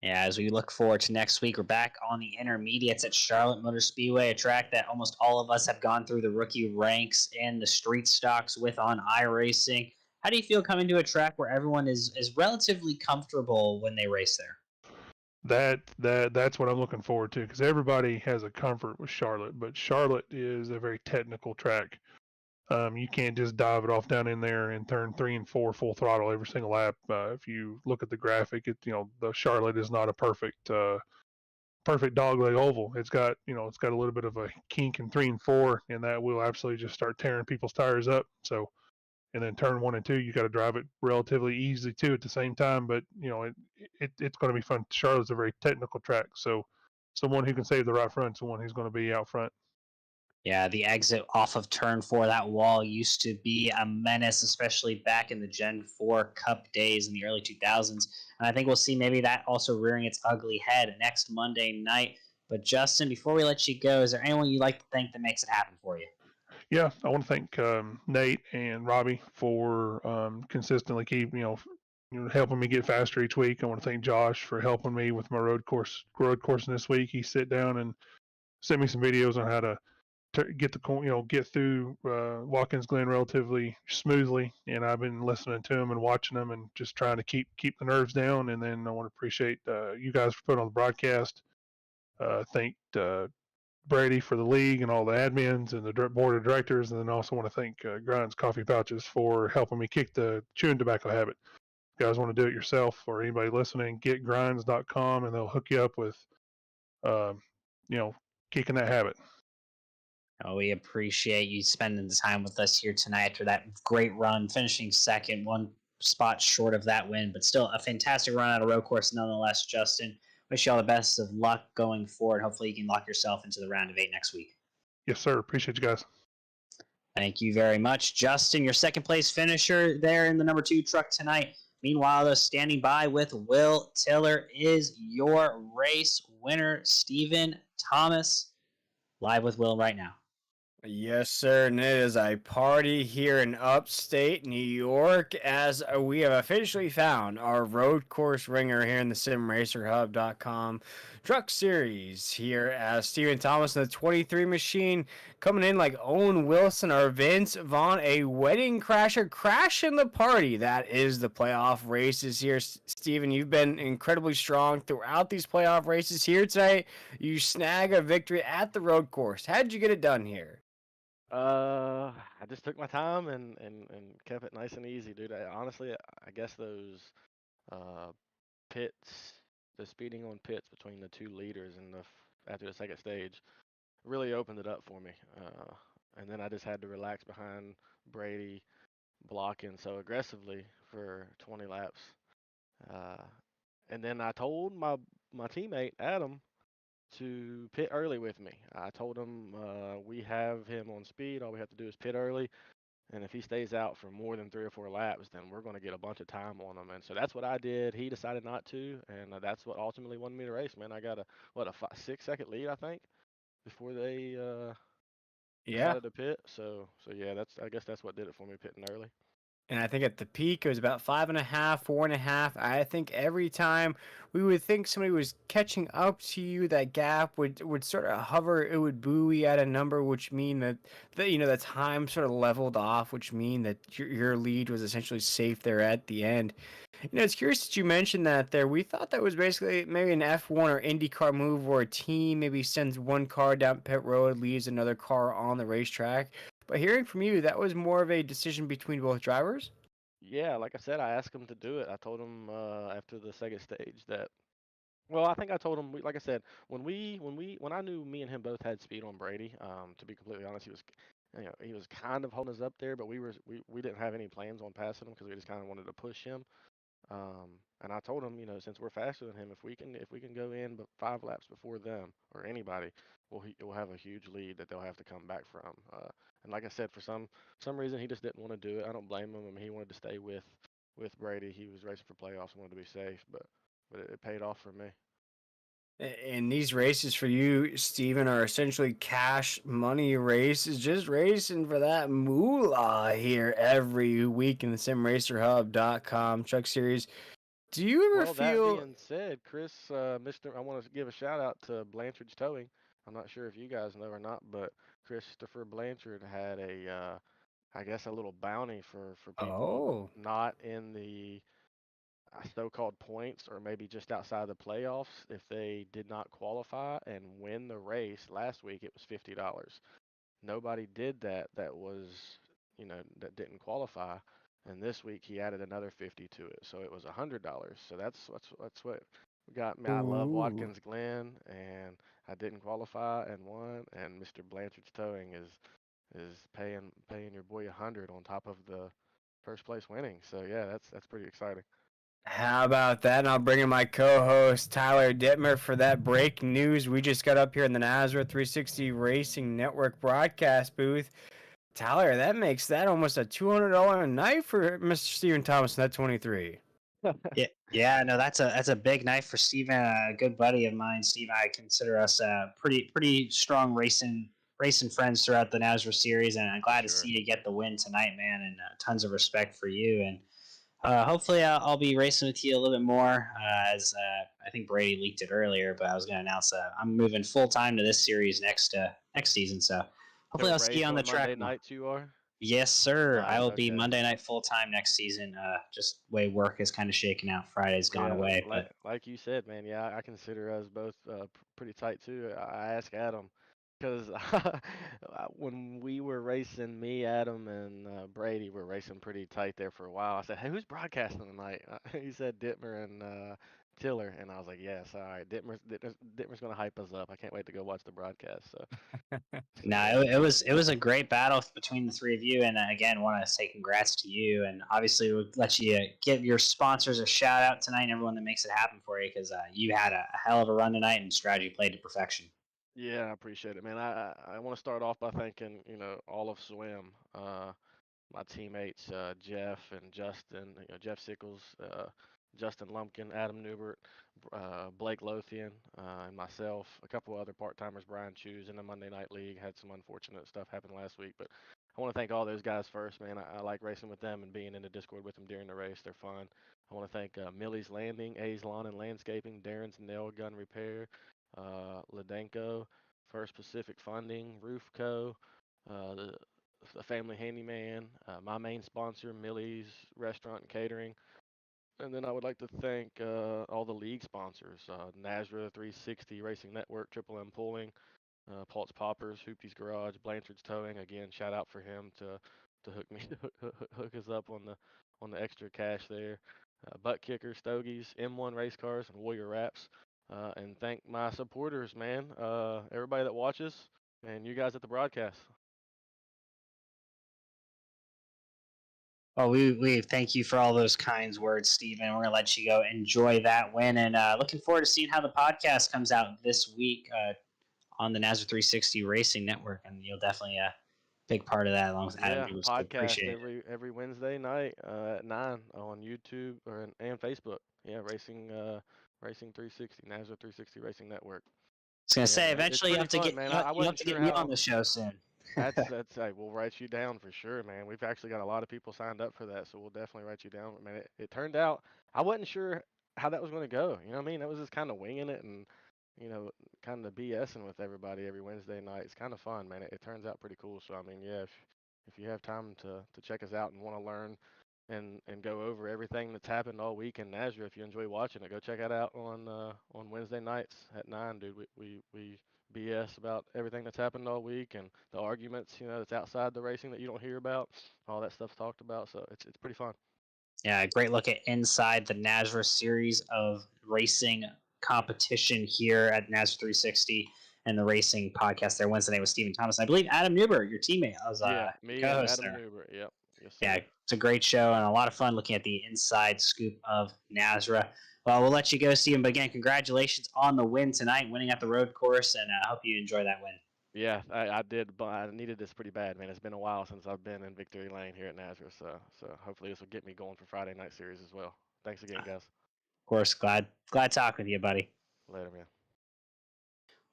Speaker 1: Yeah, as we look forward to next week, we're back on the intermediates at Charlotte Motor Speedway, a track that almost all of us have gone through the rookie ranks and the street stocks with on iRacing. How do you feel coming to a track where everyone is relatively comfortable when they race there?
Speaker 5: That's what I'm looking forward to because everybody has a comfort with Charlotte, but Charlotte is a very technical track. You can't just dive it off down in there and turn 3 and 4 full throttle every single lap. If you look at the graphic, the Charlotte is not a perfect dogleg oval. It's got a little bit of a kink in 3 and 4, and that will absolutely just start tearing people's tires up. So, and then turn 1 and 2, you got to drive it relatively easy too at the same time. But it's going to be fun. Charlotte's a very technical track, so someone who can save the right front, someone who's going to be out front.
Speaker 1: Yeah, the exit off of turn 4, that wall used to be a menace, especially back in the Gen 4 Cup days in the early 2000s. And I think we'll see maybe that also rearing its ugly head next Monday night. But Justin, before we let you go, is there anyone you'd like to thank that makes it happen for you?
Speaker 5: Yeah, I want to thank Nate and Robbie for consistently helping me get faster each week. I want to thank Josh for helping me with my road coursing this week. He sit down and sent me some videos on how to get through Watkins Glen relatively smoothly, and I've been listening to him and watching them and just trying to keep the nerves down. And then I want to appreciate you guys for putting on the broadcast. Thank Brady for the league and all the admins and the board of directors, and then also want to thank Grinds Coffee Pouches for helping me kick the chewing tobacco habit. If you guys want to do it yourself, or anybody listening, get grinds.com and they'll hook you up with kicking that habit.
Speaker 1: Oh, we appreciate you spending the time with us here tonight after that great run, finishing second, one spot short of that win, but still a fantastic run out of road course nonetheless, Justin. Wish you all the best of luck going forward. Hopefully you can lock yourself into the round of 8 next week.
Speaker 5: Yes, sir. Appreciate you guys.
Speaker 1: Thank you very much. Justin, your second place finisher there in the number 2 truck tonight. Meanwhile, though, standing by with Will Tiller is your race winner, Steven Thomas. Live with Will right now.
Speaker 2: Yes, sir, and it is a party here in upstate New York as we have officially found our road course ringer here in the simracerhub.com truck series here as Steven Thomas in the 23 machine coming in like Owen Wilson or Vince Vaughn, a wedding crasher crashing the party. That is the playoff races here. Steven, you've been incredibly strong throughout these playoff races here tonight. You snag a victory at the road course. How did you get it done here?
Speaker 6: I just took my time and kept it nice and easy, dude. Honestly, I guess those pits, the speeding on pits between the 2 leaders and after the second stage, really opened it up for me. And then I just had to relax behind Brady, blocking so aggressively for 20 laps. And then I told my teammate Adam to pit early with me. I told him we have him on speed. All we have to do is pit early. And if he stays out for more than 3 or 4 laps, then we're going to get a bunch of time on him. And so that's what I did. He decided not to, and that's what ultimately won me the race, man. I got a 6 second lead, I think, before they
Speaker 2: Yeah.
Speaker 6: decided to pit. So yeah, I guess that's what did it for me, pitting early.
Speaker 2: And I think at the peak it was about 5.5, 4.5. I think every time we would think somebody was catching up to you, that gap would sort of hover. It would buoy at a number, which mean that the time sort of leveled off, which mean that your lead was essentially safe there at the end. It's curious that you mentioned that there. We thought that was basically maybe an F1 or IndyCar move where a team maybe sends one car down pit road, leaves another car on the racetrack. But hearing from you, that was more of a decision between both drivers?
Speaker 6: Yeah, like I said, I asked him to do it. I told him after the second stage that. Well, I think I told him, like I said, when I knew me and him both had speed on Brady. To be completely honest, he was kind of holding us up there, but we didn't have any plans on passing him because we just kind of wanted to push him. And I told him, since we're faster than him, if we can go in but 5 laps before them or anybody, we'll have a huge lead that they'll have to come back from. And like I said, for some reason he just didn't want to do it. I don't blame him. I mean, he wanted to stay with Brady. He was racing for playoffs, wanted to be safe, but it paid off for me.
Speaker 2: And these races for you, Steven, are essentially cash money races, just racing for that moolah here every week in the simracerhub.com Truck Series. Do you ever
Speaker 6: Well, that
Speaker 2: feel
Speaker 6: being said, Chris, I want to give a shout out to Blanchard's Towing. I'm not sure if you guys know or not, but Christopher Blanchard had I guess a little bounty for people
Speaker 2: Oh.
Speaker 6: not in the so-called points or maybe just outside the playoffs if they did not qualify and win the race last week? It was $50. Nobody did that. That didn't qualify. And this week he added another 50 to it, so it was $100. So that's what got me. I love
Speaker 2: Ooh.
Speaker 6: Watkins Glen, and I didn't qualify and won. And Mr. Blanchard's Towing is paying your boy 100 on top of the first place winning. So yeah, that's pretty exciting.
Speaker 2: How about that? And I'll bring in my co-host Tyler Dittmer for that breaking news we just got up here in the Nazareth 360 Racing Network broadcast booth. Tyler, that makes that almost a $200 a night for Mr. Stephen Thomas in that 23.
Speaker 1: Yeah, no, that's a big night for Steven, a good buddy of mine. Steve, I consider us pretty strong racing friends throughout the Nazareth series, and I'm glad to
Speaker 6: Sure.
Speaker 1: see you get the win tonight, man. And tons of respect for you. And hopefully, I'll be racing with you a little bit more. As I think Brady leaked it earlier, but I was going to announce I'm moving full time to this series next season. So hopefully,
Speaker 6: To
Speaker 1: I'll see you
Speaker 6: race
Speaker 1: on the
Speaker 6: on Monday
Speaker 1: track more.
Speaker 6: nights, you are?
Speaker 1: Yes, sir. I
Speaker 6: Nice.
Speaker 1: will be
Speaker 6: Okay.
Speaker 1: Monday night full time next season. Just way work is kind of shaken out. Friday's gone
Speaker 6: Yeah,
Speaker 1: away,
Speaker 6: like
Speaker 1: but
Speaker 6: like you said, man. Yeah, I consider us both pretty tight too. I asked Adam because when we were racing, me, Adam, and Brady were racing pretty tight there for a while. I said, "Hey, who's broadcasting tonight?" He said Dittmer and Tiller, and I was like, "Yes, all right. Dittmer's gonna hype us up. I can't wait to go watch the broadcast." So
Speaker 1: no,
Speaker 6: yeah,
Speaker 1: it was a great battle between the three of you. And again, want to say congrats to you. And obviously, we'll let you give your sponsors a shout out tonight and everyone that makes it happen for you because you had a hell of a run tonight and strategy played to perfection.
Speaker 6: yeah, I appreciate it, man. I want to start off by thanking all of Swim. My teammates Jeff and Justin, Jeff Sickles, Justin Lumpkin, Adam Newbert, Blake Lothian, and myself. A couple other part timers, Brian Chews in the Monday Night League. Had some unfortunate stuff happen last week, but I want to thank all those guys first, man. I like racing with them and being in the Discord with them during the race. They're fun. I want to thank Millie's Landing, A's Lawn and Landscaping, Darren's Nail Gun Repair, Ladenko, First Pacific Funding, Roofco, the Family Handyman, my main sponsor, Millie's Restaurant and Catering. And then I would like to thank all the league sponsors, Nazra 360 Racing Network, Triple M Pulling, Pulse Poppers, Hoopy's Garage, Blanchard's Towing. Again, shout out for him to hook me hook us up on the extra cash there. Butt Kicker, Stogies, M1 Race Cars, and Warrior Wraps. And thank my supporters, man. Everybody that watches, and you guys at the broadcast.
Speaker 1: Well, we thank you for all those kind words, Stephen. We're gonna let you go enjoy that win, and looking forward to seeing how the podcast comes out this week on the Nazareth 360 Racing Network, and you'll definitely big part of that, along with Adam.
Speaker 6: Yeah,
Speaker 1: Dumas.
Speaker 6: podcast
Speaker 1: Appreciate it.
Speaker 6: every Wednesday night at 9 on YouTube and Facebook. Yeah, Racing 360, Nazareth 360 Racing Network.
Speaker 1: I was gonna
Speaker 6: Yeah,
Speaker 1: say,
Speaker 6: man, it's
Speaker 1: eventually you
Speaker 6: pretty
Speaker 1: have to
Speaker 6: fun,
Speaker 1: get
Speaker 6: man.
Speaker 1: you
Speaker 6: I
Speaker 1: have
Speaker 6: wasn't
Speaker 1: to
Speaker 6: sure
Speaker 1: get me on
Speaker 6: how.
Speaker 1: the show soon.
Speaker 6: That's hey, we'll write you down for sure, man. We've actually got a lot of people signed up for that, so we'll definitely write you down. Man, it turned out I wasn't sure how that was going to go. You know what I mean? That was just kind of winging it and kind of BSing with everybody every Wednesday night. It's kind of fun, man. It turns out pretty cool. So I mean, yeah, if you have time to check us out and want to learn and go over everything that's happened all week in Nazareth, if you enjoy watching it, go check it out on Wednesday nights at 9, dude. We BS about everything that's happened all week and the arguments, that's outside the racing that you don't hear about. All that stuff's talked about, so it's pretty fun.
Speaker 1: Yeah, great look at inside the Nazareth series of racing competition here at Nazareth 360 and the racing podcast there Wednesday night with Stephen Thomas. I believe Adam Newberg, your teammate, was
Speaker 6: Yeah, me and
Speaker 1: co-host
Speaker 6: Adam
Speaker 1: there.
Speaker 6: Newber. Yep. Yes, sir.
Speaker 1: Yeah, it's a great show and a lot of fun looking at the inside scoop of Nazareth. Well, we'll let you go, Stephen. But again, congratulations on the win tonight, winning at the road course, and I hope you enjoy that win.
Speaker 6: Yeah, I did, but I needed this pretty bad, man. It's been a while since I've been in victory lane here at Nazareth, so hopefully this will get me going for Friday night series as well. Thanks again, guys.
Speaker 1: Of course, glad talking with you, buddy.
Speaker 6: Later, man.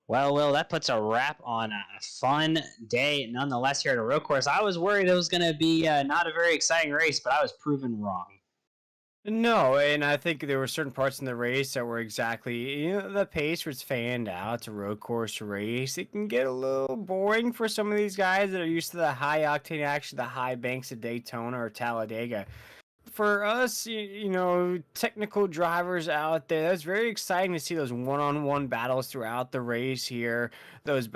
Speaker 1: Well, Will, that puts a wrap on a fun day nonetheless here at a road course. I was worried it was going to be not a very exciting race, but I was proven wrong.
Speaker 2: No, and I think there were certain parts in the race that were exactly, the pace was fanned out. It's a road course race. It can get a little boring for some of these guys that are used to the high octane action, the high banks of Daytona or Talladega. For us, technical drivers out there, that's very exciting to see those one-on-one battles throughout the race here. Those,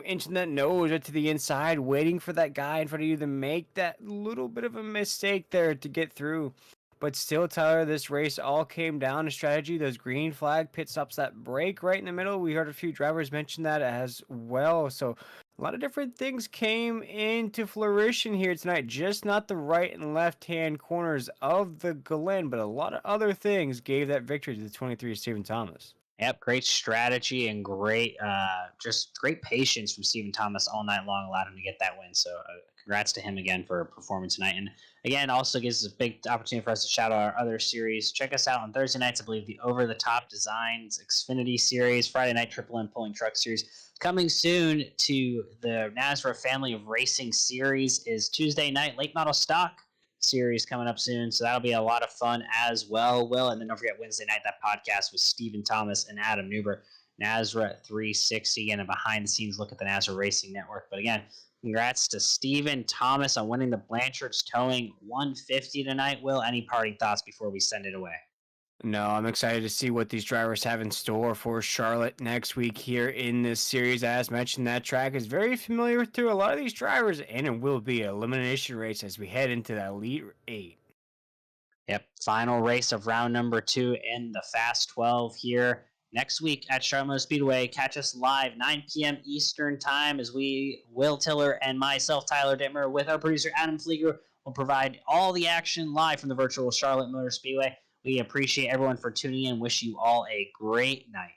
Speaker 2: inching that nose to the inside, waiting for that guy in front of you to make that little bit of a mistake there to get through. But still, Tyler, this race all came down to strategy. Those green flag pit stops, that break right in the middle. We heard a few drivers mention that as well. So a lot of different things came into flourishing here tonight. Just not the right and left-hand corners of the Glen, but a lot of other things gave that victory to the 23 Stephen Thomas.
Speaker 1: Yep, great strategy and great patience from Stephen Thomas all night long allowed him to get that win. So congrats to him again for performing tonight. And again, also gives us a big opportunity for us to shout out our other series. Check us out on Thursday nights, I believe, the Over the Top Designs Xfinity Series, Friday night Triple M Pulling Truck Series. Coming soon to the Nazareth Family of Racing Series is Tuesday night Late Model Stock Series coming up soon, so that'll be a lot of fun as well, Will. And then don't forget Wednesday night, that podcast with Stephen Thomas and Adam Newber, Nazareth 360, and a behind-the-scenes look at the Nazareth Racing Network. But again, congrats to Stephen Thomas on winning the Blanchard's Towing 150 tonight. Will, any parting thoughts before we send it away?
Speaker 2: No, I'm excited to see what these drivers have in store for Charlotte next week here in this series. As mentioned, that track is very familiar to a lot of these drivers, and it will be an elimination race as we head into that Elite 8.
Speaker 1: Yep, final race of round number 2 in the Fast 12 here next week at Charlotte Motor Speedway. Catch us live 9 p.m. Eastern Time as we, Will Tiller and myself, Tyler Dittmer, with our producer Adam Flieger, will provide all the action live from the virtual Charlotte Motor Speedway. We appreciate everyone for tuning in. Wish you all a great night.